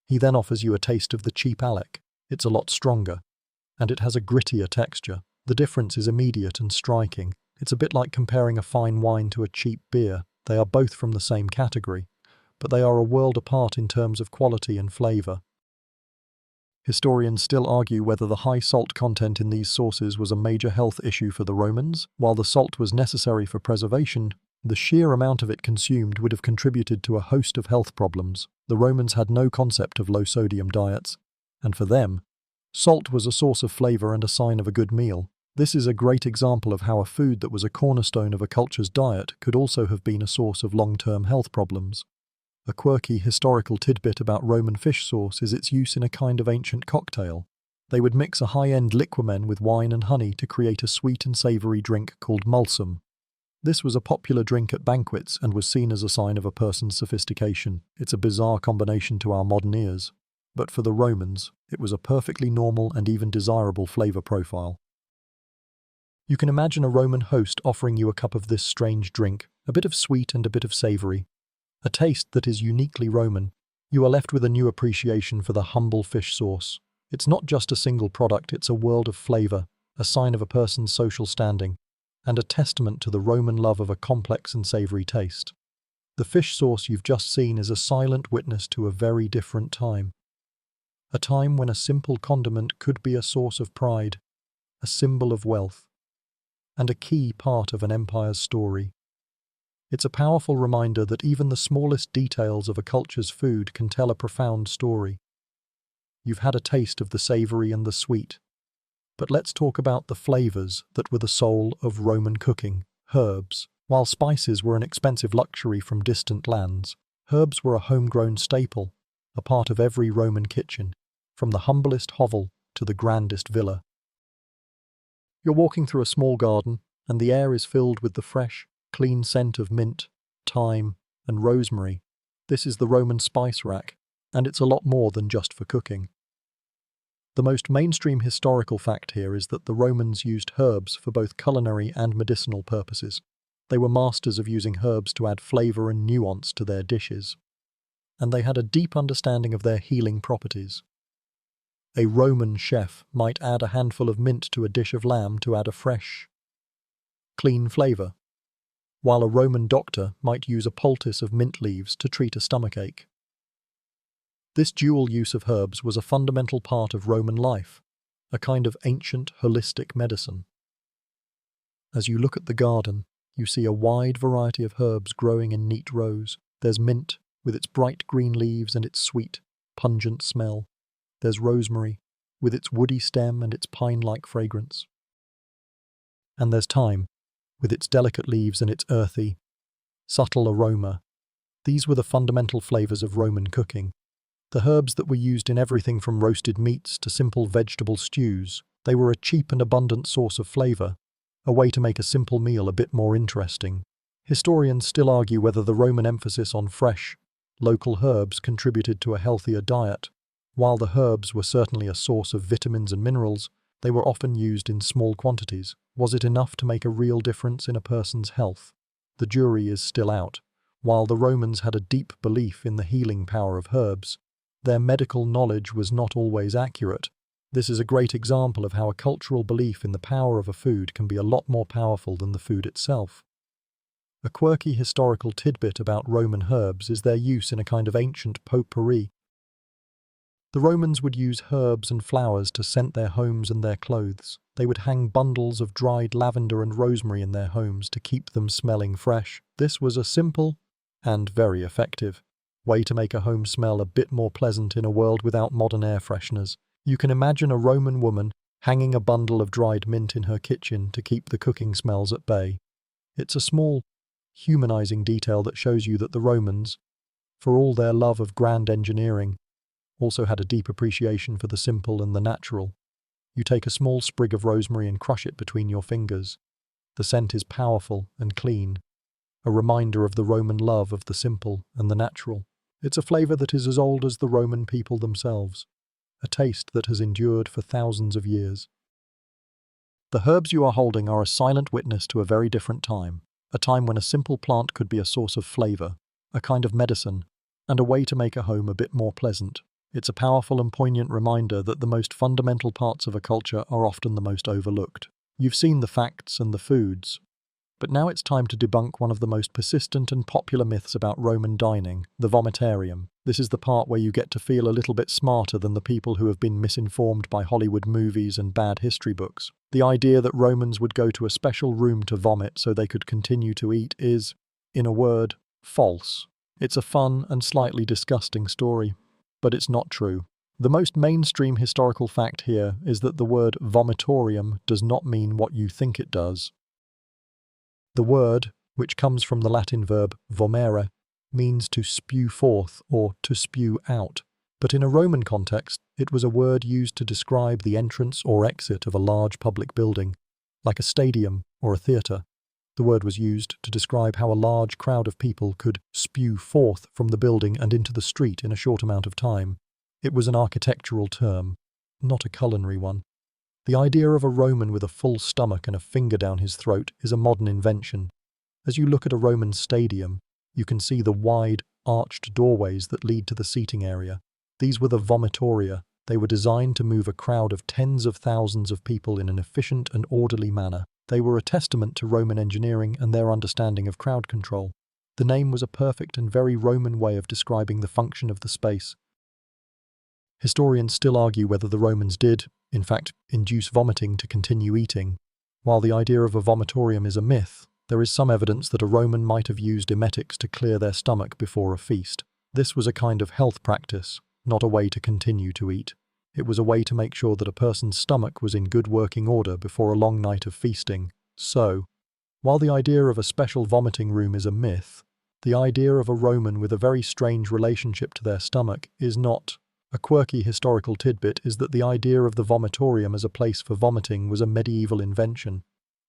He then offers you a taste of the cheap alec. It's a lot stronger, and it has a grittier texture. The difference is immediate and striking. It's a bit like comparing a fine wine to a cheap beer. They are both from the same category, but they are a world apart in terms of quality and flavour. Historians still argue whether the high salt content in these sauces was a major health issue for the Romans. While the salt was necessary for preservation, the sheer amount of it consumed would have contributed to a host of health problems. The Romans had no concept of low-sodium diets, and for them, salt was a source of flavour and a sign of a good meal. This is a great example of how a food that was a cornerstone of a culture's diet could also have been a source of long-term health problems. A quirky historical tidbit about Roman fish sauce is its use in a kind of ancient cocktail. They would mix a high-end liquamen with wine and honey to create a sweet and savoury drink called mulsum. This was a popular drink at banquets and was seen as a sign of a person's sophistication. It's a bizarre combination to our modern ears, but for the Romans, it was a perfectly normal and even desirable flavour profile. You can imagine a Roman host offering you a cup of this strange drink, a bit of sweet and a bit of savoury. A taste that is uniquely Roman. You are left with a new appreciation for the humble fish sauce. It's not just a single product, it's a world of flavour, a sign of a person's social standing, and a testament to the Roman love of a complex and savoury taste. The fish sauce you've just seen is a silent witness to a very different time. A time when a simple condiment could be a source of pride, a symbol of wealth, and a key part of an empire's story. It's a powerful reminder that even the smallest details of a culture's food can tell a profound story. You've had a taste of the savoury and the sweet, but let's talk about the flavours that were the soul of Roman cooking. Herbs. While spices were an expensive luxury from distant lands, herbs were a homegrown staple, a part of every Roman kitchen, from the humblest hovel to the grandest villa. You're walking through a small garden, and the air is filled with the fresh, clean scent of mint, thyme, and rosemary. This is the Roman spice rack, and it's a lot more than just for cooking. The most mainstream historical fact here is that the Romans used herbs for both culinary and medicinal purposes. They were masters of using herbs to add flavour and nuance to their dishes, and they had a deep understanding of their healing properties. A Roman chef might add a handful of mint to a dish of lamb to add a fresh, clean flavour, while a Roman doctor might use a poultice of mint leaves to treat a stomachache. This dual use of herbs was a fundamental part of Roman life, a kind of ancient holistic medicine. As you look at the garden, you see a wide variety of herbs growing in neat rows. There's mint, with its bright green leaves and its sweet, pungent smell. There's rosemary, with its woody stem and its pine-like fragrance. And there's thyme, with its delicate leaves and its earthy, subtle aroma. These were the fundamental flavours of Roman cooking. The herbs that were used in everything from roasted meats to simple vegetable stews, they were a cheap and abundant source of flavour, a way to make a simple meal a bit more interesting. Historians still argue whether the Roman emphasis on fresh, local herbs contributed to a healthier diet. While the herbs were certainly a source of vitamins and minerals, they were often used in small quantities. Was it enough to make a real difference in a person's health? The jury is still out. While the Romans had a deep belief in the healing power of herbs, their medical knowledge was not always accurate. This is a great example of how a cultural belief in the power of a food can be a lot more powerful than the food itself. A quirky historical tidbit about Roman herbs is their use in a kind of ancient potpourri. The Romans would use herbs and flowers to scent their homes and their clothes. They would hang bundles of dried lavender and rosemary in their homes to keep them smelling fresh. This was a simple and very effective Way to make a home smell a bit more pleasant in a world without modern air fresheners. You can imagine a Roman woman hanging a bundle of dried mint in her kitchen to keep the cooking smells at bay. It's a small, humanizing detail that shows you that the Romans, for all their love of grand engineering, also had a deep appreciation for the simple and the natural. You take a small sprig of rosemary and crush it between your fingers. The scent is powerful and clean, a reminder of the Roman love of the simple and the natural. It's a flavor that is as old as the Roman people themselves, a taste that has endured for thousands of years. The herbs you are holding are a silent witness to a very different time, a time when a simple plant could be a source of flavor, a kind of medicine, and a way to make a home a bit more pleasant. It's a powerful and poignant reminder that the most fundamental parts of a culture are often the most overlooked. You've seen the facts and the foods, but now it's time to debunk one of the most persistent and popular myths about Roman dining, the vomitarium. This is the part where you get to feel a little bit smarter than the people who have been misinformed by Hollywood movies and bad history books. The idea that Romans would go to a special room to vomit so they could continue to eat is, in a word, false. It's a fun and slightly disgusting story, but it's not true. The most mainstream historical fact here is that the word vomitorium does not mean what you think it does. The word, which comes from the Latin verb vomere, means to spew forth or to spew out, but in a Roman context, it was a word used to describe the entrance or exit of a large public building, like a stadium or a theatre. The word was used to describe how a large crowd of people could spew forth from the building and into the street in a short amount of time. It was an architectural term, not a culinary one. The idea of a Roman with a full stomach and a finger down his throat is a modern invention. As you look at a Roman stadium, you can see the wide, arched doorways that lead to the seating area. These were the vomitoria. They were designed to move a crowd of tens of thousands of people in an efficient and orderly manner. They were a testament to Roman engineering and their understanding of crowd control. The name was a perfect and very Roman way of describing the function of the space. Historians still argue whether the Romans did, in fact, induce vomiting to continue eating. While the idea of a vomitorium is a myth, there is some evidence that a Roman might have used emetics to clear their stomach before a feast. This was a kind of health practice, not a way to continue to eat. It was a way to make sure that a person's stomach was in good working order before a long night of feasting. So, while the idea of a special vomiting room is a myth, the idea of a Roman with a very strange relationship to their stomach is not. A quirky historical tidbit is that the idea of the vomitorium as a place for vomiting was a medieval invention.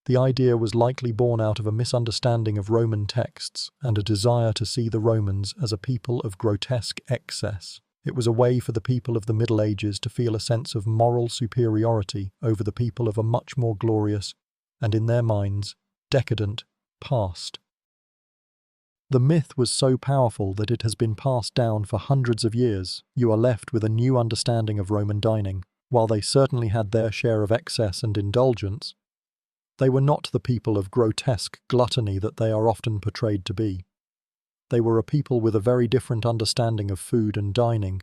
The idea was likely born out of a misunderstanding of Roman texts and a desire to see the Romans as a people of grotesque excess. It was a way for the people of the Middle Ages to feel a sense of moral superiority over the people of a much more glorious, and in their minds, decadent, past. The myth was so powerful that it has been passed down for hundreds of years. You are left with a new understanding of Roman dining. While they certainly had their share of excess and indulgence, they were not the people of grotesque gluttony that they are often portrayed to be. They were a people with a very different understanding of food and dining,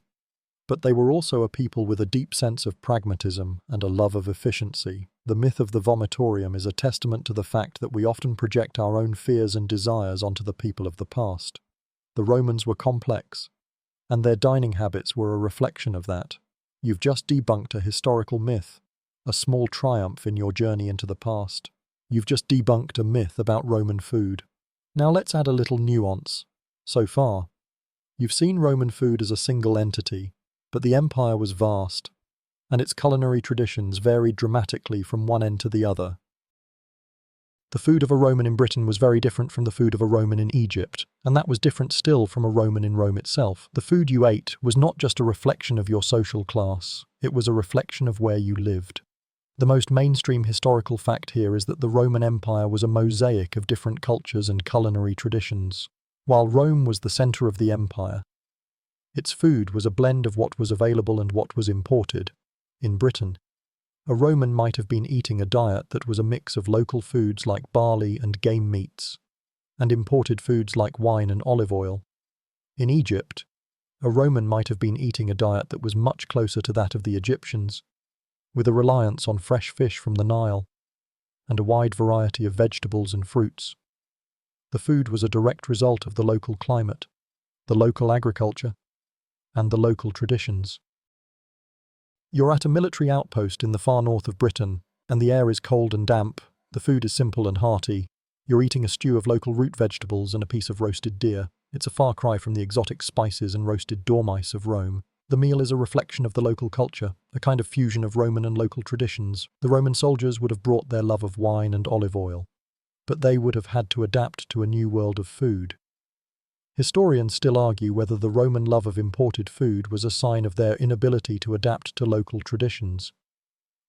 but they were also a people with a deep sense of pragmatism and a love of efficiency. The myth of the vomitorium is a testament to the fact that we often project our own fears and desires onto the people of the past. The Romans were complex, and their dining habits were a reflection of that. You've just debunked a historical myth, a small triumph in your journey into the past. You've just debunked a myth about Roman food. Now let's add a little nuance. So far, you've seen Roman food as a single entity, but the empire was vast, and its culinary traditions varied dramatically from one end to the other. The food of a Roman in Britain was very different from the food of a Roman in Egypt, and that was different still from a Roman in Rome itself. The food you ate was not just a reflection of your social class, it was a reflection of where you lived. The most mainstream historical fact here is that the Roman Empire was a mosaic of different cultures and culinary traditions. While Rome was the center of the empire, its food was a blend of what was available and what was imported. In Britain, a Roman might have been eating a diet that was a mix of local foods like barley and game meats, and imported foods like wine and olive oil. In Egypt, a Roman might have been eating a diet that was much closer to that of the Egyptians, with a reliance on fresh fish from the Nile, and a wide variety of vegetables and fruits. The food was a direct result of the local climate, the local agriculture, and the local traditions. You're at a military outpost in the far north of Britain, and the air is cold and damp. The food is simple and hearty. You're eating a stew of local root vegetables and a piece of roasted deer. It's a far cry from the exotic spices and roasted dormice of Rome. The meal is a reflection of the local culture, a kind of fusion of Roman and local traditions. The Roman soldiers would have brought their love of wine and olive oil, but they would have had to adapt to a new world of food. Historians still argue whether the Roman love of imported food was a sign of their inability to adapt to local traditions.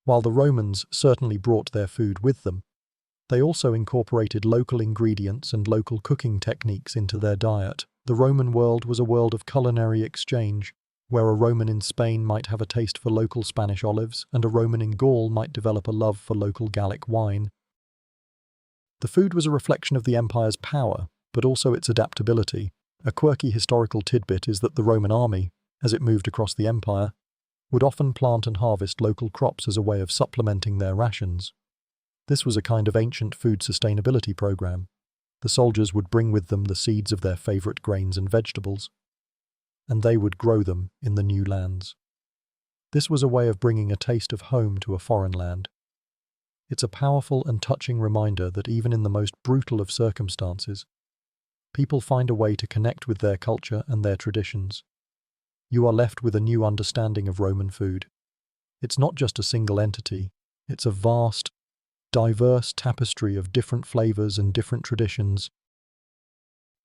While the Romans certainly brought their food with them, they also incorporated local ingredients and local cooking techniques into their diet. The Roman world was a world of culinary exchange, where a Roman in Spain might have a taste for local Spanish olives, and a Roman in Gaul might develop a love for local Gallic wine. The food was a reflection of the empire's power, but also its adaptability. A quirky historical tidbit is that the Roman army, as it moved across the empire, would often plant and harvest local crops as a way of supplementing their rations. This was a kind of ancient food sustainability program. The soldiers would bring with them the seeds of their favorite grains and vegetables, and they would grow them in the new lands. This was a way of bringing a taste of home to a foreign land. It's a powerful and touching reminder that even in the most brutal of circumstances, people find a way to connect with their culture and their traditions. You are left with a new understanding of Roman food. It's not just a single entity, it's a vast, diverse tapestry of different flavors and different traditions.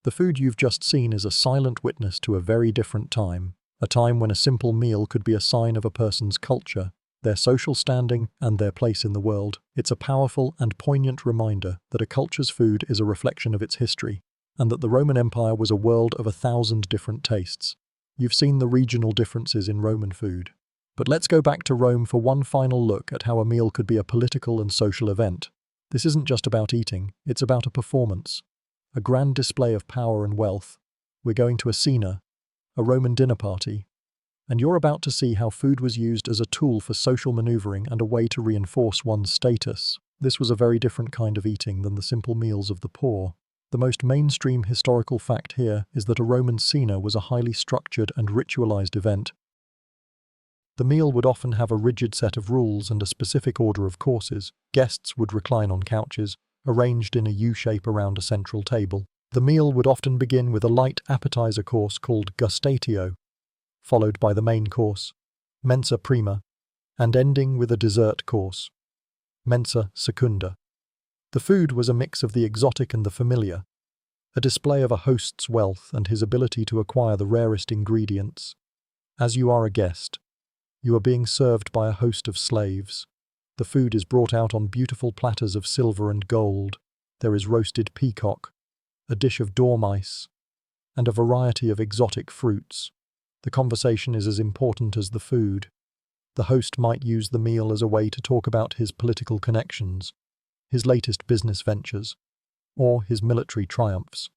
The food you've just seen is a silent witness to a very different time, a time when a simple meal could be a sign of a person's culture, their social standing, and their place in the world. It's a powerful and poignant reminder that a culture's food is a reflection of its history, and that the Roman Empire was a world of 1,000 different tastes. You've seen the regional differences in Roman food. But let's go back to Rome for one final look at how a meal could be a political and social event. This isn't just about eating, it's about a performance, a grand display of power and wealth. We're going to a cena, a Roman dinner party, and you're about to see how food was used as a tool for social maneuvering and a way to reinforce one's status. This was a very different kind of eating than the simple meals of the poor. The most mainstream historical fact here is that a Roman cena was a highly structured and ritualized event. The meal would often have a rigid set of rules and a specific order of courses. Guests would recline on couches, arranged in a U-shape around a central table. The meal would often begin with a light appetizer course called gustatio, followed by the main course, mensa prima, and ending with a dessert course, mensa secunda. The food was a mix of the exotic and the familiar, a display of a host's wealth and his ability to acquire the rarest ingredients. As you are a guest, you are being served by a host of slaves. The food is brought out on beautiful platters of silver and gold. There is roasted peacock, a dish of dormice, and a variety of exotic fruits. The conversation is as important as the food. The host might use the meal as a way to talk about his political connections, his latest business ventures, or his military triumphs.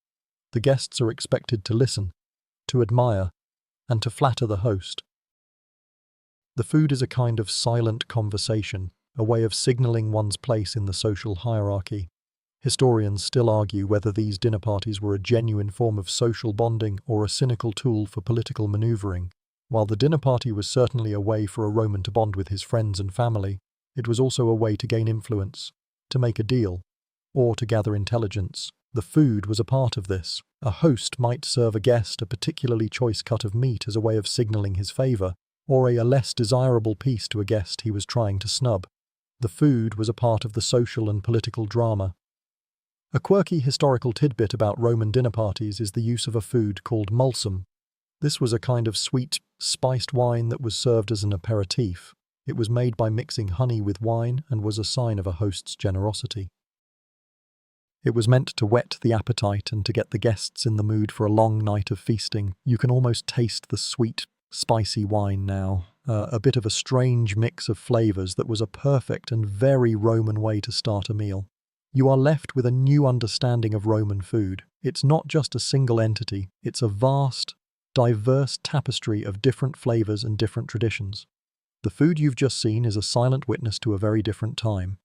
The guests are expected to listen, to admire, and to flatter the host. The food is a kind of silent conversation, a way of signaling one's place in the social hierarchy. Historians still argue whether these dinner parties were a genuine form of social bonding or a cynical tool for political maneuvering. While the dinner party was certainly a way for a Roman to bond with his friends and family, it was also a way to gain influence, to make a deal, or to gather intelligence. The food was a part of this. A host might serve a guest a particularly choice cut of meat as a way of signaling his favor, or a less desirable piece to a guest he was trying to snub. The food was a part of the social and political drama. A quirky historical tidbit about Roman dinner parties is the use of a food called mulsum. This was a kind of sweet, spiced wine that was served as an aperitif. It was made by mixing honey with wine and was a sign of a host's generosity. It was meant to whet the appetite and to get the guests in the mood for a long night of feasting. You can almost taste the sweet, spicy wine now, a bit of a strange mix of flavors that was a perfect and very Roman way to start a meal. You are left with a new understanding of Roman food. It's not just a single entity, it's a vast, diverse tapestry of different flavors and different traditions. The food you've just seen is a silent witness to a very different time.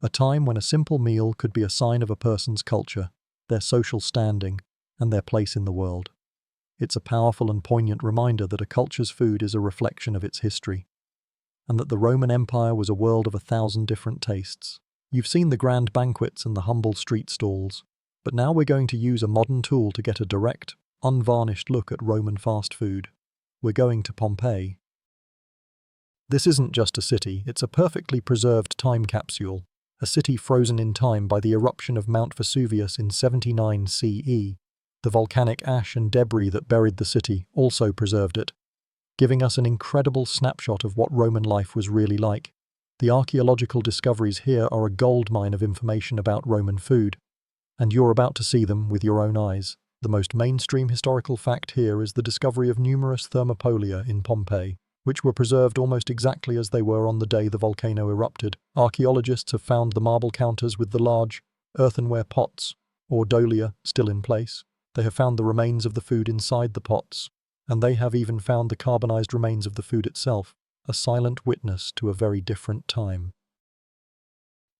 A time when a simple meal could be a sign of a person's culture, their social standing, and their place in the world. It's a powerful and poignant reminder that a culture's food is a reflection of its history, and that the Roman Empire was a world of 1,000 different tastes. You've seen the grand banquets and the humble street stalls, but now we're going to use a modern tool to get a direct, unvarnished look at Roman fast food. We're going to Pompeii. This isn't just a city, it's a perfectly preserved time capsule, a city frozen in time by the eruption of Mount Vesuvius in 79 CE. The volcanic ash and debris that buried the city also preserved it, giving us an incredible snapshot of what Roman life was really like. The archaeological discoveries here are a goldmine of information about Roman food, and you're about to see them with your own eyes. The most mainstream historical fact here is the discovery of numerous thermopolia in Pompeii, which were preserved almost exactly as they were on the day the volcano erupted. Archaeologists have found the marble counters with the large earthenware pots, or dolia, still in place. They have found the remains of the food inside the pots, and they have even found the carbonized remains of the food itself, a silent witness to a very different time.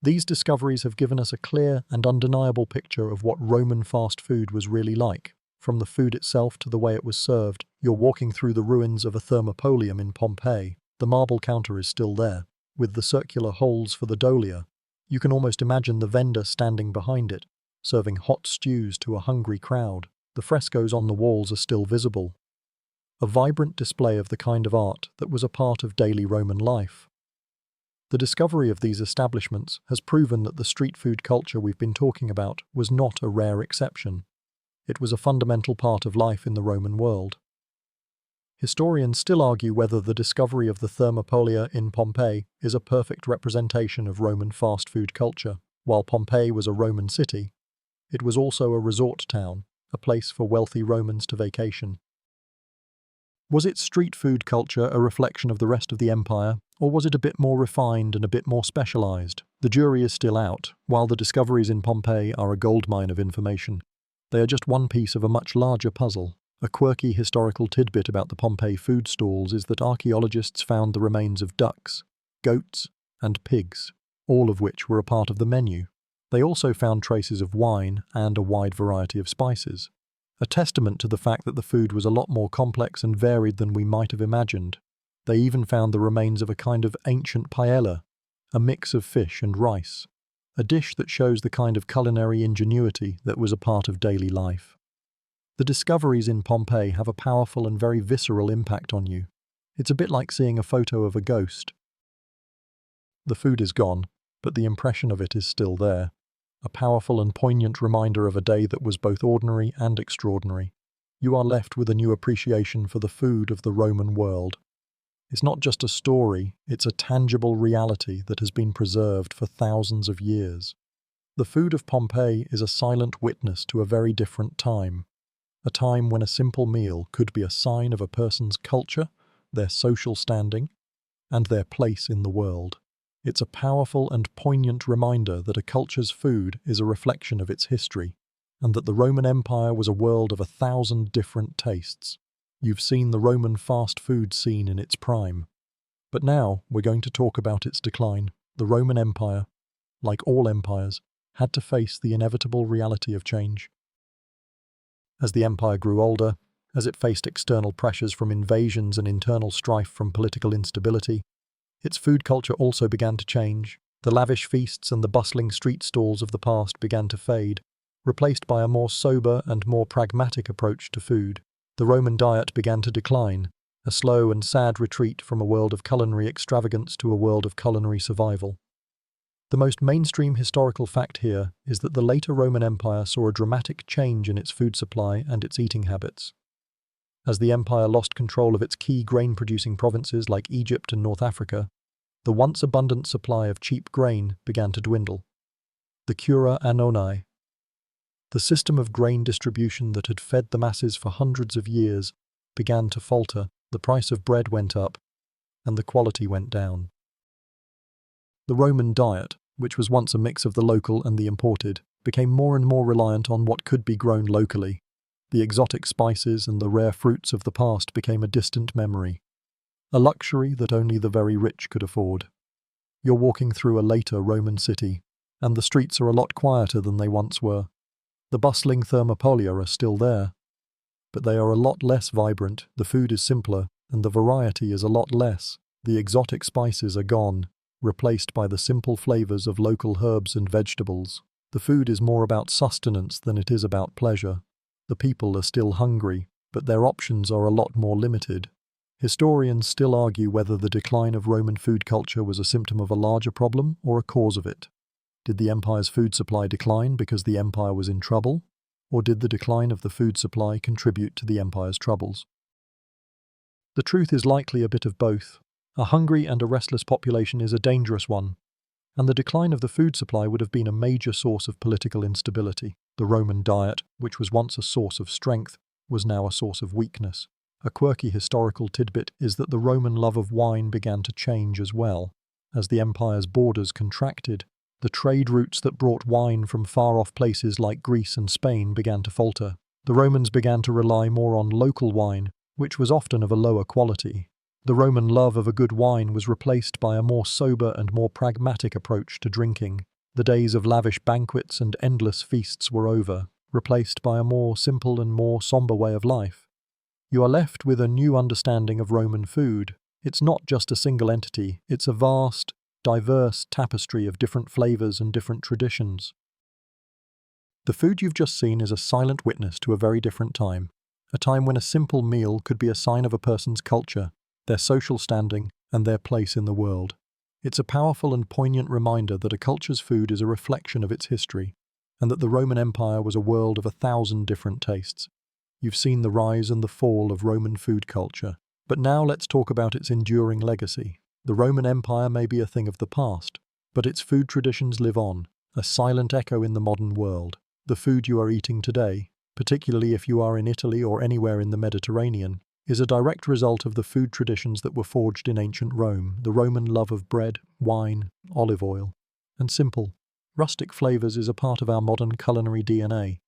These discoveries have given us a clear and undeniable picture of what Roman fast food was really like. From the food itself to the way it was served, you're walking through the ruins of a thermopolium in Pompeii. The marble counter is still there, with the circular holes for the dolia. You can almost imagine the vendor standing behind it, serving hot stews to a hungry crowd. The frescoes on the walls are still visible, a vibrant display of the kind of art that was a part of daily Roman life. The discovery of these establishments has proven that the street food culture we've been talking about was not a rare exception. It was a fundamental part of life in the Roman world. Historians still argue whether the discovery of the thermopolia in Pompeii is a perfect representation of Roman fast food culture. While Pompeii was a Roman city, it was also a resort town, a place for wealthy Romans to vacation. Was its street food culture a reflection of the rest of the empire, or was it a bit more refined and a bit more specialized? The jury is still out. While the discoveries in Pompeii are a goldmine of information, they are just one piece of a much larger puzzle. A quirky historical tidbit about the Pompeii food stalls is that archaeologists found the remains of ducks, goats, and pigs, all of which were a part of the menu. They also found traces of wine and a wide variety of spices, a testament to the fact that the food was a lot more complex and varied than we might have imagined. They even found the remains of a kind of ancient paella, a mix of fish and rice, a dish that shows the kind of culinary ingenuity that was a part of daily life. The discoveries in Pompeii have a powerful and very visceral impact on you. It's a bit like seeing a photo of a ghost. The food is gone, but the impression of it is still there. A powerful and poignant reminder of a day that was both ordinary and extraordinary. You are left with a new appreciation for the food of the Roman world. It's not just a story, it's a tangible reality that has been preserved for thousands of years. The food of Pompeii is a silent witness to a very different time, a time when a simple meal could be a sign of a person's culture, their social standing, and their place in the world. It's a powerful and poignant reminder that a culture's food is a reflection of its history, and that the Roman Empire was a world of 1,000 different tastes. You've seen the Roman fast food scene in its prime. But now we're going to talk about its decline. The Roman Empire, like all empires, had to face the inevitable reality of change. As the empire grew older, as it faced external pressures from invasions and internal strife from political instability, its food culture also began to change. The lavish feasts and the bustling street stalls of the past began to fade, replaced by a more sober and more pragmatic approach to food. The Roman diet began to decline, a slow and sad retreat from a world of culinary extravagance to a world of culinary survival. The most mainstream historical fact here is that the later Roman Empire saw a dramatic change in its food supply and its eating habits. As the empire lost control of its key grain-producing provinces like Egypt and North Africa, the once abundant supply of cheap grain began to dwindle. The cura annoni, the system of grain distribution that had fed the masses for hundreds of years, began to falter. The price of bread went up, and the quality went down. The Roman diet, which was once a mix of the local and the imported, became more and more reliant on what could be grown locally. The exotic spices and the rare fruits of the past became a distant memory, a luxury that only the very rich could afford. You're walking through a later Roman city, and the streets are a lot quieter than they once were. The bustling thermopolia are still there, but they are a lot less vibrant, the food is simpler, and the variety is a lot less. The exotic spices are gone, replaced by the simple flavors of local herbs and vegetables. The food is more about sustenance than it is about pleasure. The people are still hungry, but their options are a lot more limited. Historians still argue whether the decline of Roman food culture was a symptom of a larger problem or a cause of it. Did the empire's food supply decline because the empire was in trouble? Or did the decline of the food supply contribute to the empire's troubles? The truth is likely a bit of both. A hungry and a restless population is a dangerous one, and the decline of the food supply would have been a major source of political instability. The Roman diet, which was once a source of strength, was now a source of weakness. A quirky historical tidbit is that the Roman love of wine began to change as well. As the empire's borders contracted, the trade routes that brought wine from far-off places like Greece and Spain began to falter. The Romans began to rely more on local wine, which was often of a lower quality. The Roman love of a good wine was replaced by a more sober and more pragmatic approach to drinking. The days of lavish banquets and endless feasts were over, replaced by a more simple and more somber way of life. You are left with a new understanding of Roman food. It's not just a single entity, it's a vast, diverse tapestry of different flavors and different traditions. The food you've just seen is a silent witness to a very different time, a time when a simple meal could be a sign of a person's culture, their social standing, and their place in the world. It's a powerful and poignant reminder that a culture's food is a reflection of its history, and that the Roman Empire was a world of 1,000 different tastes. You've seen the rise and the fall of Roman food culture, but now let's talk about its enduring legacy. The Roman Empire may be a thing of the past, but its food traditions live on, a silent echo in the modern world. The food you are eating today, particularly if you are in Italy or anywhere in the Mediterranean, is a direct result of the food traditions that were forged in ancient Rome. The Roman love of bread, wine, olive oil, and simple, rustic flavors is a part of our modern culinary DNA.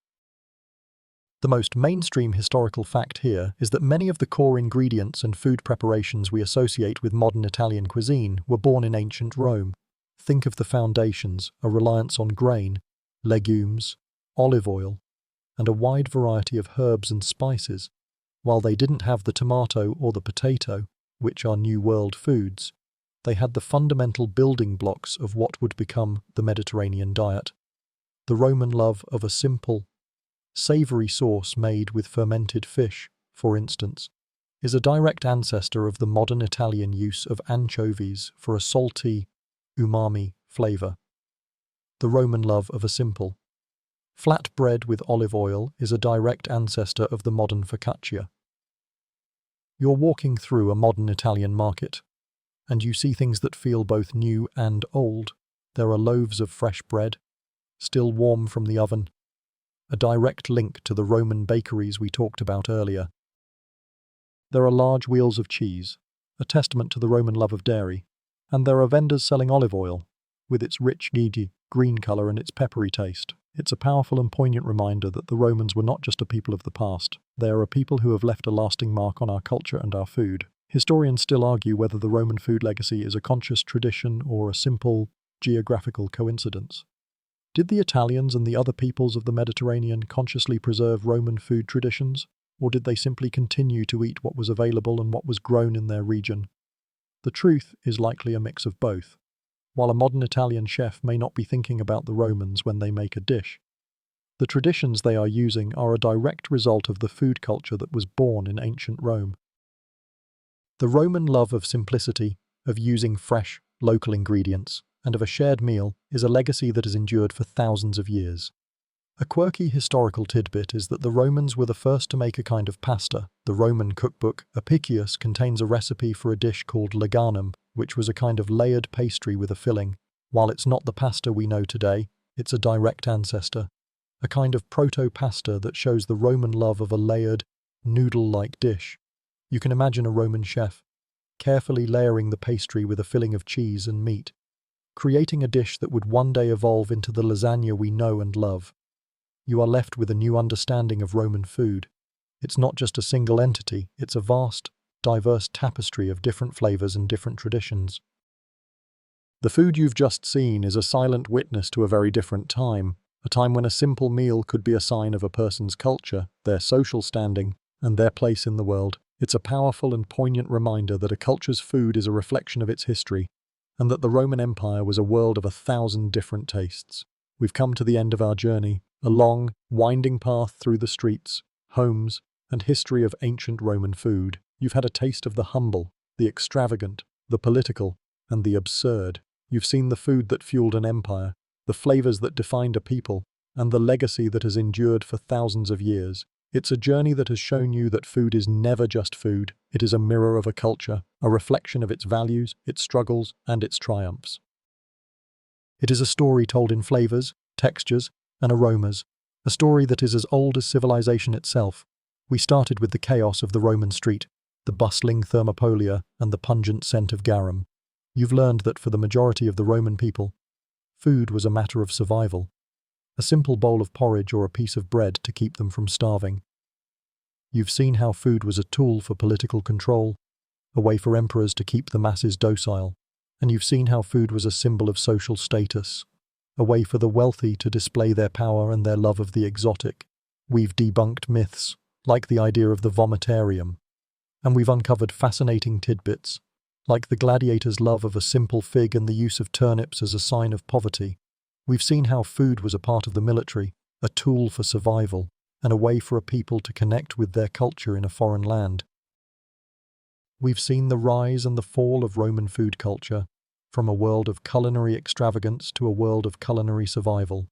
The most mainstream historical fact here is that many of the core ingredients and food preparations we associate with modern Italian cuisine were born in ancient Rome. Think of the foundations, a reliance on grain, legumes, olive oil, and a wide variety of herbs and spices. While they didn't have the tomato or the potato, which are New World foods, they had the fundamental building blocks of what would become the Mediterranean diet. The Roman love of a simple, savory sauce made with fermented fish, for instance, is a direct ancestor of the modern Italian use of anchovies for a salty, umami flavor. The Roman love of a simple, flat bread with olive oil is a direct ancestor of the modern focaccia. You're walking through a modern Italian market, and you see things that feel both new and old. There are loaves of fresh bread, still warm from the oven, a direct link to the Roman bakeries we talked about earlier. There are large wheels of cheese, a testament to the Roman love of dairy, and there are vendors selling olive oil, with its rich, green color and its peppery taste. It's a powerful and poignant reminder that the Romans were not just a people of the past. They are a people who have left a lasting mark on our culture and our food. Historians still argue whether the Roman food legacy is a conscious tradition or a simple, geographical coincidence. Did the Italians and the other peoples of the Mediterranean consciously preserve Roman food traditions, or did they simply continue to eat what was available and what was grown in their region? The truth is likely a mix of both. While a modern Italian chef may not be thinking about the Romans when they make a dish, the traditions they are using are a direct result of the food culture that was born in ancient Rome. The Roman love of simplicity, of using fresh, local ingredients, and of a shared meal is a legacy that has endured for thousands of years. A quirky historical tidbit is that the Romans were the first to make a kind of pasta. The Roman cookbook, Apicius, contains a recipe for a dish called leganum, which was a kind of layered pastry with a filling. While it's not the pasta we know today, it's a direct ancestor, a kind of proto-pasta that shows the Roman love of a layered, noodle-like dish. You can imagine a Roman chef carefully layering the pastry with a filling of cheese and meat, creating a dish that would one day evolve into the lasagna we know and love. You are left with a new understanding of Roman food. It's not just a single entity, it's a vast, diverse tapestry of different flavors and different traditions. The food you've just seen is a silent witness to a very different time, a time when a simple meal could be a sign of a person's culture, their social standing, and their place in the world. It's a powerful and poignant reminder that a culture's food is a reflection of its history, and that the Roman Empire was a world of 1,000 different tastes. We've come to the end of our journey, a long, winding path through the streets, homes, and history of ancient Roman food. You've had a taste of the humble, the extravagant, the political, and the absurd. You've seen the food that fueled an empire, the flavors that defined a people, and the legacy that has endured for thousands of years. It's a journey that has shown you that food is never just food. It is a mirror of a culture, a reflection of its values, its struggles, and its triumphs. It is a story told in flavors, textures, and aromas, a story that is as old as civilization itself. We started with the chaos of the Roman street, the bustling thermopolia, and the pungent scent of garum. You've learned that for the majority of the Roman people, food was a matter of survival. A simple bowl of porridge or a piece of bread to keep them from starving. You've seen how food was a tool for political control, a way for emperors to keep the masses docile, and you've seen how food was a symbol of social status, a way for the wealthy to display their power and their love of the exotic. We've debunked myths, like the idea of the vomitarium, and we've uncovered fascinating tidbits, like the gladiator's love of a simple fig and the use of turnips as a sign of poverty. We've seen how food was a part of the military, a tool for survival, and a way for a people to connect with their culture in a foreign land. We've seen the rise and the fall of Roman food culture, from a world of culinary extravagance to a world of culinary survival.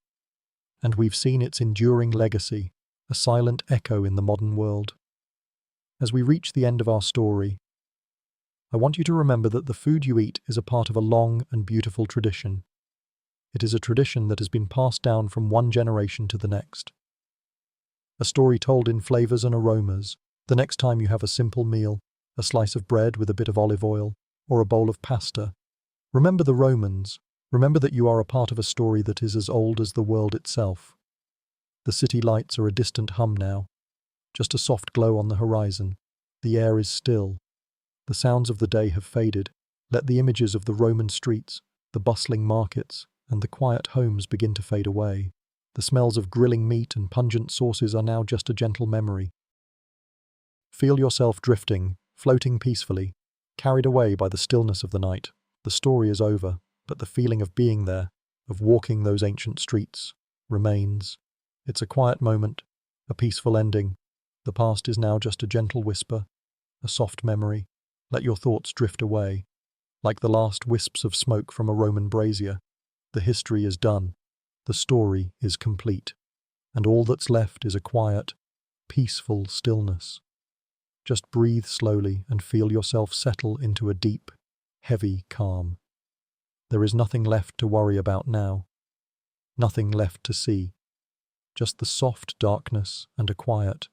And we've seen its enduring legacy, a silent echo in the modern world. As we reach the end of our story, I want you to remember that the food you eat is a part of a long and beautiful tradition. It is a tradition that has been passed down from one generation to the next. A story told in flavors and aromas. The next time you have a simple meal, a slice of bread with a bit of olive oil, or a bowl of pasta, remember the Romans. Remember that you are a part of a story that is as old as the world itself. The city lights are a distant hum now, just a soft glow on the horizon. The air is still. The sounds of the day have faded. Let the images of the Roman streets, the bustling markets, and the quiet homes begin to fade away. The smells of grilling meat and pungent sauces are now just a gentle memory. Feel yourself drifting, floating peacefully, carried away by the stillness of the night. The story is over, but the feeling of being there, of walking those ancient streets, remains. It's a quiet moment, a peaceful ending. The past is now just a gentle whisper, a soft memory. Let your thoughts drift away, like the last wisps of smoke from a Roman brazier. The history is done, the story is complete, and all that's left is a quiet, peaceful stillness. Just breathe slowly and feel yourself settle into a deep, heavy calm. There is nothing left to worry about now, nothing left to see, just the soft darkness and a quiet,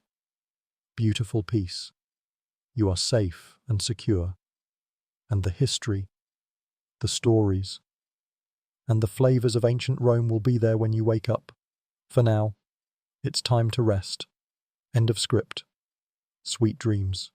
beautiful peace. You are safe and secure, and the history, the stories, and the flavors of ancient Rome will be there when you wake up. For now, it's time to rest. End of script. Sweet dreams.